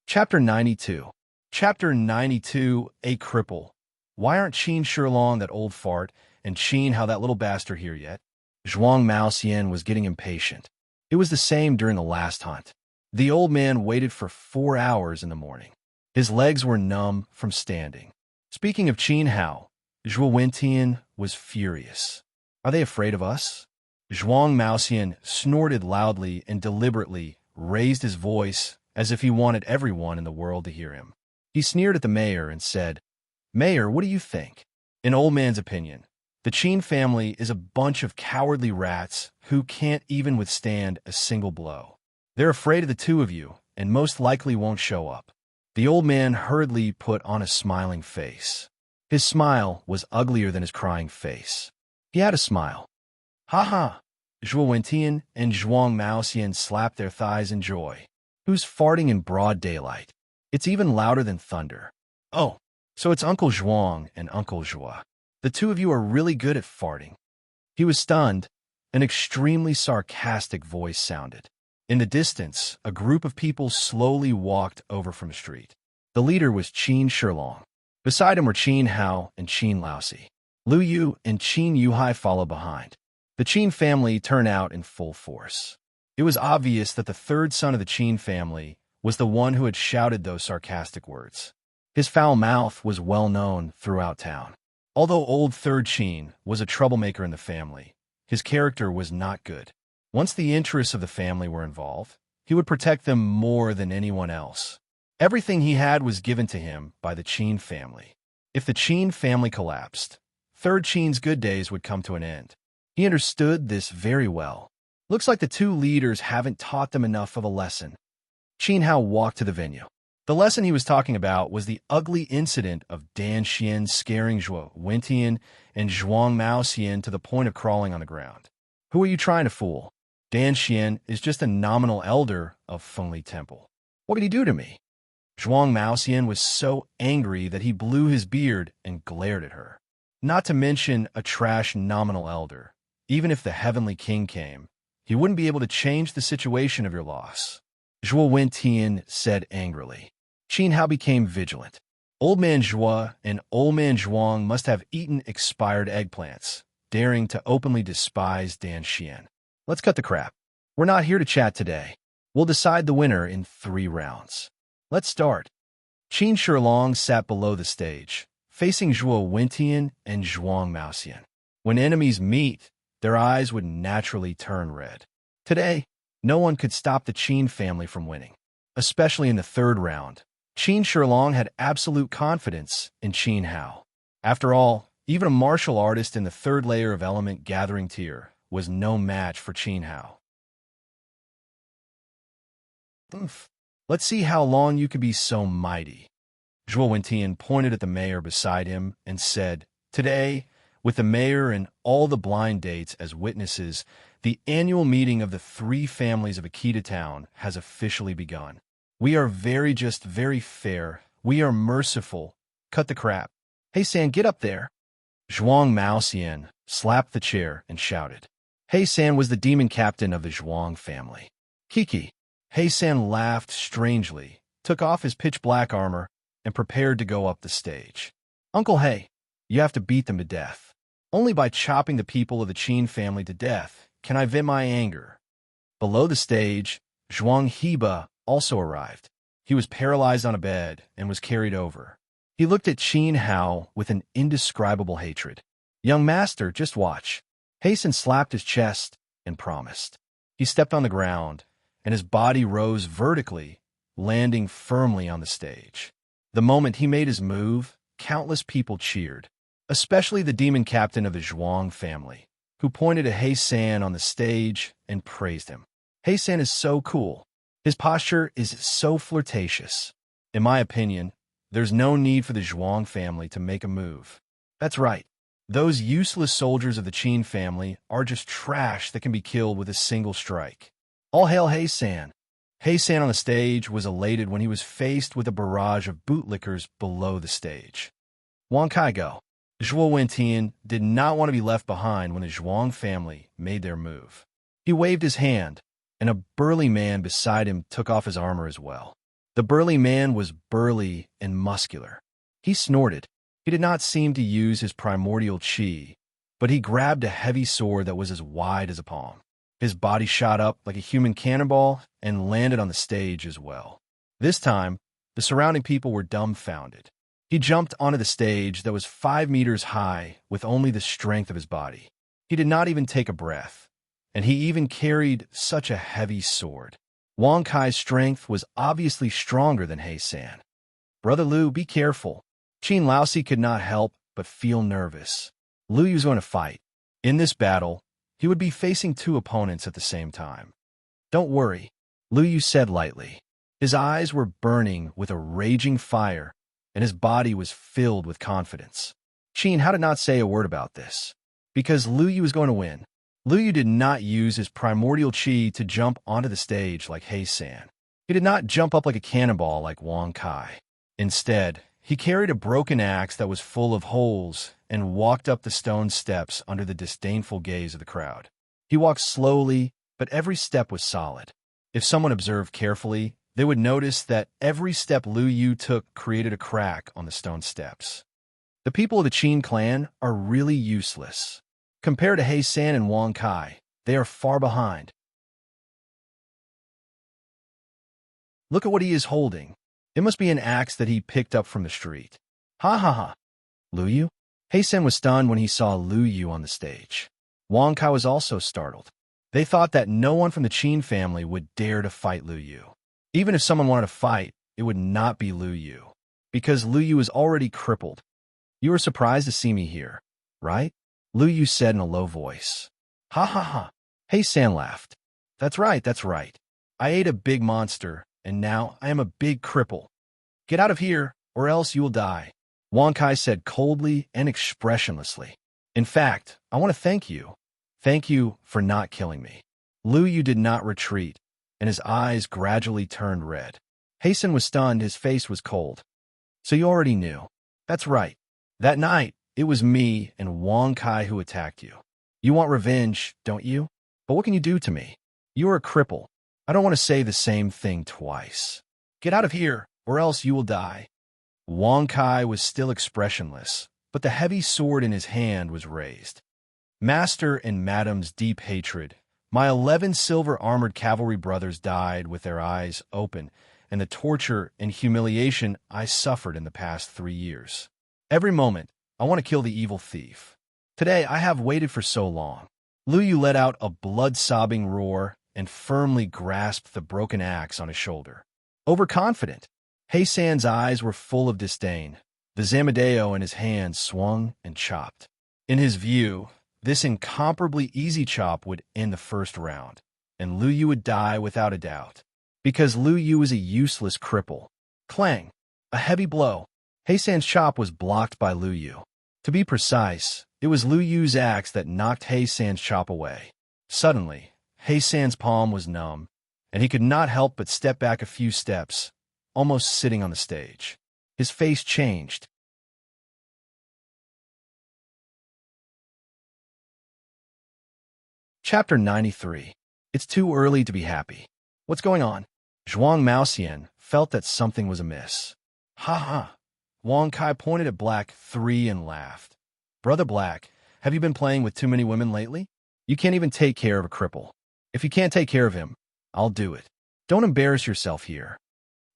Chapter 92. Chapter 92, A Cripple. Why aren't Qin Shilong, that old fart, and Qin Hao, that little bastard, here yet? Zhuang Maoxian was getting impatient. It was the same during the last hunt. The old man waited for 4 hours in the morning. His legs were numb from standing. Speaking of Qin Hao, Zhuo Wentian was furious. Are they afraid of us? Zhuang Maoxian snorted loudly and deliberately raised his voice as if he wanted everyone in the world to hear him. He sneered at the mayor and said, "Mayor, what do you think?" In Old Man's opinion, the Qin family is a bunch of cowardly rats who can't even withstand a single blow. They're afraid of the two of you and most likely won't show up. The old man hurriedly put on a smiling face. His smile was uglier than his crying face. He had a smile. "Ha ha!" Zhuo Wentian and Zhuang Maoxian slapped their thighs in joy. "Who's farting in broad daylight? It's even louder than thunder." "Oh, so it's Uncle Zhuang and Uncle Zhua. The two of you are really good at farting." He was stunned. An extremely sarcastic voice sounded. In the distance, a group of people slowly walked over from the street. The leader was Qin Shilong. Beside him were Qin Hao and Qin Laosi. Lu Yu and Qin Yuhai followed behind. The Qin family turned out in full force. It was obvious that the third son of the Qin family was the one who had shouted those sarcastic words. His foul mouth was well known throughout town. Although old third Qin was a troublemaker in the family, his character was not good. Once the interests of the family were involved, he would protect them more than anyone else. Everything he had was given to him by the Qin family. If the Qin family collapsed, third Qin's good days would come to an end. He understood this very well. Looks like the two leaders haven't taught them enough of a lesson. Qin Hao walked to the venue. The lesson he was talking about was the ugly incident of Dan Xian scaring Zhuo Wentian and Zhuang Maoxian to the point of crawling on the ground. Who are you trying to fool? Dan Xian is just a nominal elder of Fengli Temple. What did he do to me? Zhuang Maoxian was so angry that he blew his beard and glared at her. Not to mention a trash nominal elder. Even if the Heavenly King came, he wouldn't be able to change the situation of your loss. Zhuo Wentian said angrily. Qin Hao became vigilant. Old Man Zhua and Old Man Zhuang must have eaten expired eggplants, daring to openly despise Dan Xian. Let's cut the crap. We're not here to chat today. We'll decide the winner in 3 rounds. Let's start. Qin Shilong sat below the stage, facing Zhuo Wentian and Zhuang Maoxian. When enemies meet, their eyes would naturally turn red. Today, no one could stop the Qin family from winning. Especially in the 3rd round, Qin Shilong had absolute confidence in Qin Hao. After all, even a martial artist in the 3rd layer of element gathering tier was no match for Qin Hao. Let's see how long you can be so mighty. Zhuo Wentian pointed at the mayor beside him and said, "Today, with the mayor and all the blind dates as witnesses, the annual meeting of the 3 families of Akita Town has officially begun. We are very fair. We are merciful. Cut the crap. Hey, San, get up there." Zhuang Maoxian slapped the chair and shouted. He San was the demon captain of the Zhuang family. Kiki. He San laughed strangely, took off his pitch-black armor, and prepared to go up the stage. "Uncle He, you have to beat them to death. Only by chopping the people of the Qin family to death can I vent my anger." Below the stage, Zhuang Heba also arrived. He was paralyzed on a bed and was carried over. He looked at Qin Hao with an indescribable hatred. "Young master, just watch." Hasten slapped his chest and promised. He stepped on the ground, and his body rose vertically, landing firmly on the stage. The moment he made his move, countless people cheered, especially the demon captain of the Zhuang family, who pointed at He San on the stage and praised him. He San is so cool. His posture is so flirtatious. In my opinion, there's no need for the Zhuang family to make a move. That's right. Those useless soldiers of the Qin family are just trash that can be killed with a single strike. All hail He San. He San on the stage was elated when he was faced with a barrage of bootlickers below the stage. Wang Kaigo. Zhuo Wentian did not want to be left behind when the Zhuang family made their move. He waved his hand, and a burly man beside him took off his armor as well. The burly man was burly and muscular. He snorted. He did not seem to use his primordial chi, but he grabbed a heavy sword that was as wide as a palm. His body shot up like a human cannonball and landed on the stage as well. This time, the surrounding people were dumbfounded. He jumped onto the stage that was 5 meters high with only the strength of his body. He did not even take a breath, and he even carried such a heavy sword. Wang Kai's strength was obviously stronger than He San. Brother Liu, be careful. Qin Laosi could not help but feel nervous. Liu Yu's going to fight. In this battle, he would be facing two opponents at the same time. Don't worry, Liu Yu said lightly. His eyes were burning with a raging fire, and his body was filled with confidence. Qin how did not say a word about this? Because Liu Yu was going to win. Liu Yu did not use his primordial qi to jump onto the stage like He San. He did not jump up like a cannonball like Wang Kai. Instead, he carried a broken axe that was full of holes and walked up the stone steps under the disdainful gaze of the crowd. He walked slowly, but every step was solid. If someone observed carefully, they would notice that every step Liu Yu took created a crack on the stone steps. The people of the Qin clan are really useless. Compared to He San and Wang Kai, they are far behind. Look at what he is holding. It must be an axe that he picked up from the street. Ha ha ha. Liu Yu? He San was stunned when he saw Liu Yu on the stage. Wang Kai was also startled. They thought that no one from the Qin family would dare to fight Liu Yu. Even if someone wanted to fight, it would not be Liu Yu, because Liu Yu is already crippled. You were surprised to see me here, right? Liu Yu said in a low voice. Ha ha ha. He San laughed. That's right, that's right. I ate a big monster, and now I am a big cripple. Get out of here, or else you will die, Wang Kai said coldly and expressionlessly. In fact, I want to thank you. Thank you for not killing me. Liu Yu did not retreat, and his eyes gradually turned red. He San was stunned, his face was cold. So you already knew. That's right. That night, it was me and Wang Kai who attacked you. You want revenge, don't you? But what can you do to me? You are a cripple. I don't want to say the same thing twice. Get out of here, or else you will die. Wang Kai was still expressionless, but the heavy sword in his hand was raised. Master and Madam's deep hatred. My 11 silver-armored cavalry brothers died with their eyes open, and the torture and humiliation I suffered in the past 3 years. Every moment, I want to kill the evil thief. Today, I have waited for so long. Liu Yu let out a blood-sobbing roar and firmly grasped the broken axe on his shoulder. Overconfident, He San's eyes were full of disdain. The Zamadeo in his hand swung and chopped. In his view, this incomparably easy chop would end the first round, and Liu Yu would die without a doubt. Because Liu Yu is a useless cripple. Clang! A heavy blow. He San's chop was blocked by Liu Yu. To be precise, it was Liu Yu's axe that knocked He San's chop away. Suddenly, He San's palm was numb, and he could not help but step back a few steps, almost sitting on the stage. His face changed. Chapter 93. It's too early to be happy. What's going on? Zhuang Maoxian felt that something was amiss. Ha ha. Wang Kai pointed at Black 3 and laughed. Brother Black, have you been playing with too many women lately? You can't even take care of a cripple. If you can't take care of him, I'll do it. Don't embarrass yourself here.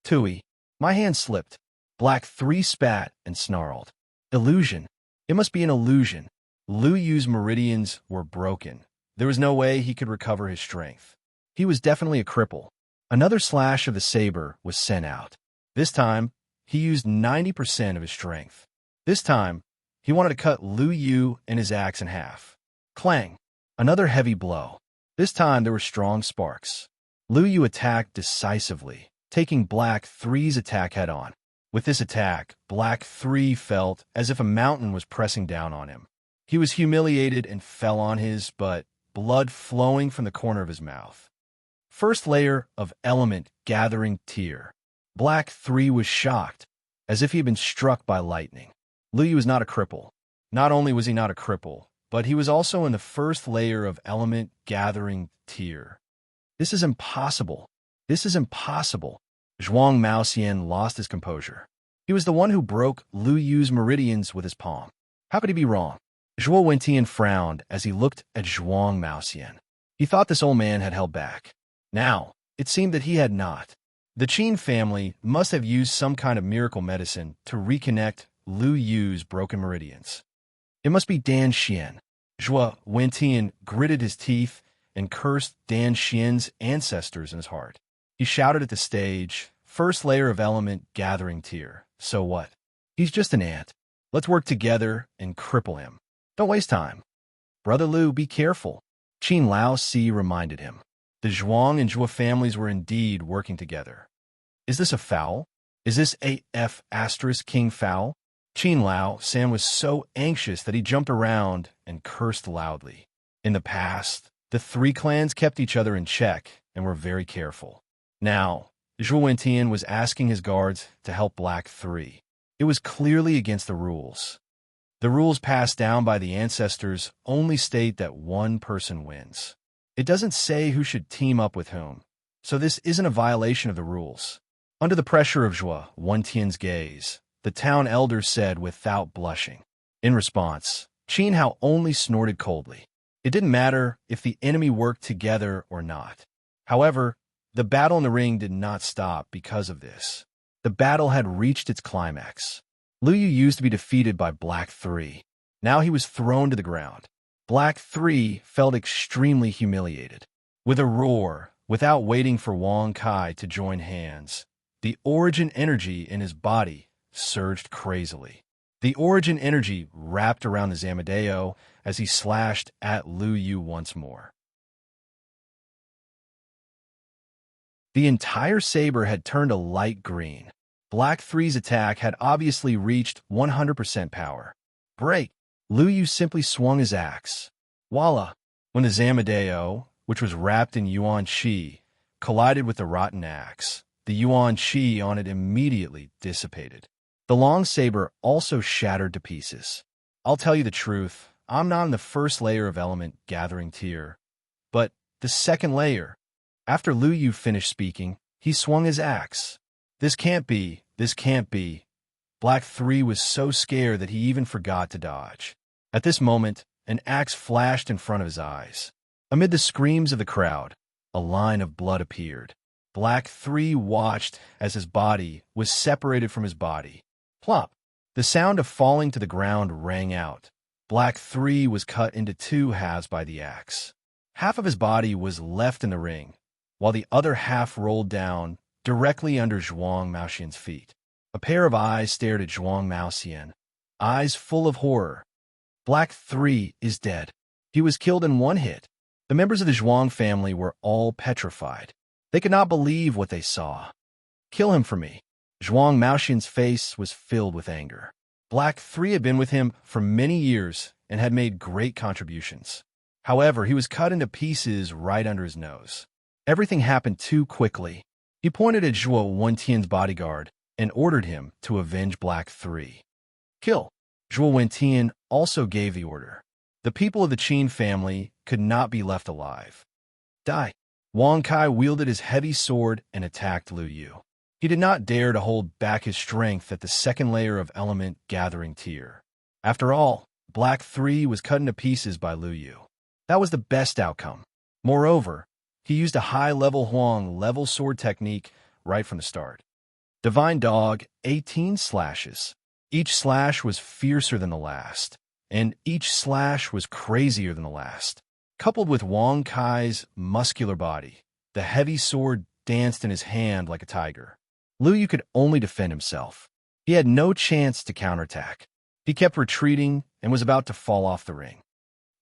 Tui. My hand slipped. Black 3 spat and snarled. Illusion. It must be an illusion. Liu Yu's meridians were broken. There was no way he could recover his strength. He was definitely a cripple. Another slash of the saber was sent out. This time, he used 90% of his strength. This time, he wanted to cut Liu Yu and his axe in half. Clang! Another heavy blow. This time there were strong sparks. Liu Yu attacked decisively, taking Black 3's attack head-on. With this attack, Black 3 felt as if a mountain was pressing down on him. He was humiliated and fell on his butt, blood flowing from the corner of his mouth. First layer of element gathering tear. Black 3 was shocked, as if he had been struck by lightning. Liu Yu was not a cripple. Not only was he not a cripple, but he was also in the first layer of element gathering tear. This is impossible. This is impossible. Zhuang Maoxian lost his composure. He was the one who broke Liu Yu's meridians with his palm. How could he be wrong? Zhuo Wentian frowned as he looked at Zhuang Maoxian. He thought this old man had held back. Now, it seemed that he had not. The Qin family must have used some kind of miracle medicine to reconnect Liu Yu's broken meridians. It must be Dan Xian. Zhuo Wentian gritted his teeth and cursed Dan Xian's ancestors in his heart. He shouted at the stage, first layer of element gathering tear. So what? He's just an ant. Let's work together and cripple him. Don't waste time. Brother Lu, be careful. Qin Lao Si reminded him. The Zhuang and Zhua families were indeed working together. Is this a foul? Is this a F***king foul? Qin Lao San was so anxious that he jumped around and cursed loudly. In the past, the three clans kept each other in check and were very careful. Now, Zhuo Wentian was asking his guards to help Black 3. It was clearly against the rules. The rules passed down by the ancestors only state that one person wins. It doesn't say who should team up with whom, so this isn't a violation of the rules. Under the pressure of Zhuo Wentian's gaze, the town elder said without blushing. In response, Qin Hao only snorted coldly. It didn't matter if the enemy worked together or not. However, the battle in the ring did not stop because of this. The battle had reached its climax. Lu Yu used to be defeated by Black 3. Now he was thrown to the ground. Black 3 felt extremely humiliated. With a roar, without waiting for Wang Kai to join hands, the origin energy in his body surged crazily. The origin energy wrapped around the Zamadeo as he slashed at Lu Yu once more. The entire saber had turned a light green. Black 3's attack had obviously reached 100% power. Break! Lu Yu simply swung his axe. Voila! When the Zamadeo, which was wrapped in Yuan Qi, collided with the rotten axe, the Yuan Qi on it immediately dissipated. The long saber also shattered to pieces. I'll tell you the truth, I'm not in the first layer of element gathering tier, but the second layer. After Lu Yu finished speaking, he swung his axe. This can't be. Black 3 was so scared that he even forgot to dodge. At this moment, an axe flashed in front of his eyes. Amid the screams of the crowd, a line of blood appeared. Black 3 watched as his body was separated from his body. Plop! The sound of falling to the ground rang out. Black 3 was cut into two halves by the axe. Half of his body was left in the ring, while the other half rolled down directly under Zhuang Maoxian's feet. A pair of eyes stared at Zhuang Maoxian, eyes full of horror. Black 3 is dead. He was killed in one hit. The members of the Zhuang family were all petrified. They could not believe what they saw. Kill him for me. Zhuang Maoxian's face was filled with anger. Black 3 had been with him for many years and had made great contributions. However, he was cut into pieces right under his nose. Everything happened too quickly. He pointed at Zhuo Wentian's bodyguard and ordered him to avenge Black 3. Kill. Zhuo Wentian also gave the order. The people of the Qin family could not be left alive. Die. Wang Kai wielded his heavy sword and attacked Lu Yu. He did not dare to hold back his strength at the second layer of element gathering tier. After all, Black 3 was cut into pieces by Lu Yu. That was the best outcome. Moreover, he used a high-level Huang-level sword technique right from the start. Divine Dog, 18 slashes. Each slash was fiercer than the last, and each slash was crazier than the last. Coupled with Wang Kai's muscular body, the heavy sword danced in his hand like a tiger. Lu Yu could only defend himself. He had no chance to counterattack. He kept retreating and was about to fall off the ring.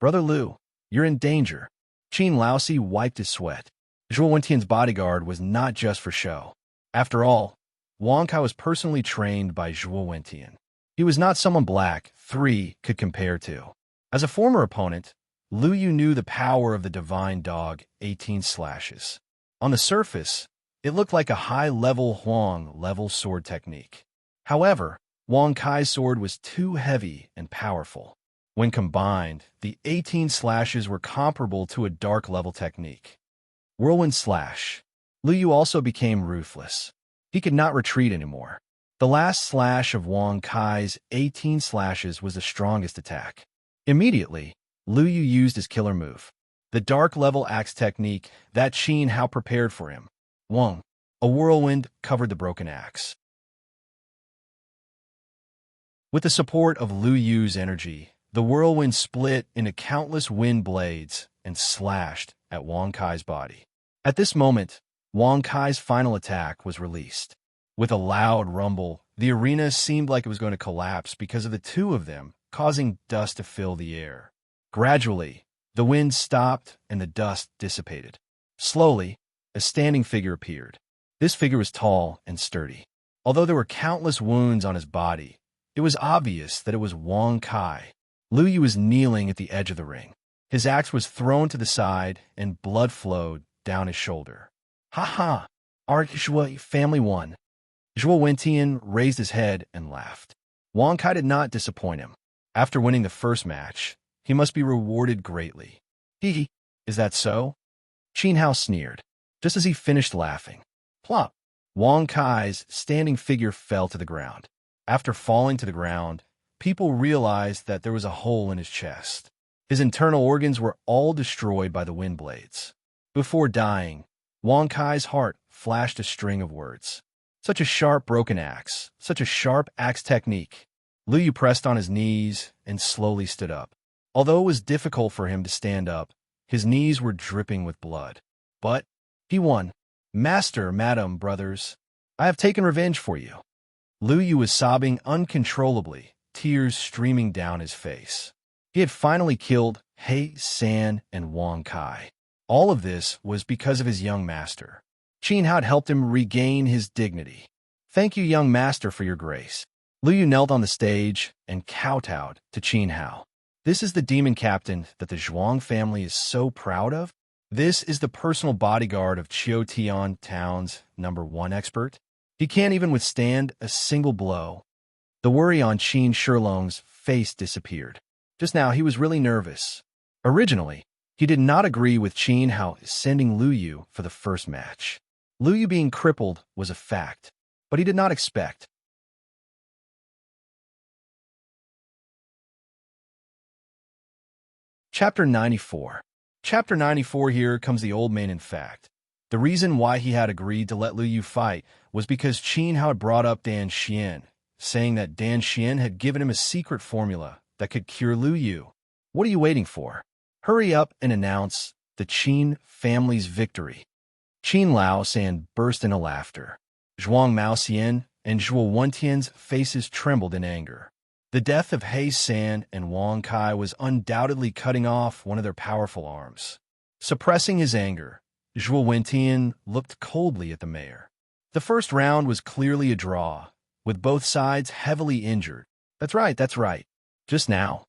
Brother Lu, you're in danger. Qin Lao Si wiped his sweat. Zhuo Wentian's bodyguard was not just for show. After all, Wang Kai was personally trained by Zhuo Wentian. He was not someone Black 3 could compare to. As a former opponent, Lu Yu knew the power of the Divine Dog 18 slashes. On the surface, it looked like a high-level Huang-level sword technique. However, Wang Kai's sword was too heavy and powerful. When combined, the 18 slashes were comparable to a dark-level technique. Whirlwind Slash. Lu Yu also became ruthless. He could not retreat anymore. The last slash of Wang Kai's 18 slashes was the strongest attack. Immediately, Lu Yu used his killer move, the dark-level axe technique that Qin Hao prepared for him. Wang. A whirlwind covered the broken axe. With the support of Lu Yu's energy, the whirlwind split into countless wind blades and slashed at Wang Kai's body. At this moment, Wang Kai's final attack was released. With a loud rumble, the arena seemed like it was going to collapse because of the two of them, causing dust to fill the air. Gradually, the wind stopped and the dust dissipated. Slowly, a standing figure appeared. This figure was tall and sturdy. Although there were countless wounds on his body, it was obvious that it was Wang Kai. Lu Yu was kneeling at the edge of the ring. His axe was thrown to the side and blood flowed down his shoulder. "Ha ha! Our Zhuo family won." Zhuo Wentian raised his head and laughed. Wang Kai did not disappoint him. After winning the first match, he must be rewarded greatly. Hee, is that so? Qin Hao sneered, just as he finished laughing. Plop! Wang Kai's standing figure fell to the ground. After falling to the ground, people realized that there was a hole in his chest. His internal organs were all destroyed by the wind blades. Before dying, Wang Kai's heart flashed a string of words. Such a sharp broken axe, such a sharp axe technique. Lu Yu pressed on his knees and slowly stood up. Although it was difficult for him to stand up, his knees were dripping with blood. But he won. Master, madam, brothers, I have taken revenge for you. Lu Yu was sobbing uncontrollably, tears streaming down his face. He had finally killed He San and Wang Kai. All of this was because of his young master. Qin Hao had helped him regain his dignity. Thank you, young master, for your grace. Lu Yu knelt on the stage and kowtowed to Qin Hao. This is the demon captain that the Zhuang family is so proud of? This is the personal bodyguard of Qiutian Town's #1 expert? He can't even withstand a single blow. The worry on Qin Shilong's face disappeared. Just now, he was really nervous. Originally, he did not agree with Qin Hao sending Lu Yu for the first match. Lu Yu being crippled was a fact, but he did not expect. Chapter 94. Chapter 94 here comes the old man in fact. The reason why he had agreed to let Lu Yu fight was because Qin Hao had brought up Dan Xian, saying that Dan Xian had given him a secret formula that could cure Lu Yu. What are you waiting for? Hurry up and announce the Qin family's victory. Qin Lao San burst into laughter. Zhuang Maoxian and Zhuo Wentian's faces trembled in anger. The death of He San and Wang Kai was undoubtedly cutting off one of their powerful arms. Suppressing his anger, Zhuo Wentian looked coldly at the mayor. The first round was clearly a draw, with both sides heavily injured. That's right. Just now,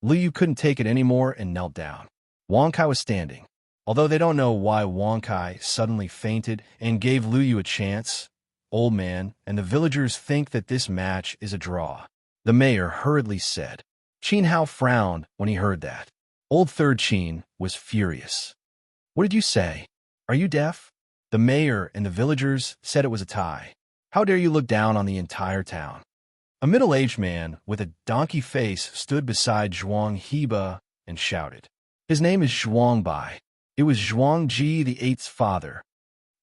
Lu Yu couldn't take it anymore and knelt down. Wang Kai was standing. Although they don't know why Wang Kai suddenly fainted and gave Lu Yu a chance, old man and the villagers think that this match is a draw. The mayor hurriedly said. Qin Hao frowned when he heard that. Old Third Qin was furious. What did you say? Are you deaf? The mayor and the villagers said it was a tie. How dare you look down on the entire town? A middle-aged man with a donkey face stood beside Zhuang Heba and shouted. His name is Zhuang Bai. It was Zhuang Ji the Eight's father.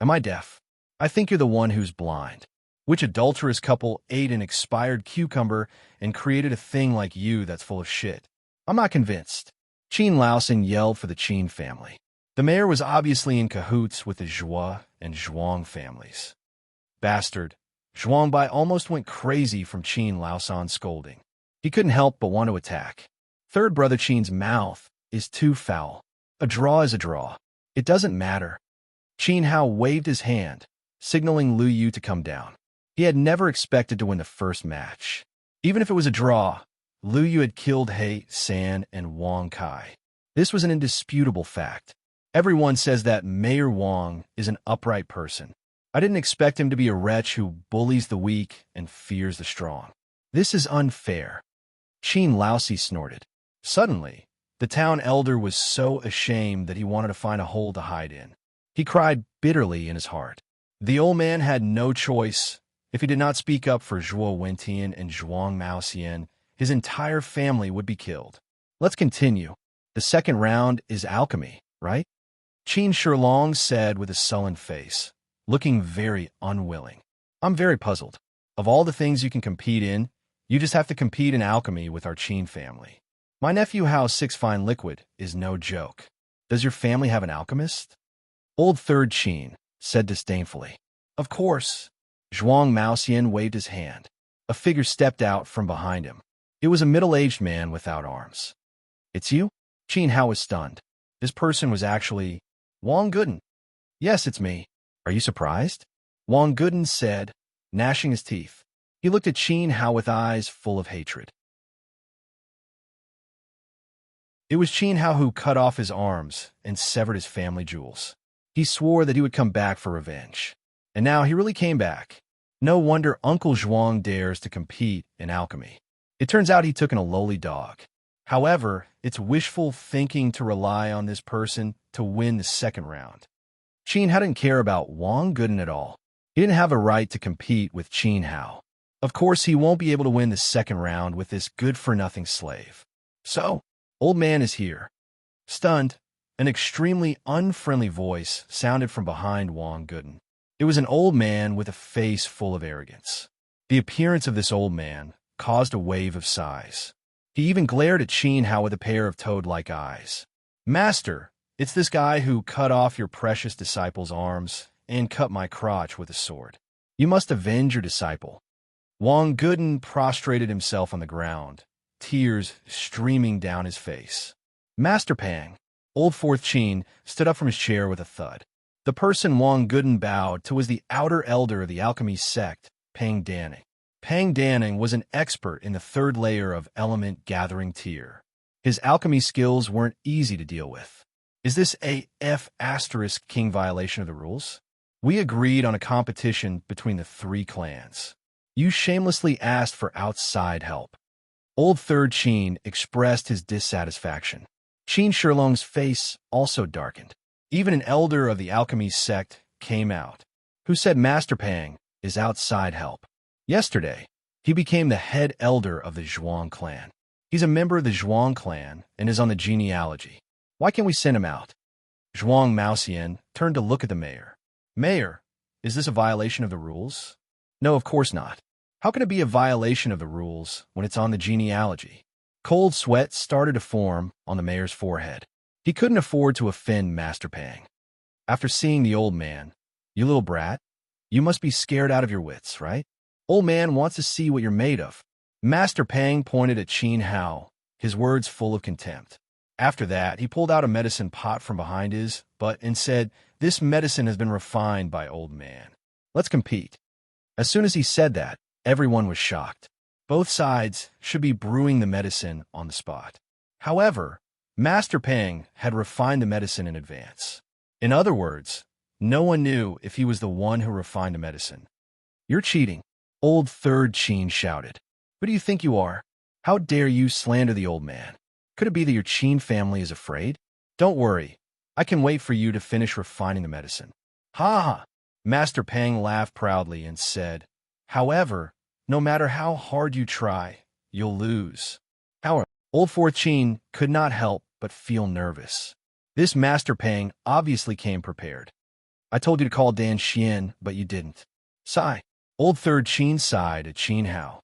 Am I deaf? I think you're the one who's blind. Which adulterous couple ate an expired cucumber and created a thing like you that's full of shit? I'm not convinced. Qin Laosan yelled for the Qin family. The mayor was obviously in cahoots with the Zhuo and Zhuang families. Bastard. Zhuang Bai almost went crazy from Qin Laosan's scolding. He couldn't help but want to attack. Third brother Qin's mouth is too foul. A draw is a draw. It doesn't matter. Qin Hao waved his hand, signaling Lu Yu to come down. He had never expected to win the first match. Even if it was a draw, Lu Yu had killed He San and Wang Kai. This was an indisputable fact. Everyone says that Mayor Wang is an upright person. I didn't expect him to be a wretch who bullies the weak and fears the strong. This is unfair. Qin Laosi snorted. Suddenly, the town elder was so ashamed that he wanted to find a hole to hide in. He cried bitterly in his heart. The old man had no choice. If he did not speak up for Zhuo Wentian and Zhuang Maoxian, his entire family would be killed. Let's continue. The second round is alchemy, right? Qin Shilong said with a sullen face, looking very unwilling. I'm very puzzled. Of all the things you can compete in, you just have to compete in alchemy with our Qin family. My nephew Hao's six fine liquid is no joke. Does your family have an alchemist? Old Third Qin said disdainfully. Of course. Zhuang Maoxian waved his hand. A figure stepped out from behind him. It was a middle-aged man without arms. "It's you?" Qin Hao was stunned. This person was actually Wang Guden. "Yes, it's me. Are you surprised?" Wang Guden said, gnashing his teeth. He looked at Qin Hao with eyes full of hatred. It was Qin Hao who cut off his arms and severed his family jewels. He swore that he would come back for revenge. And now he really came back. No wonder Uncle Zhuang dares to compete in alchemy. It turns out he took in a lowly dog. However, it's wishful thinking to rely on this person to win the second round. Qin Hao didn't care about Wang Guden at all. He didn't have a right to compete with Qin Hao. Of course, he won't be able to win the second round with this good-for-nothing slave. So, old man is here. Stunned, an extremely unfriendly voice sounded from behind Wang Guden. It was an old man with a face full of arrogance. The appearance of this old man caused a wave of sighs. He even glared at Qin Hao with a pair of toad-like eyes. "Master, it's this guy who cut off your precious disciple's arms and cut my crotch with a sword. You must avenge your disciple." Wang Guden prostrated himself on the ground, tears streaming down his face. "Master Pang." Old Fourth Qin stood up from his chair with a thud. The person Wang Guden bowed to was the outer elder of the alchemy sect, Pang Danning. Pang Danning was an expert in the third layer of element gathering tier. His alchemy skills weren't easy to deal with. "Is this a F** king violation of the rules? We agreed on a competition between the three clans. You shamelessly asked for outside help." Old Third Qin expressed his dissatisfaction. Qin Shilong's face also darkened. Even an elder of the alchemy sect came out. "Who said Master Pang is outside help? Yesterday, he became the head elder of the Zhuang clan. He's a member of the Zhuang clan and is on the genealogy. Why can't we send him out?" Zhuang Maoxian turned to look at the mayor. "Mayor, is this a violation of the rules?" "No, of course not. How can it be a violation of the rules when it's on the genealogy?" Cold sweat started to form on the mayor's forehead. He couldn't afford to offend Master Pang. After seeing the old man, "You little brat, you must be scared out of your wits, right? Old man wants to see what you're made of." Master Pang pointed at Qin Hao, his words full of contempt. After that, he pulled out a medicine pot from behind his butt and said, "This medicine has been refined by old man. Let's compete." As soon as he said that, everyone was shocked. Both sides should be brewing the medicine on the spot. However, Master Pang had refined the medicine in advance. In other words, no one knew if he was the one who refined the medicine. "You're cheating," Old Third Qin shouted. "Who do you think you are? How dare you slander the old man? Could it be that your Qin family is afraid? Don't worry, I can wait for you to finish refining the medicine." "Ha ha!" Master Pang laughed proudly and said, "However, no matter how hard you try, you'll lose." However, Old Fourth Qin could not help but feel nervous. This Master Pang obviously came prepared. "I told you to call Dan Xian, but you didn't." Sigh. Old Third Qin sighed at Qin Hao.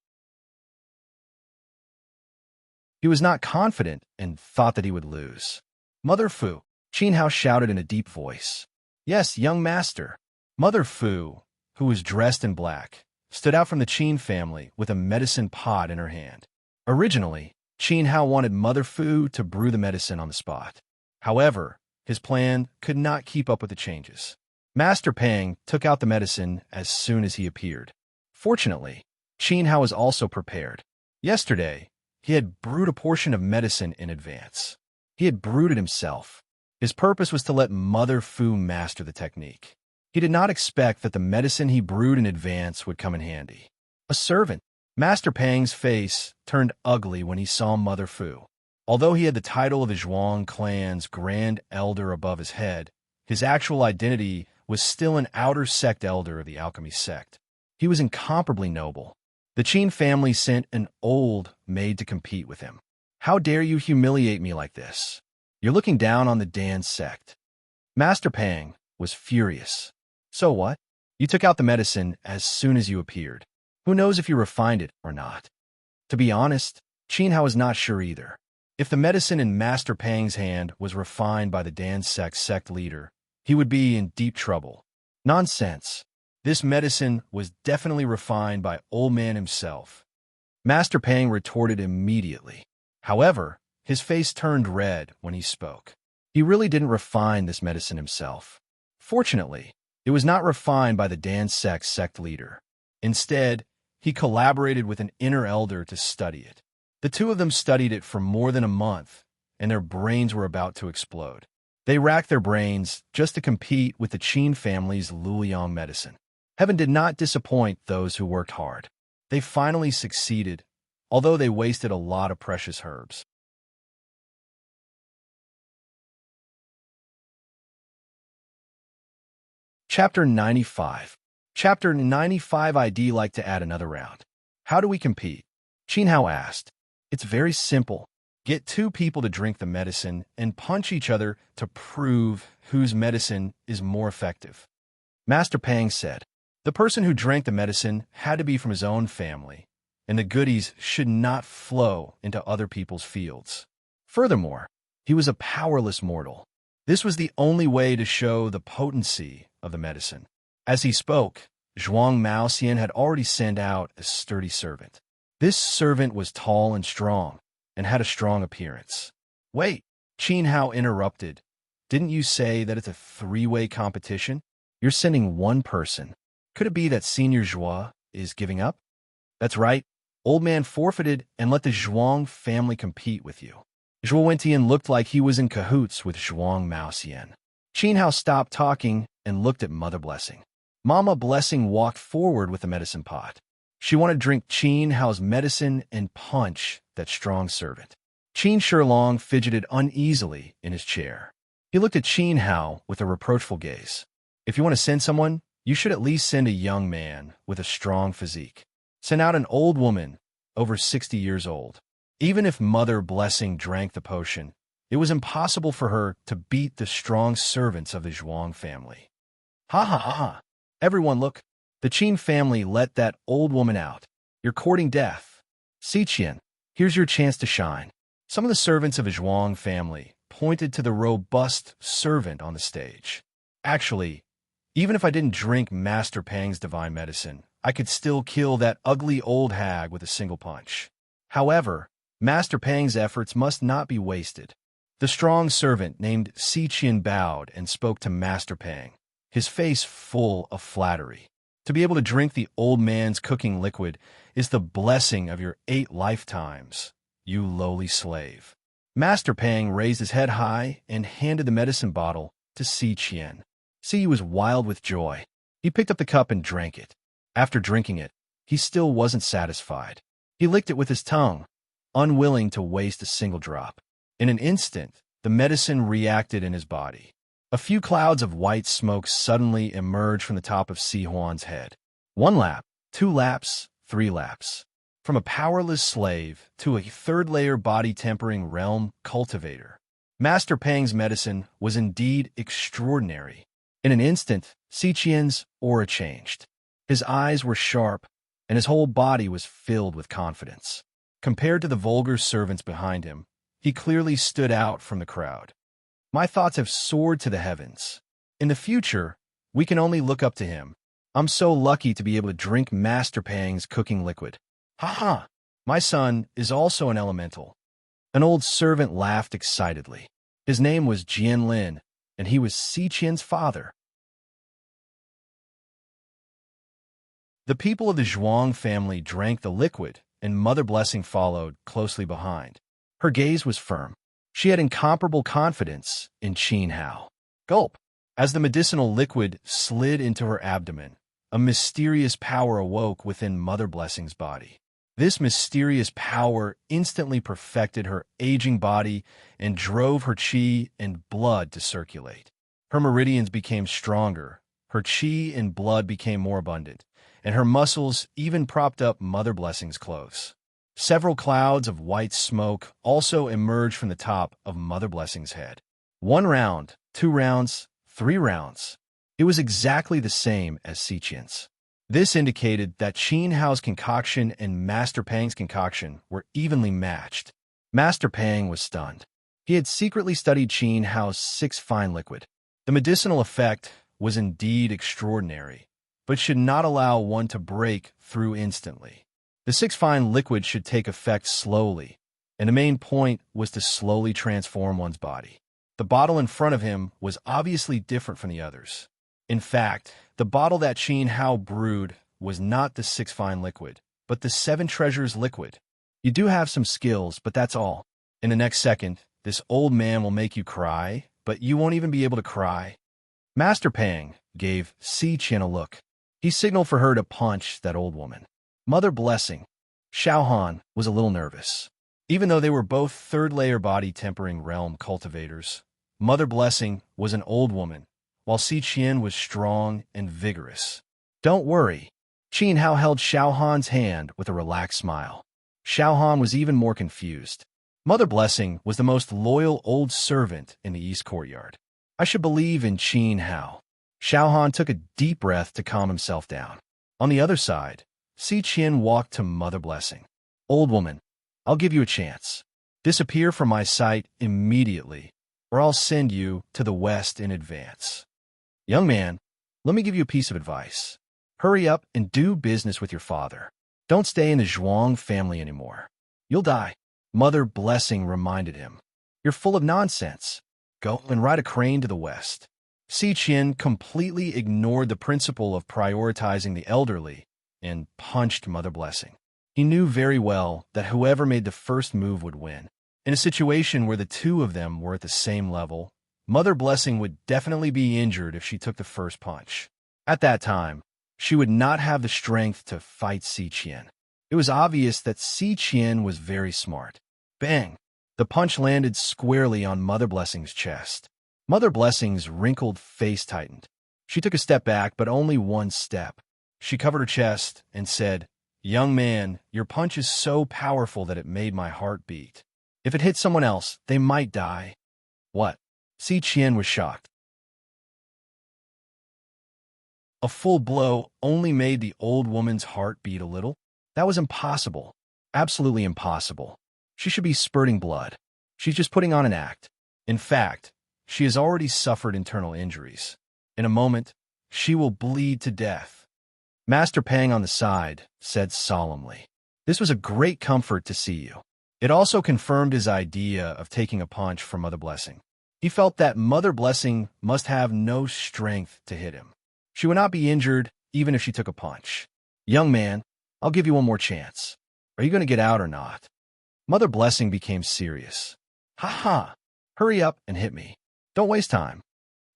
He was not confident and thought that he would lose. "Mother Fu," Qin Hao shouted in a deep voice. "Yes, young master." Mother Fu, who was dressed in black, stood out from the Qin family with a medicine pot in her hand. Originally, Qin Hao wanted Mother Fu to brew the medicine on the spot. However, his plan could not keep up with the changes. Master Pang took out the medicine as soon as he appeared. Fortunately, Qin Hao was also prepared. Yesterday, he had brewed a portion of medicine in advance. He had brewed it himself. His purpose was to let Mother Fu master the technique. He did not expect that the medicine he brewed in advance would come in handy. A servant. Master Pang's face turned ugly when he saw Mother Fu. Although he had the title of the Zhuang clan's Grand Elder above his head, his actual identity was still an outer sect elder of the alchemy sect. He was incomparably noble. The Qin family sent an old maid to compete with him. "How dare you humiliate me like this? You're looking down on the Dan sect." Master Pang was furious. "So what? You took out the medicine as soon as you appeared. Who knows if you refined it or not?" To be honest, Qin Hao was not sure either. If the medicine in Master Pang's hand was refined by the Dan sect leader, he would be in deep trouble. Nonsense. This medicine was definitely refined by Old Man himself. Master Pang retorted immediately. However, his face turned red when he spoke. He really didn't refine this medicine himself. Fortunately, it was not refined by the Dan sect leader. Instead, he collaborated with an inner elder to study it. The two of them studied it for more than a month, and their brains were about to explode. They racked their brains just to compete with the Qin family's Luoyang medicine. Heaven did not disappoint those who worked hard. They finally succeeded, although they wasted a lot of precious herbs. Chapter 95. Chapter 95. I'd like to add another round. How do we compete? Qin Hao asked. It's very simple. Get two people to drink the medicine and punch each other to prove whose medicine is more effective. Master Pang said. The person who drank the medicine had to be from his own family, and the goodies should not flow into other people's fields. Furthermore, he was a powerless mortal. This was the only way to show the potency of the medicine. As he spoke, Zhuang Maoxian had already sent out a sturdy servant. This servant was tall and strong, and had a strong appearance. Wait, Qin Hao interrupted. Didn't you say that it's a three-way competition? You're sending one person. Could it be that Senior Zhua is giving up? That's right. Old Man forfeited and let the Zhuang family compete with you. Zhuo Wentian looked like he was in cahoots with Zhuang Maoxian. Qin Hao stopped talking and looked at Mother Blessing. Mama Blessing walked forward with the medicine pot. She wanted to drink Qin Hao's medicine and punch that strong servant. Qin Shilong fidgeted uneasily in his chair. He looked at Qin Hao with a reproachful gaze. If you want to send someone, you should at least send a young man with a strong physique. Send out an old woman, over 60 years old. Even if Mother Blessing drank the potion, it was impossible for her to beat the strong servants of the Zhuang family. Ha ha ha ha. Everyone look. The Qin family let that old woman out. You're courting death. Xiqian, here's your chance to shine. Some of the servants of the Zhuang family pointed to the robust servant on the stage. Actually, even if I didn't drink Master Pang's divine medicine, I could still kill that ugly old hag with a single punch. However, Master Pang's efforts must not be wasted. The strong servant named Xiqian bowed and spoke to Master Pang, his face full of flattery. To be able to drink the old man's cooking liquid is the blessing of your 8 lifetimes, you lowly slave. Master Pang raised his head high and handed the medicine bottle to Xiqian. Xi was wild with joy. He picked up the cup and drank it. After drinking it, he still wasn't satisfied. He licked it with his tongue, unwilling to waste a single drop. In an instant, the medicine reacted in his body. A few clouds of white smoke suddenly emerged from the top of Si Huan's head. 1 lap, 2 laps, 3 laps. From a powerless slave to a third-layer body-tempering realm cultivator. Master Pang's medicine was indeed extraordinary. In an instant, Xiqian's aura changed. His eyes were sharp, and his whole body was filled with confidence. Compared to the vulgar servants behind him, he clearly stood out from the crowd. My thoughts have soared to the heavens. In the future, we can only look up to him. I'm so lucky to be able to drink Master Pang's cooking liquid. Ha ha! My son is also an elemental. An old servant laughed excitedly. His name was Jian Lin, and he was Xiqian's father. The people of the Zhuang family drank the liquid, and Mother Blessing followed closely behind. Her gaze was firm. She had incomparable confidence in Qin Hao. Gulp! As the medicinal liquid slid into her abdomen, a mysterious power awoke within Mother Blessing's body. This mysterious power instantly perfected her aging body and drove her qi and blood to circulate. Her meridians became stronger, her qi and blood became more abundant, and her muscles even propped up Mother Blessing's clothes. Several clouds of white smoke also emerged from the top of Mother Blessing's head. 1 round, 2 rounds, 3 rounds. It was exactly the same as Xiqian's. This indicated that Qin Hao's concoction and Master Pang's concoction were evenly matched. Master Pang was stunned. He had secretly studied Qin Hao's 6 fine liquid. The medicinal effect was indeed extraordinary, but should not allow one to break through instantly. The six fine liquid should take effect slowly, and the main point was to slowly transform one's body. The bottle in front of him was obviously different from the others. In fact, the bottle that Qin Hao brewed was not the six fine liquid, but the seven treasures liquid. You do have some skills, but that's all. In the next second, this old man will make you cry, but you won't even be able to cry. Master Pang gave Si Qian a look. He signaled for her to punch that old woman. Mother Blessing. Xiao Han was a little nervous. Even though they were both third-layer body-tempering realm cultivators, Mother Blessing was an old woman, while Si Qian was strong and vigorous. Don't worry. Qin Hao held Xiao Han's hand with a relaxed smile. Xiao Han was even more confused. Mother Blessing was the most loyal old servant in the East Courtyard. I should believe in Qin Hao. Xiao Han took a deep breath to calm himself down. On the other side, Si Qian walked to Mother Blessing. Old woman, I'll give you a chance. Disappear from my sight immediately, or I'll send you to the west in advance. Young man, let me give you a piece of advice. Hurry up and do business with your father. Don't stay in the Zhuang family anymore. You'll die. Mother Blessing reminded him. You're full of nonsense. Go and ride a crane to the west. Si Qian completely ignored the principle of prioritizing the elderly and punched Mother Blessing. He knew very well that whoever made the first move would win. In a situation where the two of them were at the same level, Mother Blessing would definitely be injured if she took the first punch. At that time, she would not have the strength to fight Si Qian. It was obvious that Si Qian was very smart. Bang! The punch landed squarely on Mother Blessing's chest. Mother Blessing's wrinkled face tightened. She took a step back, but only one step. She covered her chest and said, Young man, your punch is so powerful that it made my heart beat. If it hit someone else, they might die. What? Si Qian was shocked. A full blow only made the old woman's heart beat a little? That was impossible. Absolutely impossible. She should be spurting blood. She's just putting on an act. In fact, she has already suffered internal injuries. In a moment, she will bleed to death. Master Pang on the side said solemnly, This was a great comfort to see you. It also confirmed his idea of taking a punch from Mother Blessing. He felt that Mother Blessing must have no strength to hit him. She would not be injured even if she took a punch. Young man, I'll give you one more chance. Are you going to get out or not? Mother Blessing became serious. Ha ha! Hurry up and hit me. Don't waste time.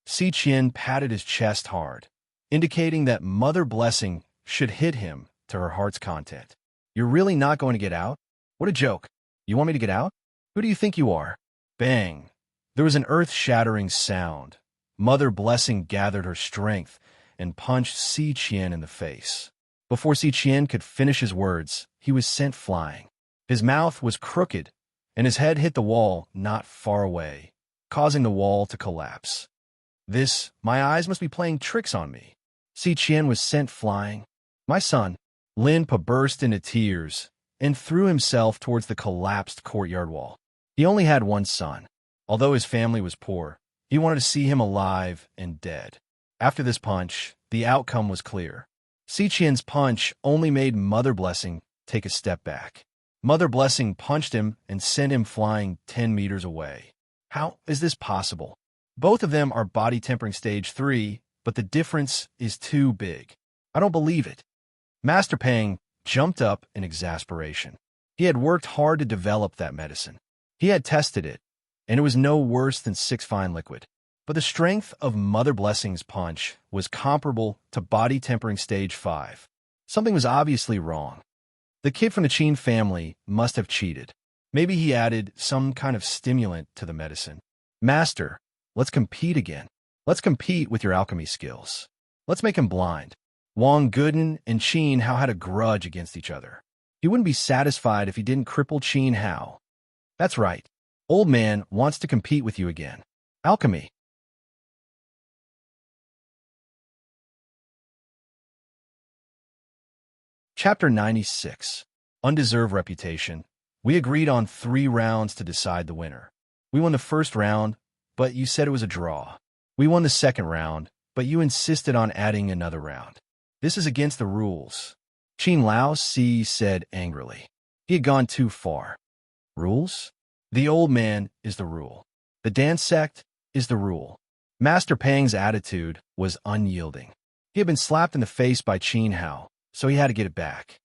Si Qian patted his chest hard, indicating that Mother Blessing should hit him to her heart's content. You're really not going to get out? What a joke. You want me to get out? Who do you think you are? Bang! There was an earth-shattering sound. Mother Blessing gathered her strength and punched Si Qian in the face. Before Si Qian could finish his words, he was sent flying. His mouth was crooked, and his head hit the wall not far away, causing the wall to collapse. My eyes must be playing tricks on me. Si Qian was sent flying. My son, Lin Pa burst into tears and threw himself towards the collapsed courtyard wall. He only had one son. Although his family was poor, he wanted to see him alive and dead. After this punch, the outcome was clear. Si Qian's punch only made Mother Blessing take a step back. Mother Blessing punched him and sent him flying 10 meters away. How is this possible? Both of them are body tempering stage 3, but the difference is too big. I don't believe it. Master Pang jumped up in exasperation. He had worked hard to develop that medicine. He had tested it, and it was no worse than 6 fine liquid. But the strength of Mother Blessing's punch was comparable to body tempering stage 5. Something was obviously wrong. The kid from the Qin family must have cheated. Maybe he added some kind of stimulant to the medicine. Master, let's compete again. Let's compete with your alchemy skills. Let's make him blind. Wang Guden and Qin Hao had a grudge against each other. He wouldn't be satisfied if he didn't cripple Qin Hao. That's right. Old man wants to compete with you again. Alchemy. Chapter 96. Undeserved Reputation. We agreed on 3 rounds to decide the winner. We won the first round, but you said it was a draw. We won the second round, but you insisted on adding another round. This is against the rules. Qin Lao Si said angrily. He had gone too far. Rules? The old man is the rule. The dance sect is the rule. Master Pang's attitude was unyielding. He had been slapped in the face by Qin Hao, so he had to get it back.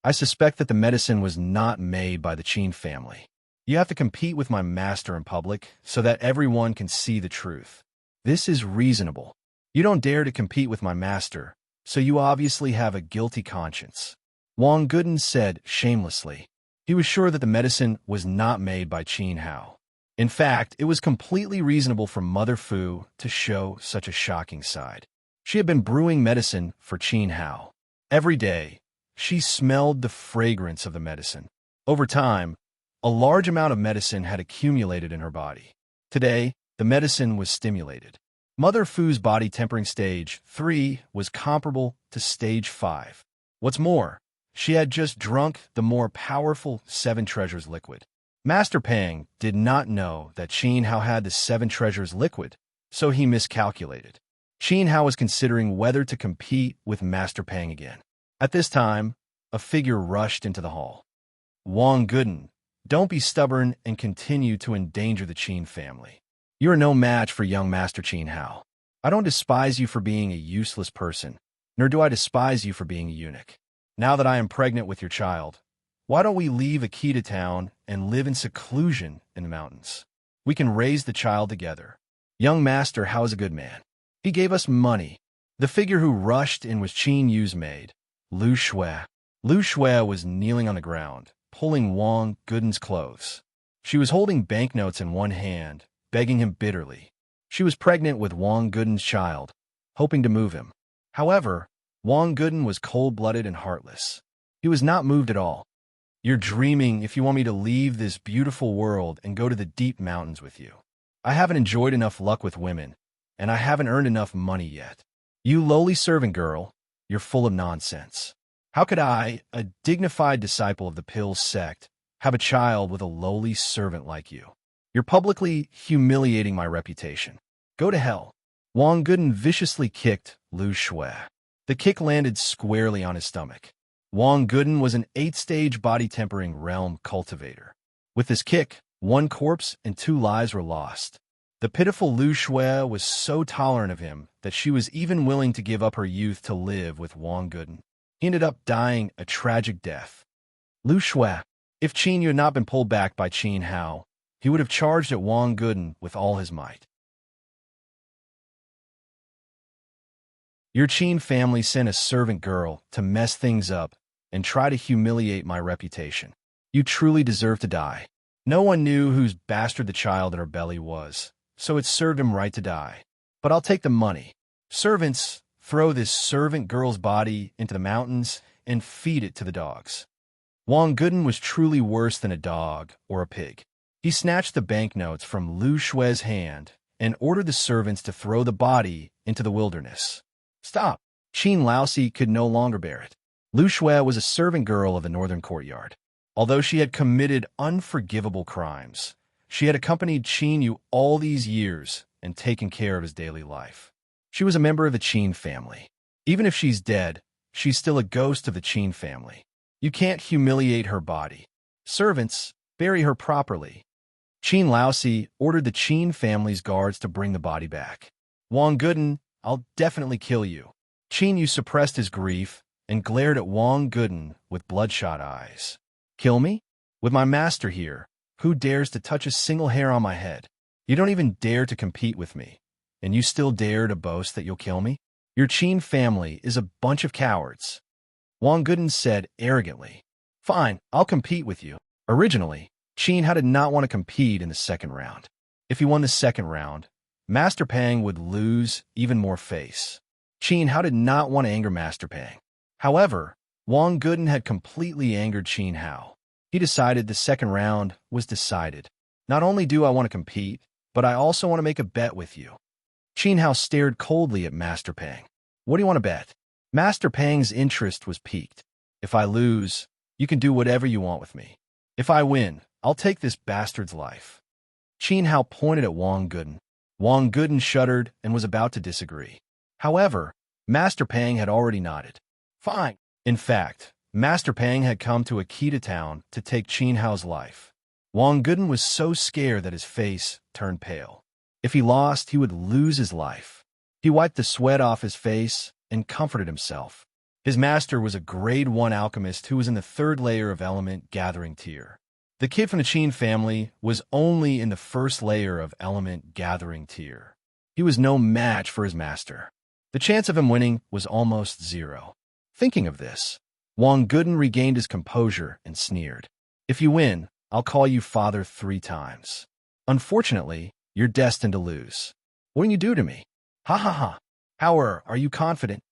I suspect that the medicine was not made by the Qin family. You have to compete with my master in public so that everyone can see the truth. This is reasonable. You don't dare to compete with my master, so you obviously have a guilty conscience. Wang Guden said shamelessly. He was sure that the medicine was not made by Qin Hao. In fact, it was completely reasonable for Mother Fu to show such a shocking side. She had been brewing medicine for Qin Hao. Every day, she smelled the fragrance of the medicine. Over time, a large amount of medicine had accumulated in her body. Today, the medicine was stimulated. Mother Fu's body tempering stage 3 was comparable to stage 5. What's more, she had just drunk the more powerful Seven Treasures liquid. Master Pang did not know that Qin Hao had the Seven Treasures liquid, so he miscalculated. Qin Hao was considering whether to compete with Master Pang again. At this time, a figure rushed into the hall. Wang Guden, don't be stubborn and continue to endanger the Qin family. You are no match for young Master Qin Hao. I don't despise you for being a useless person, nor do I despise you for being a eunuch. Now that I am pregnant with your child, why don't we leave Akita town and live in seclusion in the mountains? We can raise the child together. Young Master Hao is a good man. He gave us money. The figure who rushed in was Qin Yu's maid, Lu Shui. Lu Shui was kneeling on the ground, pulling Wang Guden's clothes. She was holding banknotes in one hand, begging him bitterly. She was pregnant with Wang Guden's child, hoping to move him. However, Wang Guden was cold-blooded and heartless. He was not moved at all. You're dreaming if you want me to leave this beautiful world and go to the deep mountains with you. I haven't enjoyed enough luck with women, and I haven't earned enough money yet. You lowly servant girl, you're full of nonsense. How could I, a dignified disciple of the Pills sect, have a child with a lowly servant like you? You're publicly humiliating my reputation. Go to hell. Wang Guden viciously kicked Lu Shui. The kick landed squarely on his stomach. Wang Guden was an 8-stage body-tempering realm cultivator. With this kick, 1 corpse and 2 lives were lost. The pitiful Lu Shui was so tolerant of him that she was even willing to give up her youth to live with Wang Guden. He ended up dying a tragic death. Lu Shui, if Qin Yu had not been pulled back by Qin Hao, he would have charged at Wang Guden with all his might. Your Qin family sent a servant girl to mess things up and try to humiliate my reputation. You truly deserve to die. No one knew whose bastard the child in her belly was, so it served him right to die. But I'll take the money. Servants, throw this servant girl's body into the mountains and feed it to the dogs. Wang Guden was truly worse than a dog or a pig. He snatched the banknotes from Lu Shui's hand and ordered the servants to throw the body into the wilderness. Stop! Qin Laosi could no longer bear it. Lu Shui was a servant girl of the northern courtyard. Although she had committed unforgivable crimes, she had accompanied Qin Yu all these years and taken care of his daily life. She was a member of the Qin family. Even if she's dead, she's still a ghost of the Qin family. You can't humiliate her body. Servants, bury her properly. Qin Laosi ordered the Qin family's guards to bring the body back. Wang Guden, I'll definitely kill you. Qin Yu suppressed his grief and glared at Wang Guden with bloodshot eyes. Kill me? With my master here, who dares to touch a single hair on my head? You don't even dare to compete with me, and you still dare to boast that you'll kill me? Your Qin family is a bunch of cowards. Wang Guden said arrogantly. Fine, I'll compete with you. Originally, Qin Hao did not want to compete in the second round. If he won the second round, Master Pang would lose even more face. Qin Hao did not want to anger Master Pang. However, Wang Guden had completely angered Qin Hao. He decided the second round was decided. Not only do I want to compete, but I also want to make a bet with you. Qin Hao stared coldly at Master Pang. What do you want to bet? Master Pang's interest was piqued. If I lose, you can do whatever you want with me. If I win, I'll take this bastard's life. Qin Hao pointed at Wang Guden. Wang Guden shuddered and was about to disagree. However, Master Pang had already nodded. Fine. In fact, Master Pang had come to Akita town to take Qin Hao's life. Wang Guden was so scared that his face turned pale. If he lost, he would lose his life. He wiped the sweat off his face and comforted himself. His master was a grade 1 alchemist who was in the 3rd layer of element gathering tier. The kid from the Qin family was only in the 1st layer of element gathering tier. He was no match for his master. The chance of him winning was almost 0. Thinking of this, Wang Guden regained his composure and sneered. If you win, I'll call you father 3 times. Unfortunately, you're destined to lose. What can you do to me? Ha ha ha. How are you confident?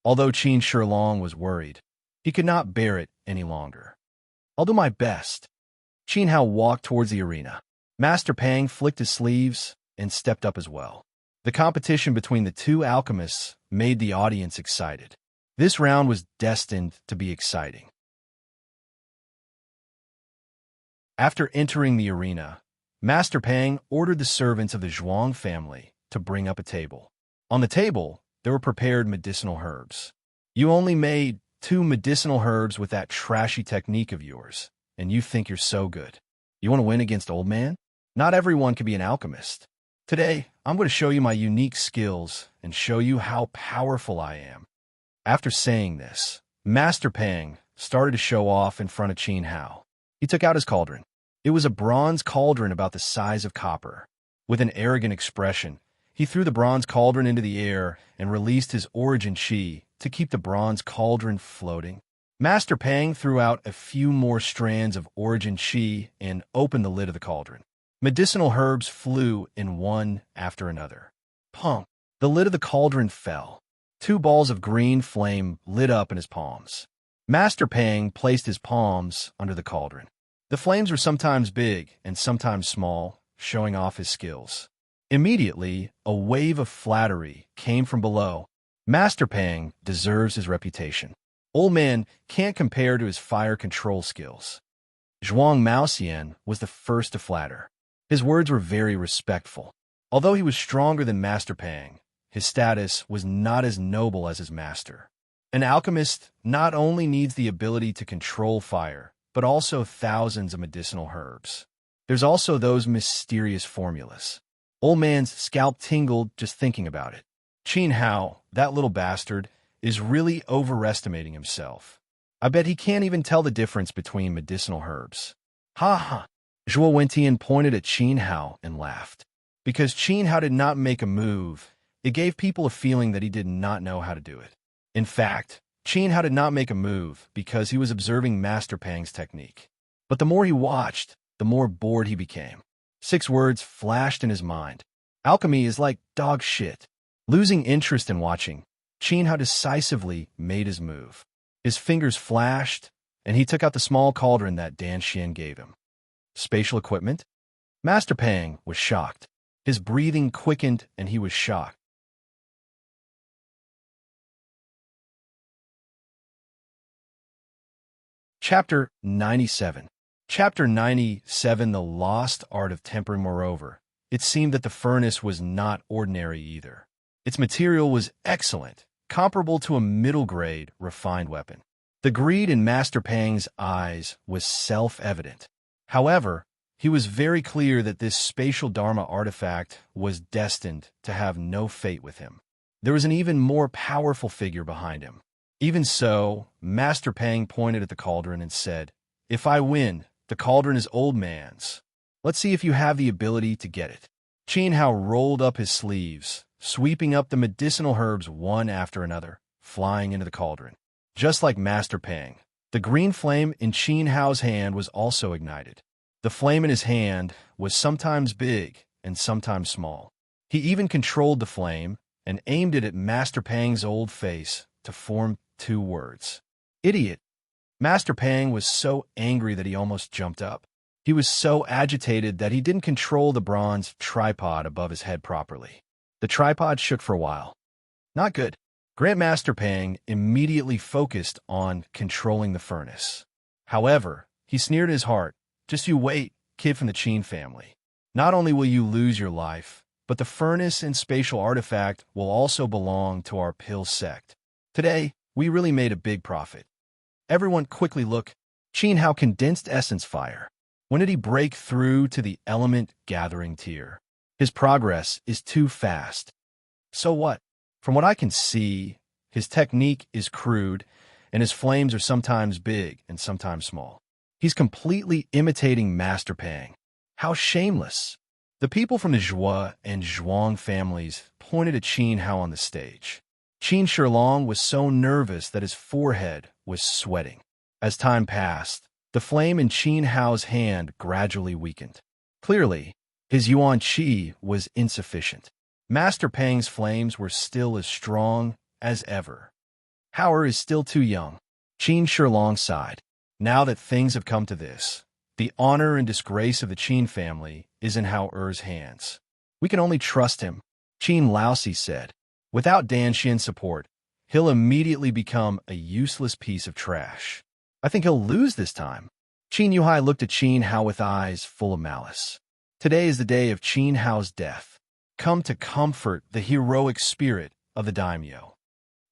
Although Qin Shilong was worried, he could not bear it any longer. I'll do my best. Qin Hao walked towards the arena. Master Pang flicked his sleeves and stepped up as well. The competition between the 2 alchemists made the audience excited. This round was destined to be exciting. After entering the arena, Master Pang ordered the servants of the Zhuang family to bring up a table. On the table, there were prepared medicinal herbs. You only made 2 medicinal herbs with that trashy technique of yours, and you think you're so good. You want to win against Old Man? Not everyone can be an alchemist. Today, I'm going to show you my unique skills and show you how powerful I am. After saying this, Master Pang started to show off in front of Qin Hao. He took out his cauldron. It was a bronze cauldron about the size of copper. With an arrogant expression, he threw the bronze cauldron into the air and released his origin chi to keep the bronze cauldron floating. Master Pang threw out a few more strands of origin chi and opened the lid of the cauldron. Medicinal herbs flew in one after another. Pong! The lid of the cauldron fell. 2 balls of green flame lit up in his palms. Master Pang placed his palms under the cauldron. The flames were sometimes big and sometimes small, showing off his skills. Immediately, a wave of flattery came from below. Master Pang deserves his reputation. Old Man can't compare to his fire control skills. Zhuang Maoxian was the first to flatter. His words were very respectful. Although he was stronger than Master Pang, his status was not as noble as his master. An alchemist not only needs the ability to control fire, but also thousands of medicinal herbs. There's also those mysterious formulas. Old Man's scalp tingled just thinking about it. Qin Hao, that little bastard, is really overestimating himself. I bet he can't even tell the difference between medicinal herbs. Ha ha! Zhuo Wentian pointed at Qin Hao and laughed. Because Qin Hao did not make a move, it gave people a feeling that he did not know how to do it. In fact, Qin Hao did not make a move because he was observing Master Pang's technique. But the more he watched, the more bored he became. 6 words flashed in his mind. Alchemy is like dog shit. Losing interest in watching, Qin Hao decisively made his move. His fingers flashed, and he took out the small cauldron that Dan Xian gave him. Spatial equipment? Master Pang was shocked. His breathing quickened, and he was shocked. Chapter 97. Chapter 97, The Lost Art of Tempering. Moreover, it seemed that the furnace was not ordinary either. Its material was excellent, comparable to a middle-grade, refined weapon. The greed in Master Pang's eyes was self-evident. However, he was very clear that this spatial Dharma artifact was destined to have no fate with him. There was an even more powerful figure behind him. Even so, Master Pang pointed at the cauldron and said, "If I win, the cauldron is Old Man's. Let's see if you have the ability to get it." Qin Hao rolled up his sleeves, sweeping up the medicinal herbs one after another, flying into the cauldron. Just like Master Pang, the green flame in Qin Hao's hand was also ignited. The flame in his hand was sometimes big and sometimes small. He even controlled the flame and aimed it at Master Pang's old face to form 2 words. Idiot! Master Pang was so angry that he almost jumped up. He was so agitated that he didn't control the bronze tripod above his head properly. The tripod shook for a while. Not good. Grandmaster Pang immediately focused on controlling the furnace. However, he sneered in his heart, "Just you wait, kid from the Qin family. Not only will you lose your life, but the furnace and spatial artifact will also belong to our pill sect. Today, we really made a big profit. Everyone quickly look. Qin Hao condensed essence fire. When did he break through to the element gathering tier? His progress is too fast. So what? From what I can see, his technique is crude, and his flames are sometimes big and sometimes small. He's completely imitating Master Pang. How shameless! The people from the Zhua and Zhuang families pointed at Qin Hao on the stage. Qin Shilong was so nervous that his forehead was sweating. As time passed, the flame in Qin Hao's hand gradually weakened. Clearly, his Yuan Qi was insufficient. Master Pang's flames were still as strong as ever. Hao is still too young. Qin Shilong sighed. Now that things have come to this, the honor and disgrace of the Qin family is in Hao Er's hands. We can only trust him, Qin Laosi said. Without Dan Xian's support, he'll immediately become a useless piece of trash. I think he'll lose this time. Qin Yuhai looked at Qin Hao with eyes full of malice. Today is the day of Qin Hao's death. Come to comfort the heroic spirit of the daimyo.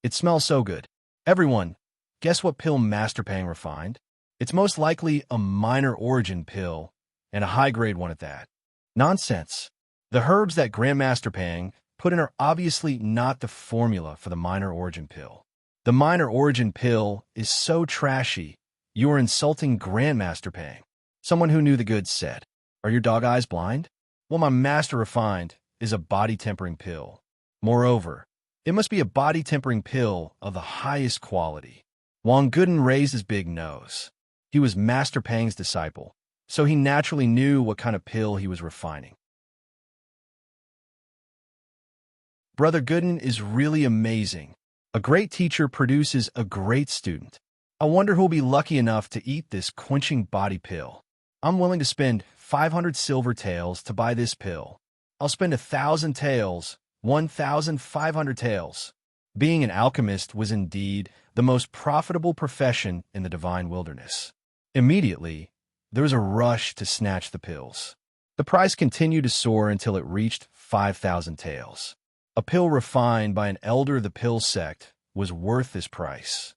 It smells so good. Everyone, guess what pill Master Pang refined? It's most likely a minor origin pill, and a high-grade one at that. Nonsense. The herbs that Grandmaster Pang put in are obviously not the formula for the minor origin pill. The minor origin pill is so trashy, you are insulting Grandmaster Pang. Someone who knew the goods said, "Are your dog eyes blind? Well, my master refined is a body-tempering pill. Moreover, it must be a body-tempering pill of the highest quality." Wang Guden raised his big nose. He was Master Pang's disciple, so he naturally knew what kind of pill he was refining. Brother Guden is really amazing. A great teacher produces a great student. I wonder who'll be lucky enough to eat this quenching body pill. I'm willing to spend 500 silver taels to buy this pill. I'll spend 1,000 taels, 1,500 taels. Being an alchemist was indeed the most profitable profession in the divine wilderness. Immediately, there was a rush to snatch the pills. The price continued to soar until it reached 5,000 taels. A pill refined by an elder of the pill sect was worth this price.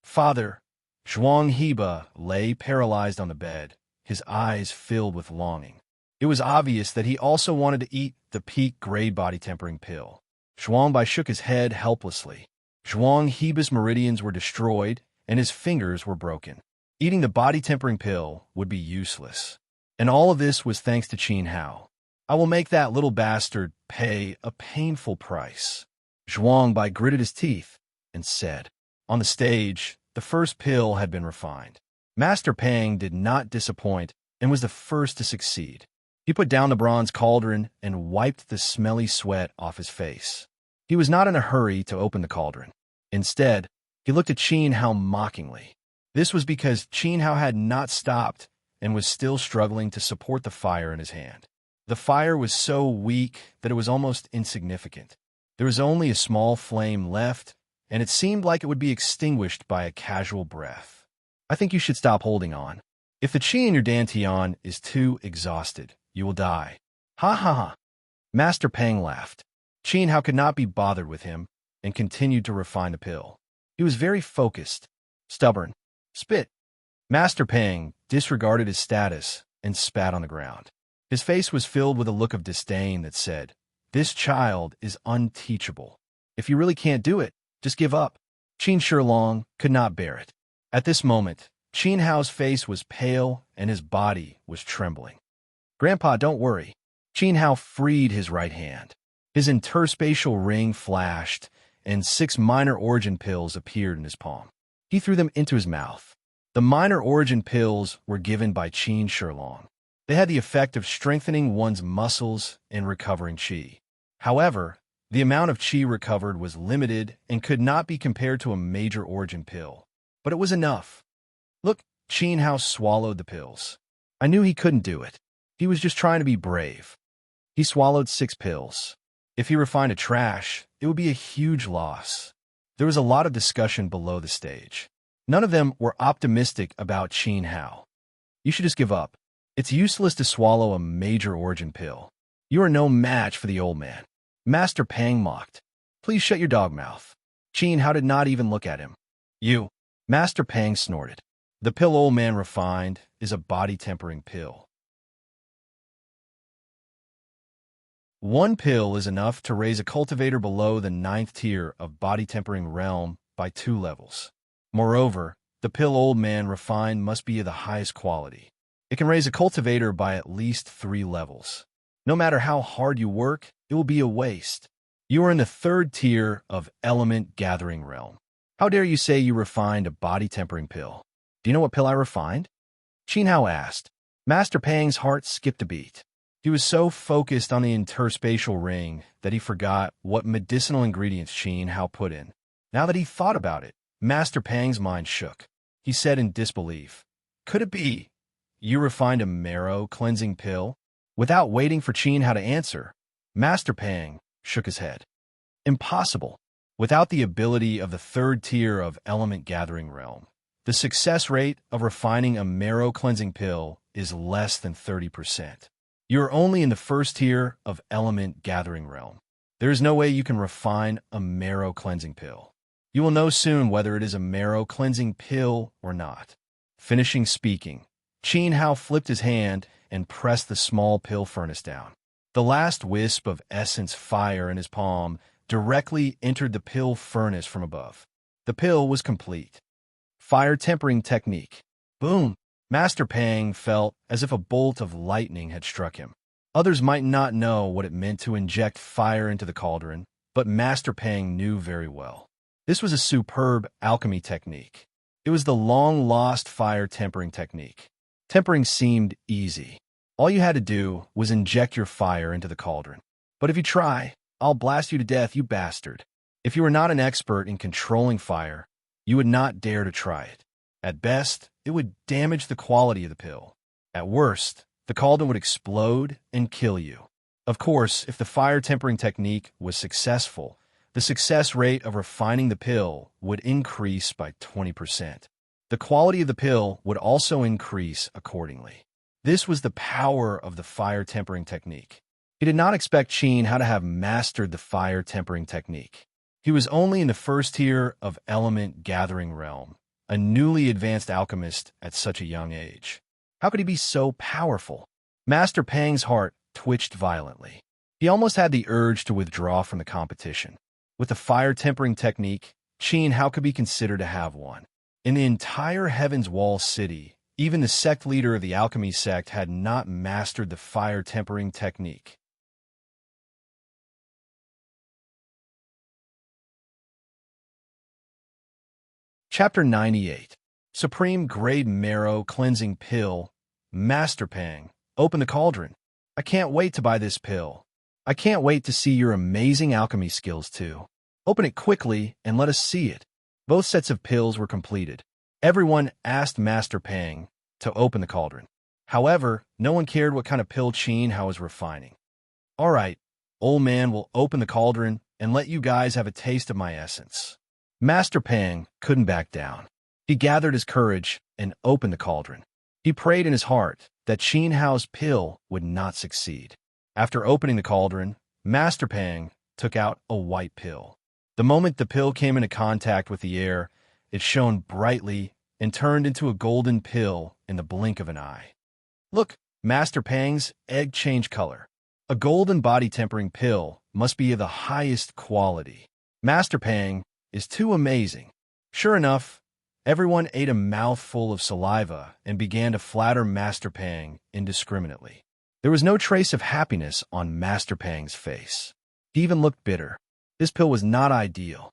Father, Zhuang Heba lay paralyzed on the bed, his eyes filled with longing. It was obvious that he also wanted to eat the peak grade body tempering pill. Zhuang Bai shook his head helplessly. Zhuang Heba's meridians were destroyed, and his fingers were broken. Eating the body-tempering pill would be useless. And all of this was thanks to Qin Hao. I will make that little bastard pay a painful price. Zhuang Bai gritted his teeth and said. On the stage, the first pill had been refined. Master Pang did not disappoint and was the first to succeed. He put down the bronze cauldron and wiped the smelly sweat off his face. He was not in a hurry to open the cauldron. Instead, he looked at Qin Hao mockingly. This was because Qin Hao had not stopped and was still struggling to support the fire in his hand. The fire was so weak that it was almost insignificant. There was only a small flame left, and it seemed like it would be extinguished by a casual breath. I think you should stop holding on. If the qi in your dantian is too exhausted, you will die. Ha ha ha. Master Pang laughed. Qin Hao could not be bothered with him and continued to refine the pill. He was very focused, stubborn. Spit. Master Pang disregarded his status and spat on the ground. His face was filled with a look of disdain that said, "This child is unteachable. If you really can't do it, just give up." Qin Shilong could not bear it. At this moment, Qin Hao's face was pale and his body was trembling. "Grandpa, don't worry." Qin Hao freed his right hand. His interspatial ring flashed, and 6 minor origin pills appeared in his palm. He threw them into his mouth. The minor origin pills were given by Qin Shilong. They had the effect of strengthening one's muscles and recovering qi. However, the amount of qi recovered was limited and could not be compared to a major origin pill. But it was enough. Look, Qin Hao swallowed the pills. I knew he couldn't do it. He was just trying to be brave. He swallowed 6 pills. If he refined a trash, it would be a huge loss. There was a lot of discussion below the stage. None of them were optimistic about Qin Hao. You should just give up. It's useless to swallow a major origin pill. You are no match for the old man. Master Pang mocked. Please shut your dog mouth. Qin Hao did not even look at him. You. Master Pang snorted. The pill old man refined is a body-tempering pill. One pill is enough to raise a cultivator below the 9th tier of body-tempering realm by 2 levels. Moreover, the pill old man refined must be of the highest quality. It can raise a cultivator by at least 3 levels. No matter how hard you work, it will be a waste. You are in the 3rd tier of element gathering realm. How dare you say you refined a body-tempering pill? Do you know what pill I refined? Qin Hao asked. Master Pang's heart skipped a beat. He was so focused on the interspatial ring that he forgot what medicinal ingredients Qin Hao put in. Now that he thought about it, Master Pang's mind shook. He said in disbelief, Could it be you refined a marrow-cleansing pill? Without waiting for Qin Hao to answer, Master Pang shook his head. Impossible. Without the ability of the 3rd tier of element gathering realm, the success rate of refining a marrow-cleansing pill is less than 30%. You are only in the 1st tier of element gathering realm. There is no way you can refine a marrow-cleansing pill. You will know soon whether it is a marrow-cleansing pill or not. Finishing speaking, Qin Hao flipped his hand and pressed the small pill furnace down. The last wisp of essence fire in his palm directly entered the pill furnace from above. The pill was complete. Fire tempering technique. Boom! Master Pang felt as if a bolt of lightning had struck him. Others might not know what it meant to inject fire into the cauldron, but Master Pang knew very well. This was a superb alchemy technique. It was the long-lost fire tempering technique. Tempering seemed easy. All you had to do was inject your fire into the cauldron. But if you try, I'll blast you to death, you bastard. If you were not an expert in controlling fire, you would not dare to try it. At best, it would damage the quality of the pill. At worst, the cauldron would explode and kill you. Of course, if the fire tempering technique was successful, the success rate of refining the pill would increase by 20%. The quality of the pill would also increase accordingly. This was the power of the fire tempering technique. He did not expect Qin Hao to have mastered the fire tempering technique. He was only in the 1st tier of element gathering realm, a newly advanced alchemist at such a young age. How could he be so powerful? Master Pang's heart twitched violently. He almost had the urge to withdraw from the competition. With the fire tempering technique, Qin Hao could be considered to have won. In the entire Heaven's Wall city, even the sect leader of the alchemy sect had not mastered the fire tempering technique. Chapter 98. Supreme Grade Marrow Cleansing Pill. Master Pang, open the cauldron. I can't wait to buy this pill. I can't wait to see your amazing alchemy skills too. Open it quickly and let us see it. Both sets of pills were completed. Everyone asked Master Pang to open the cauldron. However, no one cared what kind of pill Qin Hao was refining. All right, old man will open the cauldron and let you guys have a taste of my essence. Master Pang couldn't back down. He gathered his courage and opened the cauldron. He prayed in his heart that Qin Hao's pill would not succeed. After opening the cauldron, Master Pang took out a white pill. The moment the pill came into contact with the air, it shone brightly and turned into a golden pill in the blink of an eye. Look, Master Pang's egg changed color. A golden body-tempering pill must be of the highest quality. Master Pang is too amazing. Sure enough, everyone ate a mouthful of saliva and began to flatter Master Pang indiscriminately. There was no trace of happiness on Master Pang's face. He even looked bitter. This pill was not ideal.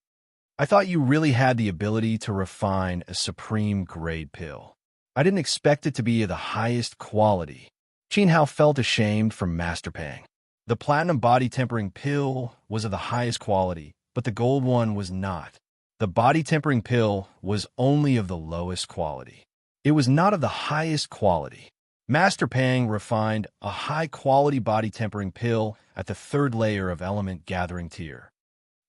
I thought you really had the ability to refine a supreme grade pill. I didn't expect it to be of the highest quality. Qin Hao felt ashamed for Master Pang. The platinum body-tempering pill was of the highest quality, but the gold one was not. The body-tempering pill was only of the lowest quality. It was not of the highest quality. Master Pang refined a high-quality body-tempering pill at the 3rd layer of element gathering tier.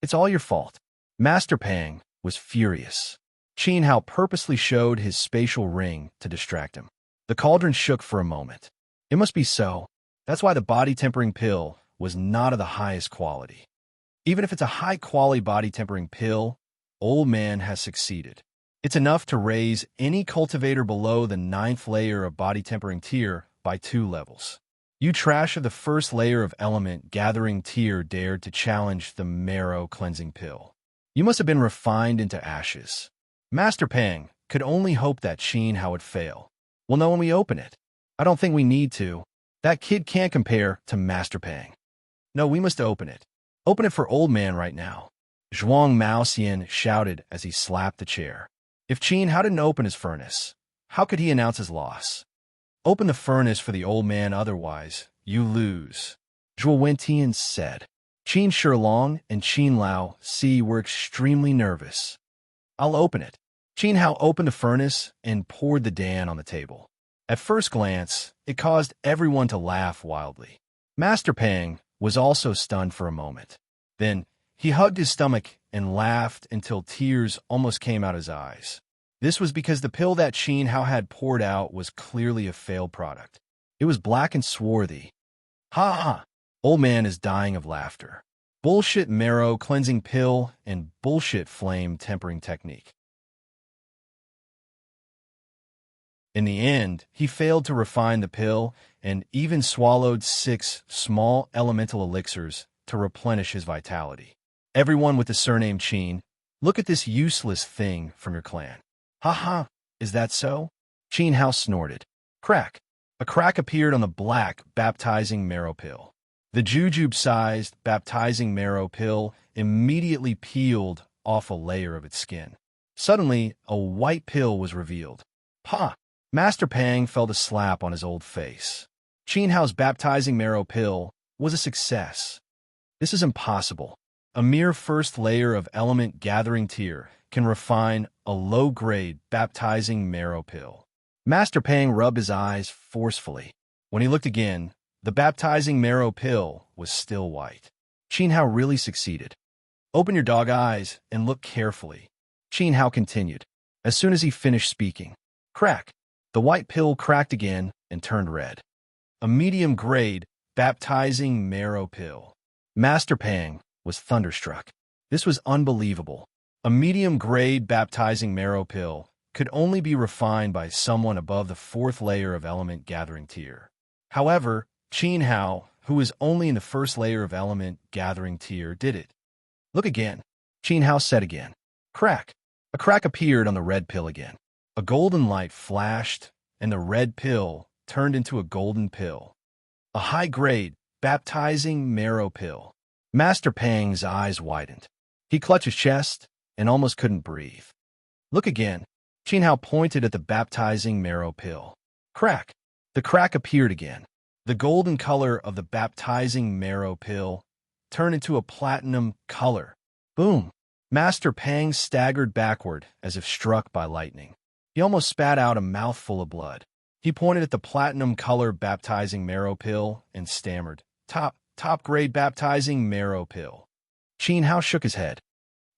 It's all your fault. Master Pang was furious. Qin Hao purposely showed his spatial ring to distract him. The cauldron shook for a moment. It must be so. That's why the body tempering pill was not of the highest quality. Even if it's a high-quality body tempering pill, Old Man has succeeded. It's enough to raise any cultivator below the 9th layer of body tempering tier by 2 levels. You trash of the first layer of element gathering tier dared to challenge the marrow cleansing pill. You must have been refined into ashes. Master Pang could only hope that Qin Hao would fail. We'll know when we open it. I don't think we need to. That kid can't compare to Master Pang. No, we must open it. Open it for Old Man right now. Zhuang Maoxian shouted as he slapped the chair. If Qin Hao didn't open his furnace, how could he announce his loss? Open the furnace for the old man, otherwise you lose, Zhuo Wentian said. Qin Shilong and Qin Lao Si were extremely nervous. I'll open it. Qin Hao opened the furnace and poured the Dan on the table. At first glance, it caused everyone to laugh wildly. Master Pang was also stunned for a moment. Then, he hugged his stomach and laughed until tears almost came out his eyes. This was because the pill that Qin Hao had poured out was clearly a failed product. It was black and swarthy. Ha ha! Old Man is dying of laughter. Bullshit marrow cleansing pill and bullshit flame tempering technique. In the end, he failed to refine the pill and even swallowed 6 small elemental elixirs to replenish his vitality. Everyone with the surname Qin, look at this useless thing from your clan. Ha ha, is that so? Qin Hao snorted. Crack. A crack appeared on the black, baptizing marrow pill. The jujube-sized, baptizing marrow pill immediately peeled off a layer of its skin. Suddenly, a white pill was revealed. Ha! Master Pang felt a slap on his old face. Qin Hao's baptizing marrow pill was a success. This is impossible. A mere first layer of element gathering tier can refine a low-grade baptizing marrow pill. Master Pang rubbed his eyes forcefully. When he looked again, the baptizing marrow pill was still white. Qin Hao really succeeded. Open your dog eyes and look carefully. Qin Hao continued. As soon as he finished speaking, crack. The white pill cracked again and turned red. A medium-grade baptizing marrow pill. Master Pang was thunderstruck. This was unbelievable. A medium-grade baptizing marrow pill could only be refined by someone above the 4th layer of element gathering tier. However, Qin Hao, who was only in the 1st layer of element gathering tier, did it. Look again. Qin Hao said again. Crack. A crack appeared on the red pill again. A golden light flashed, and the red pill turned into a golden pill. A high-grade baptizing marrow pill. Master Pang's eyes widened. He clutched his chest and almost couldn't breathe. Look again. Qin Hao pointed at the baptizing marrow pill. Crack. The crack appeared again. The golden color of the baptizing marrow pill turned into a platinum color. Boom. Master Pang staggered backward as if struck by lightning. He almost spat out a mouthful of blood. He pointed at the platinum color baptizing marrow pill and stammered, Top grade baptizing marrow pill. Qin Hao shook his head.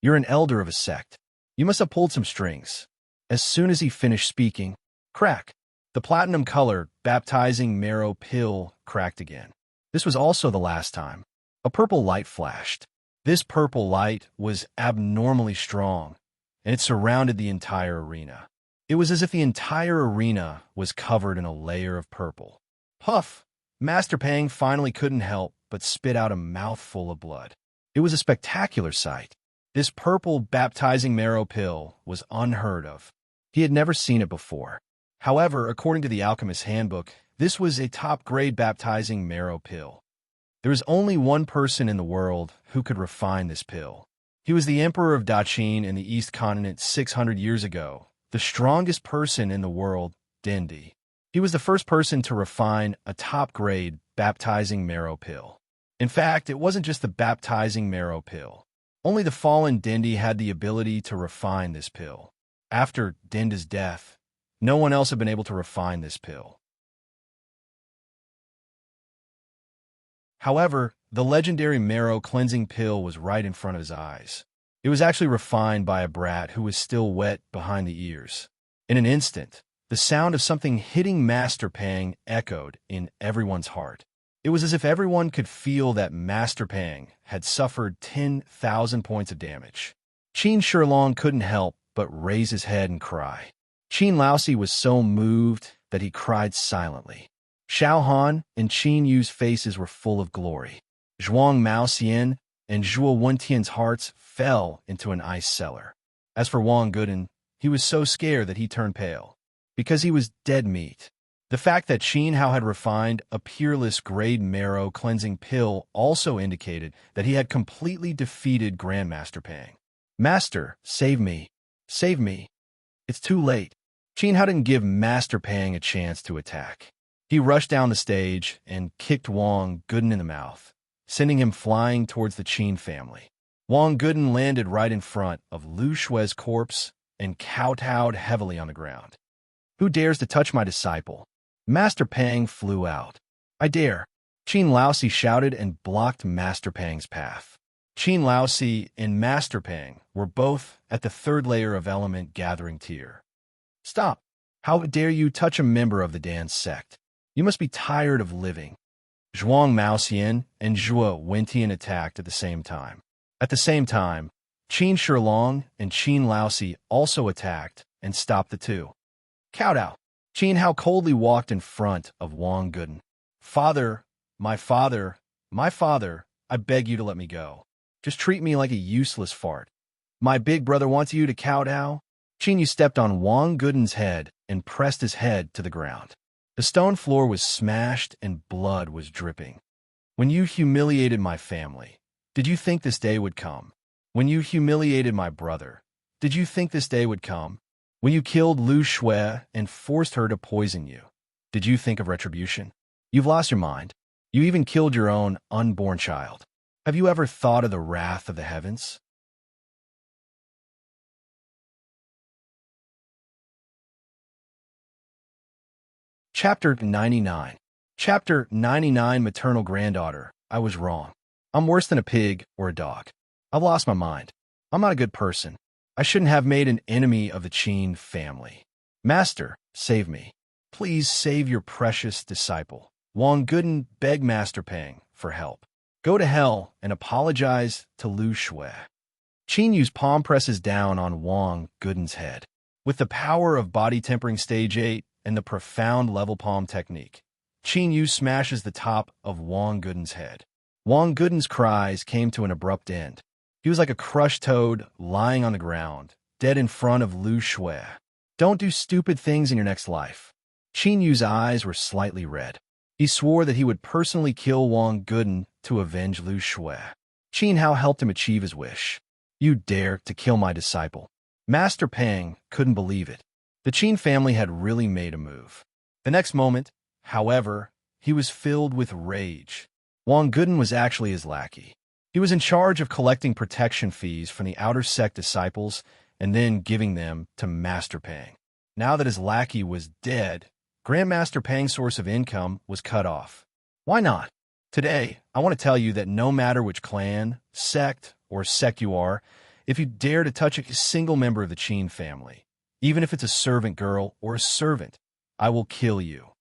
You're an elder of a sect. You must have pulled some strings. As soon as he finished speaking, crack. The platinum color baptizing marrow pill cracked again. This was also the last time. A purple light flashed. This purple light was abnormally strong, and it surrounded the entire arena. It was as if the entire arena was covered in a layer of purple. Puff! Master Pang finally couldn't help but spit out a mouthful of blood. It was a spectacular sight. This purple baptizing marrow pill was unheard of. He had never seen it before. However, according to the Alchemist's Handbook, this was a top-grade baptizing marrow pill. There was only one person in the world who could refine this pill. He was the Emperor of Daqin in the East Continent 600 years ago, the strongest person in the world, Dendi. He was the first person to refine a top-grade baptizing marrow pill. In fact, it wasn't just the baptizing marrow pill. Only the fallen Dendi had the ability to refine this pill. After Dendi's death, no one else had been able to refine this pill. However, the legendary marrow cleansing pill was right in front of his eyes. It was actually refined by a brat who was still wet behind the ears. In an instant, the sound of something hitting Master Pang echoed in everyone's heart. It was as if everyone could feel that Master Pang had suffered 10,000 points of damage. Qin Shi Long couldn't help but raise his head and cry. Qin Laosi was so moved that he cried silently. Xiao Han and Qin Yu's faces were full of glory. Zhuang Maoxian and Zhuo Wentian's hearts fell into an ice cellar. As for Wang Guden, he was so scared that he turned pale, because he was dead meat. The fact that Qin Hao had refined a peerless grade marrow cleansing pill also indicated that he had completely defeated Grandmaster Pang. Master, save me. Save me. It's too late. Qin Hao didn't give Master Pang a chance to attack. He rushed down the stage and kicked Wang Guden in the mouth, sending him flying towards the Qin family. Wang Guden landed right in front of Lu Shue's corpse and kowtowed heavily on the ground. Who dares to touch my disciple? Master Pang flew out. I dare. Qin Laosi shouted and blocked Master Pang's path. Qin Laosi and Master Pang were both at the third layer of element gathering tier. Stop! How dare you touch a member of the Dan sect? You must be tired of living. Zhuang Maoxian and Zhuo Wentian attacked at the same time. At the same time, Qin Shi Long and Qin Laosi also attacked and stopped the two. Kowtow! Qin Hao coldly walked in front of Wang Guden. Father, my father, I beg you to let me go. Just treat me like a useless fart. My big brother wants you to kowtow. Qin Yu stepped on Wang Guden's head and pressed his head to the ground. The stone floor was smashed and blood was dripping. When you humiliated my family, did you think this day would come? When you humiliated my brother, did you think this day would come? When you killed Lu Shui and forced her to poison you, did you think of retribution? You've lost your mind. You even killed your own unborn child. Have you ever thought of the wrath of the heavens? Chapter 99. Chapter 99. Maternal Granddaughter. I was wrong. I'm worse than a pig or a dog. I've lost my mind. I'm not a good person. I shouldn't have made an enemy of the Qin family. Master, save me. Please save your precious disciple. Wang Guden begged Master Pang for help. Go to hell and apologize to Lu Shui. Qin Yu's palm presses down on Wang Guden's head. With the power of body tempering stage 8 and the profound level palm technique, Qin Yu smashes the top of Wang Guden's head. Wang Guden's cries came to an abrupt end. He was like a crushed toad lying on the ground, dead in front of Lu Shui. Don't do stupid things in your next life. Qin Yu's eyes were slightly red. He swore that he would personally kill Wang Guden to avenge Lu Shui. Qin Hao helped him achieve his wish. You dare to kill my disciple. Master Pang couldn't believe it. The Qin family had really made a move. The next moment, however, he was filled with rage. Wang Guden was actually his lackey. He was in charge of collecting protection fees from the outer sect disciples and then giving them to Master Pang. Now that his lackey was dead, Grandmaster Pang's source of income was cut off. Why not? Today, I want to tell you that no matter which clan, sect, or sect you are, if you dare to touch a single member of the Qin family, even if it's a servant girl or a servant, I will kill you.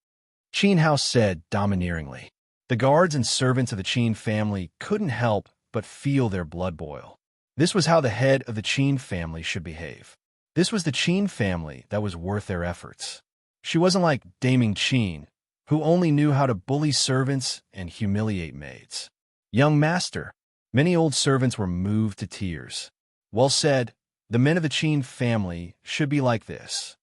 Qin Hao said domineeringly. The guards and servants of the Qin family couldn't help but feel their blood boil. This was how the head of the Qin family should behave. This was the Qin family that was worth their efforts. She wasn't like Daming Qin, who only knew how to bully servants and humiliate maids. Young master, many old servants were moved to tears. Well said, the men of the Qin family should be like this.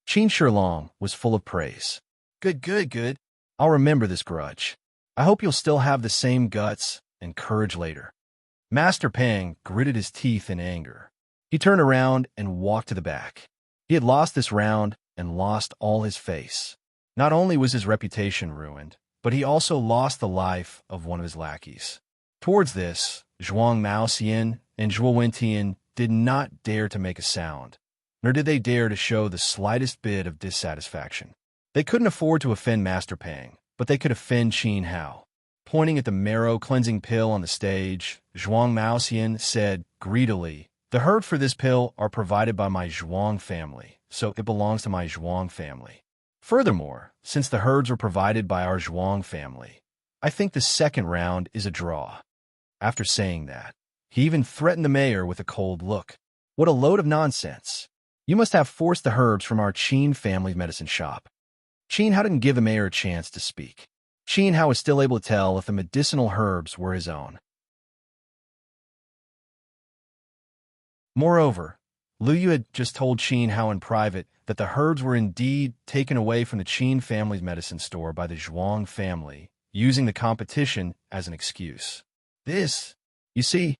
Qin Shi Long was full of praise. Good. I'll remember this grudge. I hope you'll still have the same guts and courage later. Master Pang gritted his teeth in anger. He turned around and walked to the back. He had lost this round and lost all his face. Not only was his reputation ruined, but he also lost the life of one of his lackeys. Towards this, Zhuang Maoxian and Zhuo Wentian did not dare to make a sound, nor did they dare to show the slightest bit of dissatisfaction. They couldn't afford to offend Master Pang, but they could offend Qin Hao. Pointing at the marrow-cleansing pill on the stage, Zhuang Maoxian said greedily, "The herd for this pill are provided by my Zhuang family, so it belongs to my Zhuang family. Furthermore, since the herds were provided by our Zhuang family, I think the second round is a draw. After saying that, he even threatened the mayor with a cold look. What a load of nonsense. You must have forced the herbs from our Qin family medicine shop. Qin Hao didn't give the mayor a chance to speak. Qin Hao was still able to tell if the medicinal herbs were his own. Moreover, Liu Yu had just told Qin Hao in private that the herbs were indeed taken away from the Qin family's medicine store by the Zhuang family, using the competition as an excuse. You see,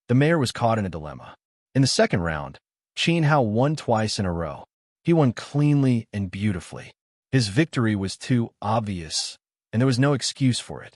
the mayor was caught in a dilemma. In the second round, Qin Hao won twice in a row. He won cleanly and beautifully. His victory was too obvious, and there was no excuse for it.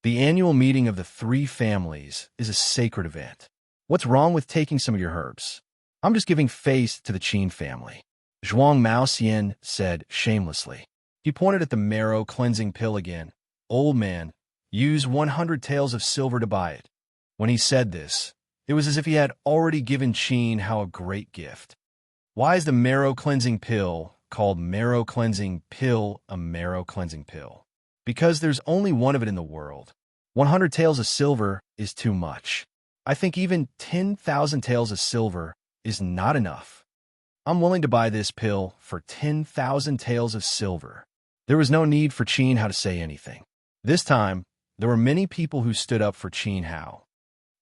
The annual meeting of the three families is a sacred event. What's wrong with taking some of your herbs? I'm just giving face to the Qin family, Zhuang Maoxian said shamelessly. He pointed at the marrow cleansing pill again. Old man, use 100 taels of silver to buy it. When he said this, it was as if he had already given Qin Hao a great gift. Why is the marrow cleansing pill called marrow cleansing pill a marrow cleansing pill? Because there's only one of it in the world. 100 taels of silver is too much. I think even 10,000 taels of silver is not enough. I'm willing to buy this pill for 10,000 taels of silver. There was no need for Qin Hao to say anything. This time, there were many people who stood up for Qin Hao.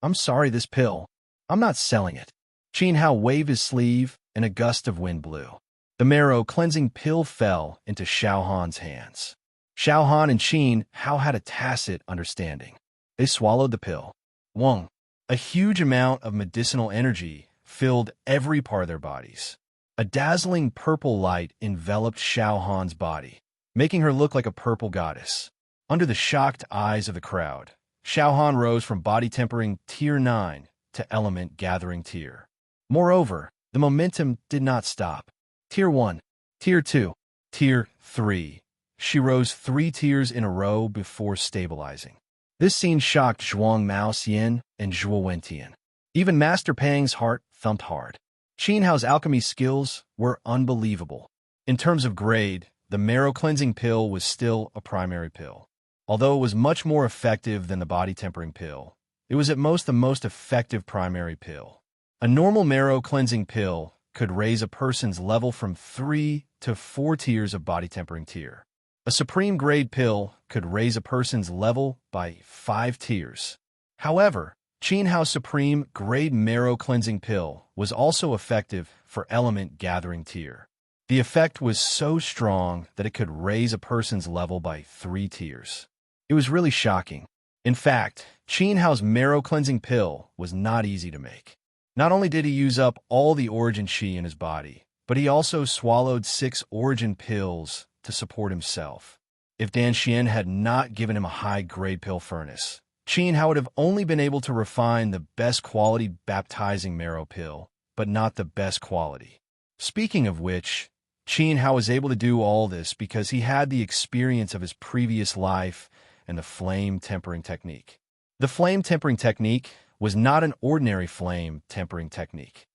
I'm sorry, this pill. I'm not selling it. Qin Hao waved his sleeve and a gust of wind blew. The marrow cleansing pill fell into Xiao Han's hands. Xiao Han and Qin Hao had a tacit understanding. They swallowed the pill. Wong. A huge amount of medicinal energy filled every part of their bodies. A dazzling purple light enveloped Xiao Han's body, making her look like a purple goddess. Under the shocked eyes of the crowd, Xiao Han rose from body tempering Tier 9 to element gathering Tier. Moreover, the momentum did not stop. Tier 1, Tier 2, Tier 3. She rose 3 tiers in a row before stabilizing. This scene shocked Zhuang Maoxian and Zhuo Wentian. Even Master Pang's heart thumped hard. Qin Hao's alchemy skills were unbelievable. In terms of grade, the marrow cleansing pill was still a primary pill. Although it was much more effective than the body tempering pill, it was at most the most effective primary pill. A normal marrow cleansing pill could raise a person's level from 3 to 4 tiers of body tempering tier. A supreme grade pill could raise a person's level by 5 tiers. However, Qin Hao's supreme grade marrow cleansing pill was also effective for element gathering tier. The effect was so strong that it could raise a person's level by 3 tiers. It was really shocking. In fact, Qin Hao's marrow cleansing pill was not easy to make. Not only did he use up all the origin qi in his body, but he also swallowed 6 origin pills to support himself. If Dan Xian had not given him a high-grade pill furnace, Qin Hao would have only been able to refine the best quality baptizing marrow pill, but not the best quality. Speaking of which, Qin Hao was able to do all this because he had the experience of his previous life and the flame tempering technique. The flame tempering technique was not an ordinary flame tempering technique.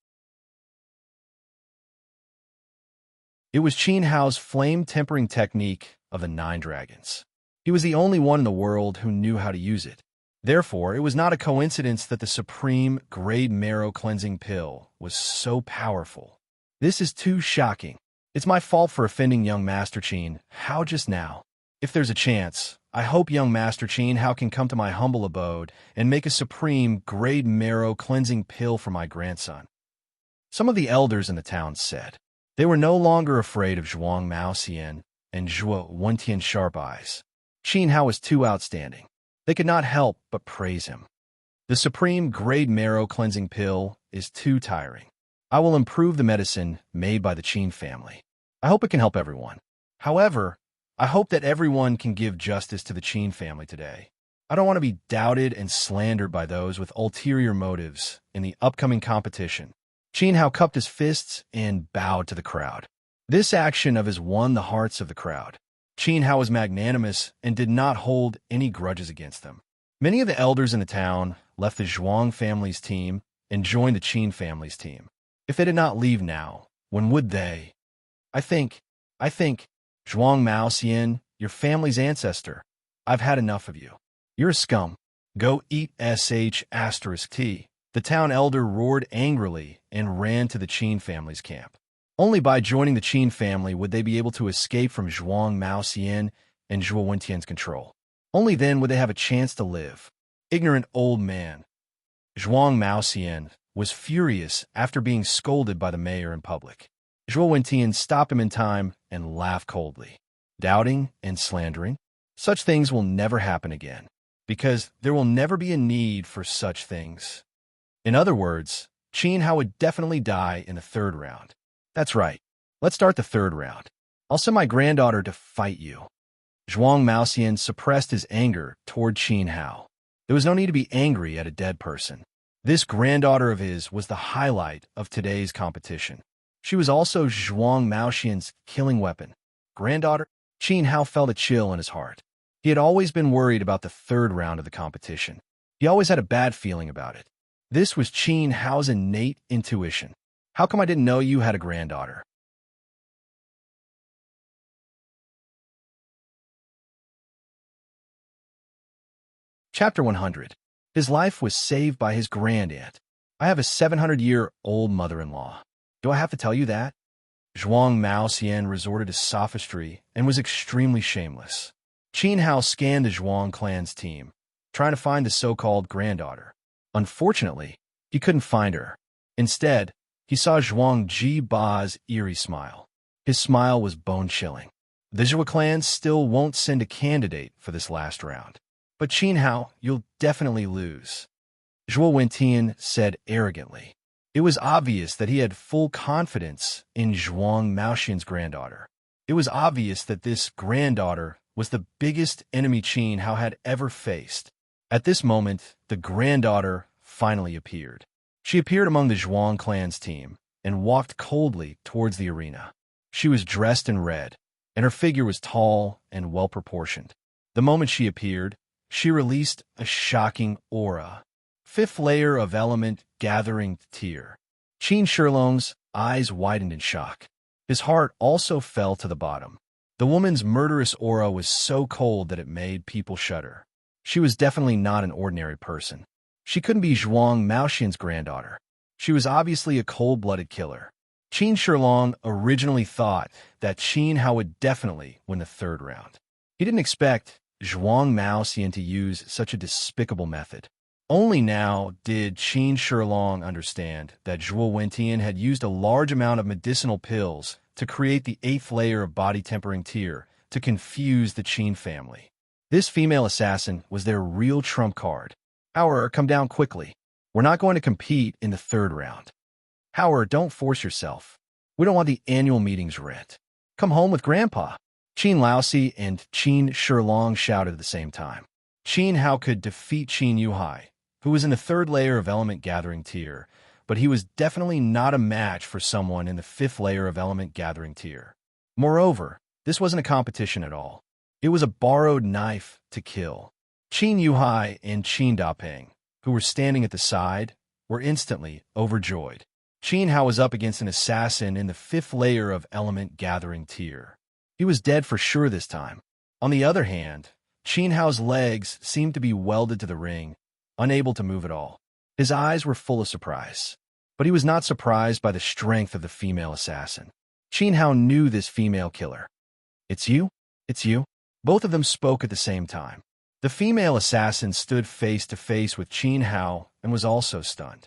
It was Qin Hao's flame tempering technique of the 9 dragons. He was the only one in the world who knew how to use it. Therefore, it was not a coincidence that the supreme grade marrow cleansing pill was so powerful. This is too shocking. It's my fault for offending young Master Qin Hao just now. If there's a chance, I hope young Master Qin Hao can come to my humble abode and make a supreme grade marrow cleansing pill for my grandson. Some of the elders in the town said. They were no longer afraid of Zhuang Maoxian and Zhuo Wentian's sharp eyes. Qin Hao was too outstanding. They could not help but praise him. The supreme grade marrow cleansing pill is too tiring. I will improve the medicine made by the Qin family. I hope it can help everyone. However, I hope that everyone can give justice to the Qin family today. I don't want to be doubted and slandered by those with ulterior motives in the upcoming competition. Qin Hao cupped his fists and bowed to the crowd. This action of his won the hearts of the crowd. Qin Hao was magnanimous and did not hold any grudges against them. Many of the elders in the town left the Zhuang family's team and joined the Qin family's team. If they did not leave now, when would they? I think, Zhuang Maoxian, your family's ancestor. I've had enough of you. You're a scum. Go eat sh*t. The town elder roared angrily and ran to the Qin family's camp. Only by joining the Qin family would they be able to escape from Zhuang Maoxian and Zhuo Wentian's control. Only then would they have a chance to live. Ignorant old man. Zhuang Maoxian was furious after being scolded by the mayor in public. Zhuo Wentian stopped him in time and laughed coldly. Doubting and slandering? Such things will never happen again, because there will never be a need for such things. In other words, Qin Hao would definitely die in the third round. That's right. Let's start the third round. I'll send my granddaughter to fight you. Zhuang Maoxian suppressed his anger toward Qin Hao. There was no need to be angry at a dead person. This granddaughter of his was the highlight of today's competition. She was also Zhuang Maoxian's killing weapon. Granddaughter? Qin Hao felt a chill in his heart. He had always been worried about the third round of the competition. He always had a bad feeling about it. This was Qin Hao's innate intuition. How come I didn't know you had a granddaughter? Chapter 100. His life was saved by his grandaunt. I have a 700-year-old mother-in-law. Do I have to tell you that? Zhuang Maoxian resorted to sophistry and was extremely shameless. Qin Hao scanned the Zhuang clan's team, trying to find the so-called granddaughter. Unfortunately, he couldn't find her. Instead, he saw Zhuang Jiba's eerie smile. His smile was bone-chilling. The Zhua clan still won't send a candidate for this last round. But Qin Hao, you'll definitely lose. Zhuo Wentian said arrogantly. It was obvious that he had full confidence in Zhuang Maoxian's granddaughter. It was obvious that this granddaughter was the biggest enemy Qin Hao had ever faced. At this moment, the granddaughter finally appeared. She appeared among the Zhuang clan's team and walked coldly towards the arena. She was dressed in red, and her figure was tall and well-proportioned. The moment she appeared, she released a shocking aura. Fifth layer of element gathering tear. Qin Shilong's eyes widened in shock. His heart also fell to the bottom. The woman's murderous aura was so cold that it made people shudder. She was definitely not an ordinary person. She couldn't be Zhuang Maoxian's granddaughter. She was obviously a cold-blooded killer. Qin Shilong originally thought that Qin Hao would definitely win the third round. He didn't expect Zhuang Maoxian to use such a despicable method. Only now did Qin Shilong understand that Zhuo Wentian had used a large amount of medicinal pills to create the eighth layer of body-tempering tear to confuse the Qin family. This female assassin was their real trump card. Howard, come down quickly. We're not going to compete in the third round. Howard, don't force yourself. We don't want the annual meetings rent. Come home with Grandpa. Qin Laosi and Qin Shilong shouted at the same time. Qin Hao could defeat Qin Yuhai, who was in the third layer of element gathering tier, but he was definitely not a match for someone in the fifth layer of element gathering tier. Moreover, this wasn't a competition at all. It was a borrowed knife to kill. Qin Yuhai and Qin Dapeng, who were standing at the side, were instantly overjoyed. Qin Hao was up against an assassin in the fifth layer of element gathering tier. He was dead for sure this time. On the other hand, Qin Hao's legs seemed to be welded to the ring, unable to move at all. His eyes were full of surprise. But he was not surprised by the strength of the female assassin. Qin Hao knew this female killer. It's you? It's you? Both of them spoke at the same time. The female assassin stood face to face with Qin Hao and was also stunned.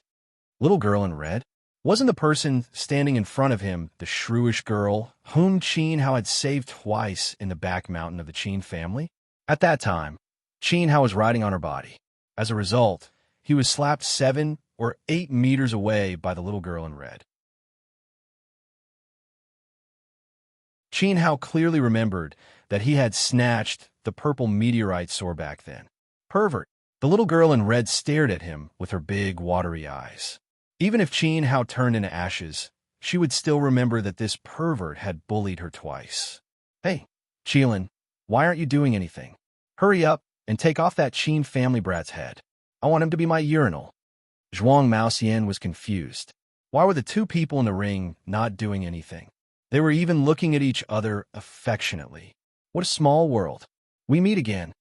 Little girl in red? Wasn't the person standing in front of him the shrewish girl whom Qin Hao had saved twice in the back mountain of the Qin family? At that time, Qin Hao was riding on her body. As a result, he was slapped 7 or 8 meters away by the little girl in red. Qin Hao clearly remembered that he had snatched the purple meteorite sword back then. Pervert! The little girl in red stared at him with her big, watery eyes. Even if Qin Hao turned into ashes, she would still remember that this pervert had bullied her twice. Hey, Qilin, why aren't you doing anything? Hurry up and take off that Qin family brat's head. I want him to be my urinal. Zhuang Maoxian was confused. Why were the two people in the ring not doing anything? They were even looking at each other affectionately. What a small world. We meet again.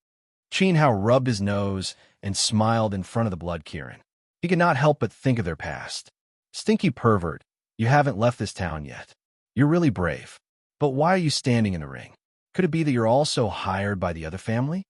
Qin Hao rubbed his nose and smiled in front of the Blood Kirin. He could not help but think of their past. Stinky pervert, you haven't left this town yet. You're really brave. But why are you standing in the ring? Could it be that you're also hired by the other family?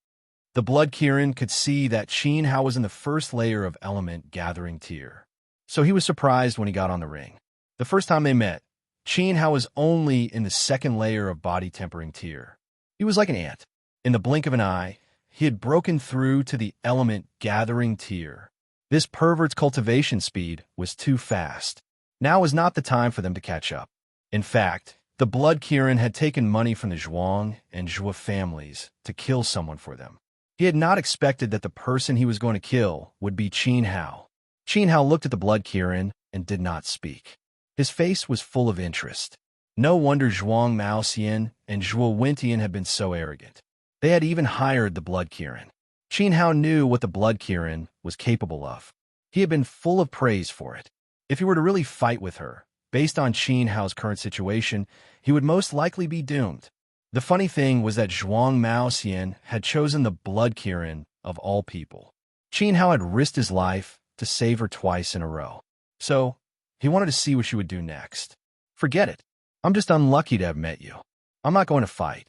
The Blood Kirin could see that Qin Hao was in the first layer of element gathering tier. So he was surprised when he got on the ring. The first time they met, Qin Hao was only in the second layer of body tempering tier. He was like an ant. In the blink of an eye, he had broken through to the element gathering tier. This pervert's cultivation speed was too fast. Now was not the time for them to catch up. In fact, the Blood Kirin had taken money from the Zhuang and Zhua families to kill someone for them. He had not expected that the person he was going to kill would be Qin Hao. Qin Hao looked at the Blood Kirin and did not speak. His face was full of interest. No wonder Zhuang Maoxian and Zhuo Wentian had been so arrogant. They had even hired the Blood Kirin. Qin Hao knew what the Blood Kirin was capable of. He had been full of praise for it. If he were to really fight with her, based on Qin Hao's current situation, he would most likely be doomed. The funny thing was that Zhuang Maoxian had chosen the Blood Kirin of all people. Qin Hao had risked his life to save her twice in a row. So, he wanted to see what she would do next. Forget it. I'm just unlucky to have met you. I'm not going to fight.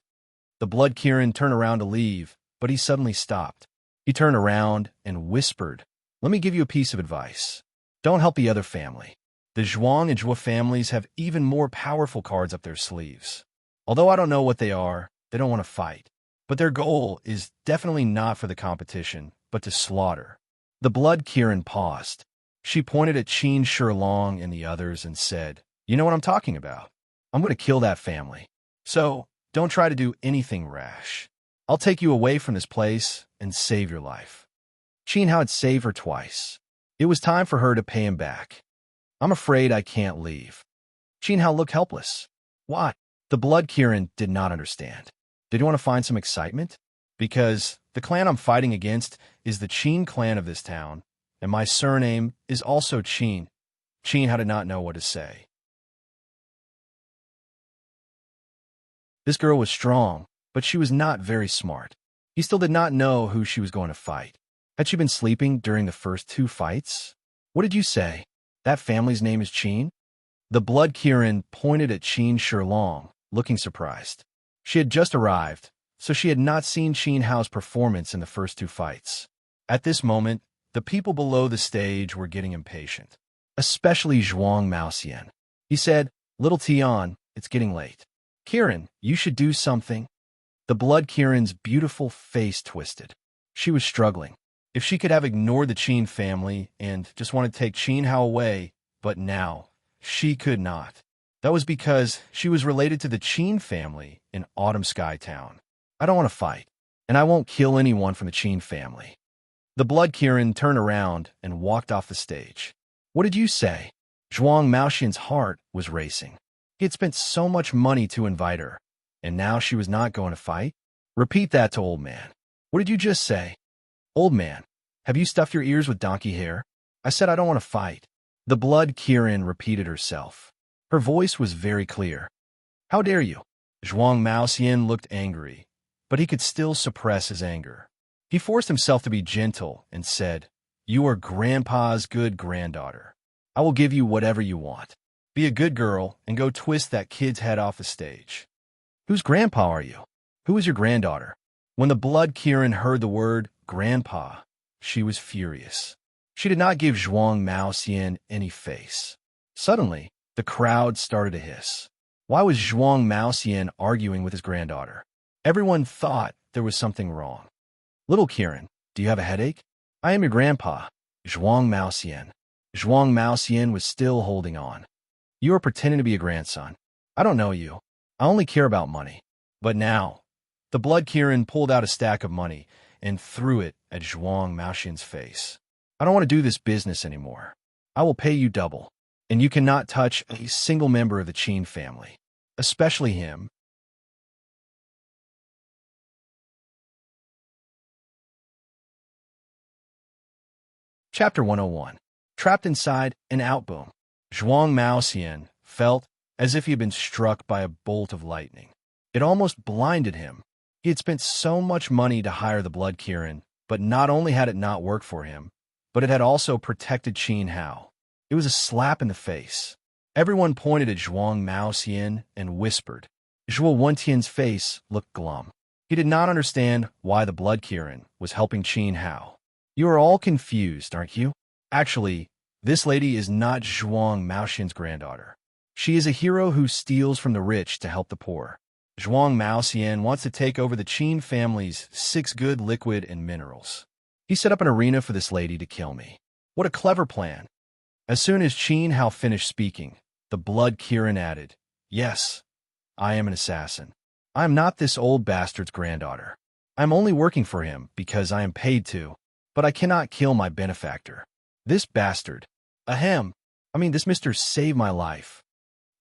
The Blood Kirin turned around to leave, but he suddenly stopped. He turned around and whispered, "Let me give you a piece of advice. Don't help the other family. The Zhuang and Zhua families have even more powerful cards up their sleeves. Although I don't know what they are, they don't want to fight. But their goal is definitely not for the competition, but to slaughter." The Blood Kirin paused. She pointed at Qin Shilong and the others and said, "You know what I'm talking about. I'm going to kill that family. So, don't try to do anything rash. I'll take you away from this place and save your life." Qin Hao had saved her twice. It was time for her to pay him back. "I'm afraid I can't leave." Qin Hao looked helpless. Why? The Blood Kirin did not understand. Did you want to find some excitement? Because the clan I'm fighting against is the Qin clan of this town, and my surname is also Qin. Qin Hao did not know what to say. This girl was strong, but she was not very smart. He still did not know who she was going to fight. Had she been sleeping during the first two fights? What did you say? That family's name is Qin? The Blood Kirin pointed at Qin Shilong, looking surprised. She had just arrived, so she had not seen Qin Hao's performance in the first two fights. At this moment, the people below the stage were getting impatient, especially Zhuang Maoxian. He said, "Little Tian, it's getting late. Kirin, you should do something." The Blood Kirin's beautiful face twisted. She was struggling. If she could have ignored the Qin family and just wanted to take Qin Hao away, but now, she could not. That was because she was related to the Qin family in Autumn Sky Town. "I don't want to fight, and I won't kill anyone from the Qin family." The Blood Kirin turned around and walked off the stage. "What did you say?" Zhuang Maoxian's heart was racing. He had spent so much money to invite her, and now she was not going to fight? Repeat that to old man. "What did you just say?" "Old man, have you stuffed your ears with donkey hair? I said I don't want to fight." The Blood Kirin repeated herself. Her voice was very clear. "How dare you?" Zhuang Maoxian looked angry, but he could still suppress his anger. He forced himself to be gentle and said, "You are Grandpa's good granddaughter. I will give you whatever you want. Be a good girl and go twist that kid's head off the stage." "Whose grandpa are you? Who is your granddaughter?" When the Blood Kirin heard the word grandpa, she was furious. She did not give Zhuang Maoxian any face. Suddenly, the crowd started to hiss. Why was Zhuang Maoxian arguing with his granddaughter? Everyone thought there was something wrong. "Little Kirin, do you have a headache?" "I am your grandpa, Zhuang Maoxian." Zhuang Maoxian was still holding on. "You are pretending to be a grandson. I don't know you. I only care about money." But now, the Blood Kirin pulled out a stack of money and threw it at Zhuang Maoxian's face. "I don't want to do this business anymore. I will pay you double, and you cannot touch a single member of the Qin family, especially him." Chapter 101. Trapped inside an outboom. Zhuang Maoxian felt as if he had been struck by a bolt of lightning. It almost blinded him. He had spent so much money to hire the Blood Kirin, but not only had it not worked for him, but it had also protected Qin Hao. It was a slap in the face. Everyone pointed at Zhuang Maoxian and whispered. Zhuo Wentian's face looked glum. He did not understand why the Blood Kirin was helping Qin Hao. You are all confused, aren't you? Actually, this lady is not Zhuang Maoxian's granddaughter. She is a hero who steals from the rich to help the poor. Zhuang Maoxian wants to take over the Qin family's 6 good liquid and minerals. He set up an arena for this lady to kill me. What a clever plan. As soon as Qin Hao finished speaking, the Blood Kirin added, Yes, I am an assassin. I am not this old bastard's granddaughter. I am only working for him because I am paid to, but I cannot kill my benefactor. This bastard. This mister saved my life.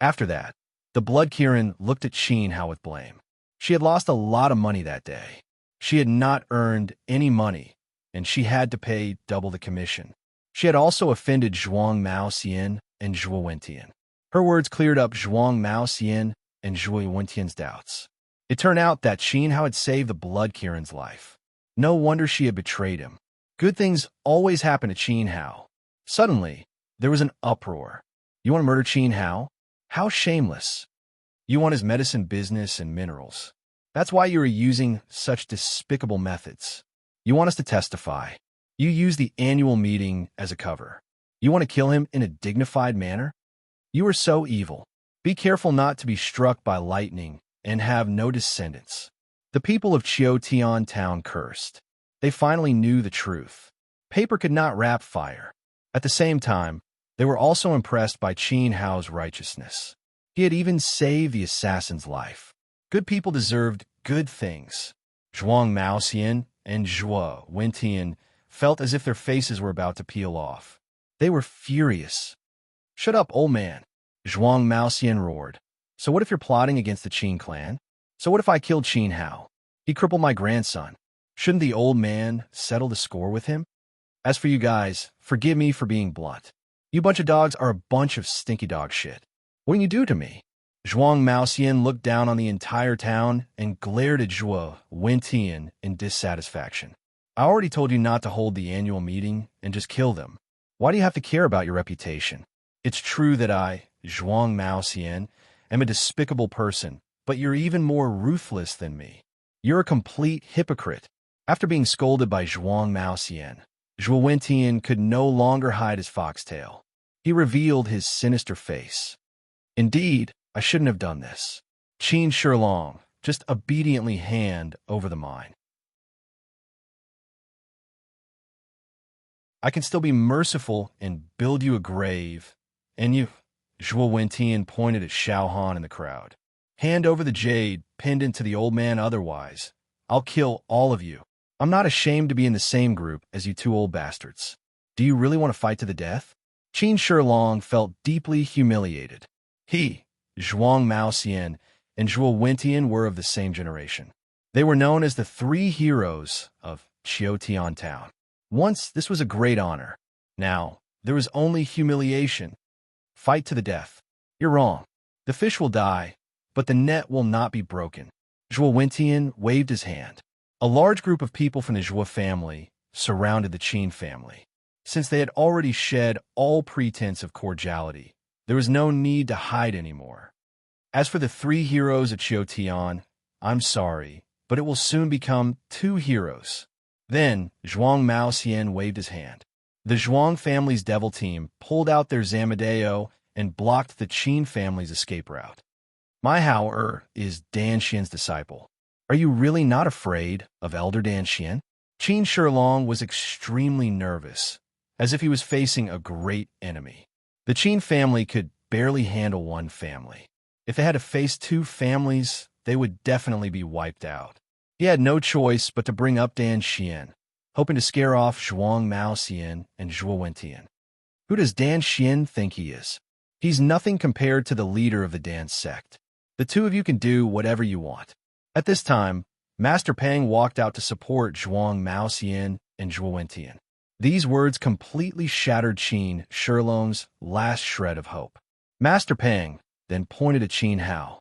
After that, the Blood Kirin looked at Qin Hao with blame. She had lost a lot of money that day. She had not earned any money, and she had to pay double the commission. She had also offended Zhuang Maoxian and Zhuo Wentian. Her words cleared up Zhuang Maoxian and Zhuo Wentian's doubts. It turned out that Qin Hao had saved the Blood Kirin's life. No wonder she had betrayed him. Good things always happen to Qin Hao. Suddenly, there was an uproar. You want to murder Qin Hao? How shameless. You want his medicine business and minerals. That's why you are using such despicable methods. You want us to testify. You use the annual meeting as a cover. You want to kill him in a dignified manner? You are so evil. Be careful not to be struck by lightning and have no descendants. The people of Qiutian town cursed. They finally knew the truth. Paper could not wrap fire. At the same time, they were also impressed by Qin Hao's righteousness. He had even saved the assassin's life. Good people deserved good things. Zhuang Maoxian and Zhuo Wentian felt as if their faces were about to peel off. They were furious. Shut up, old man, Zhuang Maoxian roared. So what if you're plotting against the Qin clan? So what if I killed Qin Hao? He crippled my grandson. Shouldn't the old man settle the score with him? As for you guys, forgive me for being blunt. You bunch of dogs are a bunch of stinky dog shit. What can you do to me? Zhuang Maoxian looked down on the entire town and glared at Zhuo Wentian in dissatisfaction. I already told you not to hold the annual meeting and just kill them. Why do you have to care about your reputation? It's true that I, Zhuang Maoxian, am a despicable person, but you're even more ruthless than me. You're a complete hypocrite. After being scolded by Zhuang Maoxian, Zhuo Wentian could no longer hide his foxtail. He revealed his sinister face. Indeed, I shouldn't have done this. Qin Shilong just obediently hand over the mine. I can still be merciful and build you a grave. And you, Zhuo Wentian pointed at Xiao Han in the crowd. Hand over the jade pendant to the old man, otherwise I'll kill all of you. I'm not ashamed to be in the same group as you two old bastards. Do you really want to fight to the death? Qin Shilong felt deeply humiliated. He, Zhuang Maoxian, and Zhuo Wentian were of the same generation. They were known as the 3 heroes of Qiutian town. Once, this was a great honor. Now, there is only humiliation. Fight to the death. You're wrong. The fish will die, but the net will not be broken. Zhuo Wentian waved his hand. A large group of people from the Zhuo family surrounded the Qin family. Since they had already shed all pretense of cordiality, there was no need to hide anymore. As for the 3 heroes of Qiutian, I'm sorry, but it will soon become 2 heroes. Then, Zhuang Maoxian waved his hand. The Zhuang family's devil team pulled out their Zamadeo and blocked the Qin family's escape route. My Hao is Dan Xian's disciple. Are you really not afraid of Elder Dan Xian? Qin Shilong was extremely nervous, as if he was facing a great enemy. The Qin family could barely handle one family. If they had to face 2 families, they would definitely be wiped out. He had no choice but to bring up Dan Xian, hoping to scare off Zhuang Maoxian and Zhuo Wentian. Who does Dan Xian think he is? He's nothing compared to the leader of the Dan sect. The 2 of you can do whatever you want. At this time, Master Peng walked out to support Zhuang Maoxian and Zhuo Wentian. These words completely shattered Qin Shilong's last shred of hope. Master Peng then pointed at Qin Hao.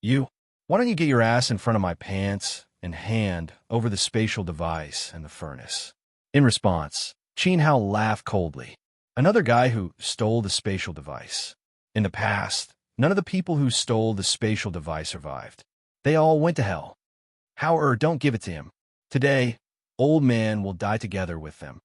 Why don't you get your ass in front of my pants and hand over the spatial device and the furnace. In response, Qin Hao laughed coldly. Another guy who stole the spatial device. In the past, none of the people who stole the spatial device survived. They all went to hell. Hao don't give it to him. Today, old man will die together with them.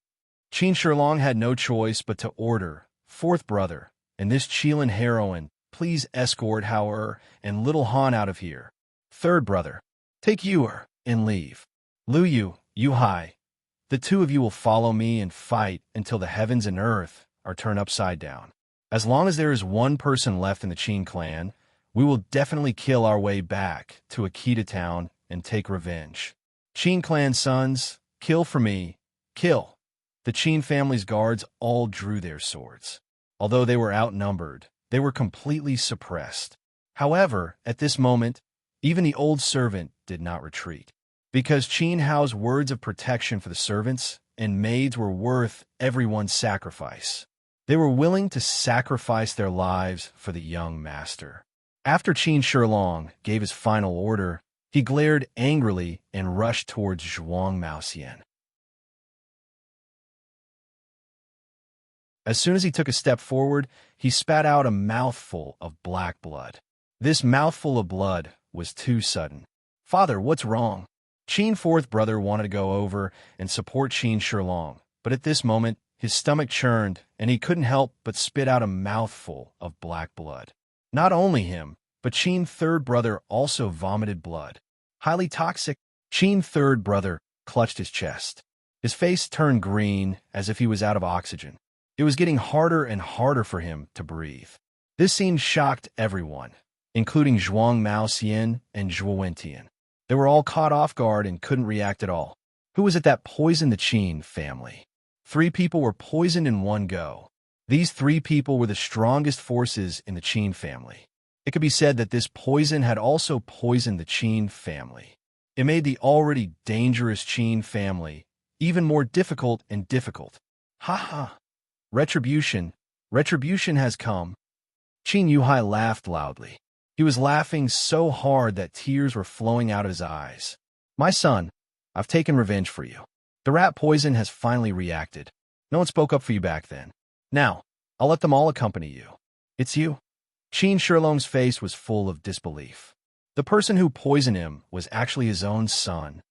Qin Shilong had no choice but to order, fourth brother, and this Qilin heroine, please escort Hao and little Han out of here. Third brother, take Yu and leave. Lu Yu Hai, the two of you will follow me and fight until the heavens and earth are turned upside down. As long as there is one person left in the Qin clan, we will definitely kill our way back to Akita town and take revenge. Qin clan sons, kill for me, kill. The Qin family's guards all drew their swords. Although they were outnumbered, they were completely suppressed. However, at this moment, even the old servant did not retreat. Because Qin Hao's words of protection for the servants and maids were worth everyone's sacrifice. They were willing to sacrifice their lives for the young master. After Qin Shilong gave his final order, he glared angrily and rushed towards Zhuang Maoxian. As soon as he took a step forward, he spat out a mouthful of black blood. This mouthful of blood was too sudden. Father, what's wrong? Qin fourth brother wanted to go over and support Qin Shilong, but at this moment, his stomach churned, and he couldn't help but spit out a mouthful of black blood. Not only him, but Qin third brother also vomited blood. Highly toxic, Qin third brother clutched his chest. His face turned green as if he was out of oxygen. It was getting harder and harder for him to breathe. This scene shocked everyone, including Zhuang Maoxian and Zhuo Wentian. They were all caught off guard and couldn't react at all. Who was it that poisoned the Qin family? 3 people were poisoned in one go. These 3 people were the strongest forces in the Qin family. It could be said that this poison had also poisoned the Qin family. It made the already dangerous Qin family even more difficult and difficult. Ha ha! Retribution has come. Qin Yuhai laughed loudly. He was laughing so hard that tears were flowing out of his eyes. My son, I've taken revenge for you. The rat poison has finally reacted. No one spoke up for you back then. Now, I'll let them all accompany you. It's you. Qin Shilong's face was full of disbelief. The person who poisoned him was actually his own son.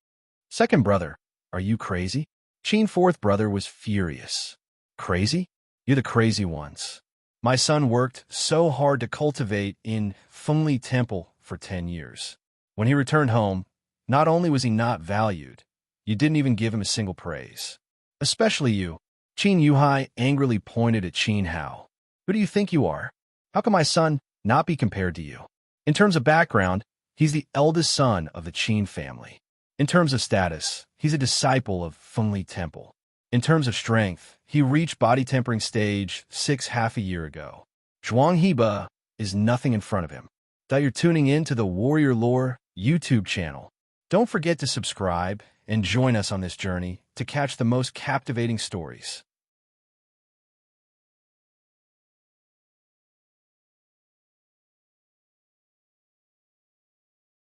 Second brother, are you crazy? Qin fourth brother was furious. Crazy? You're the crazy ones. My son worked so hard to cultivate in Fengli Temple for 10 years. When he returned home, not only was he not valued, you didn't even give him a single praise. Especially you. Qin Yuhai angrily pointed at Qin Hao. Who do you think you are? How can my son not be compared to you? In terms of background, he's the eldest son of the Qin family. In terms of status, he's a disciple of Fengli Temple. In terms of strength, he reached body tempering stage 6 half a year ago. Zhuang Heba is nothing in front of him. That you're tuning in to the Warrior Lore YouTube channel. Don't forget to subscribe and join us on this journey to catch the most captivating stories.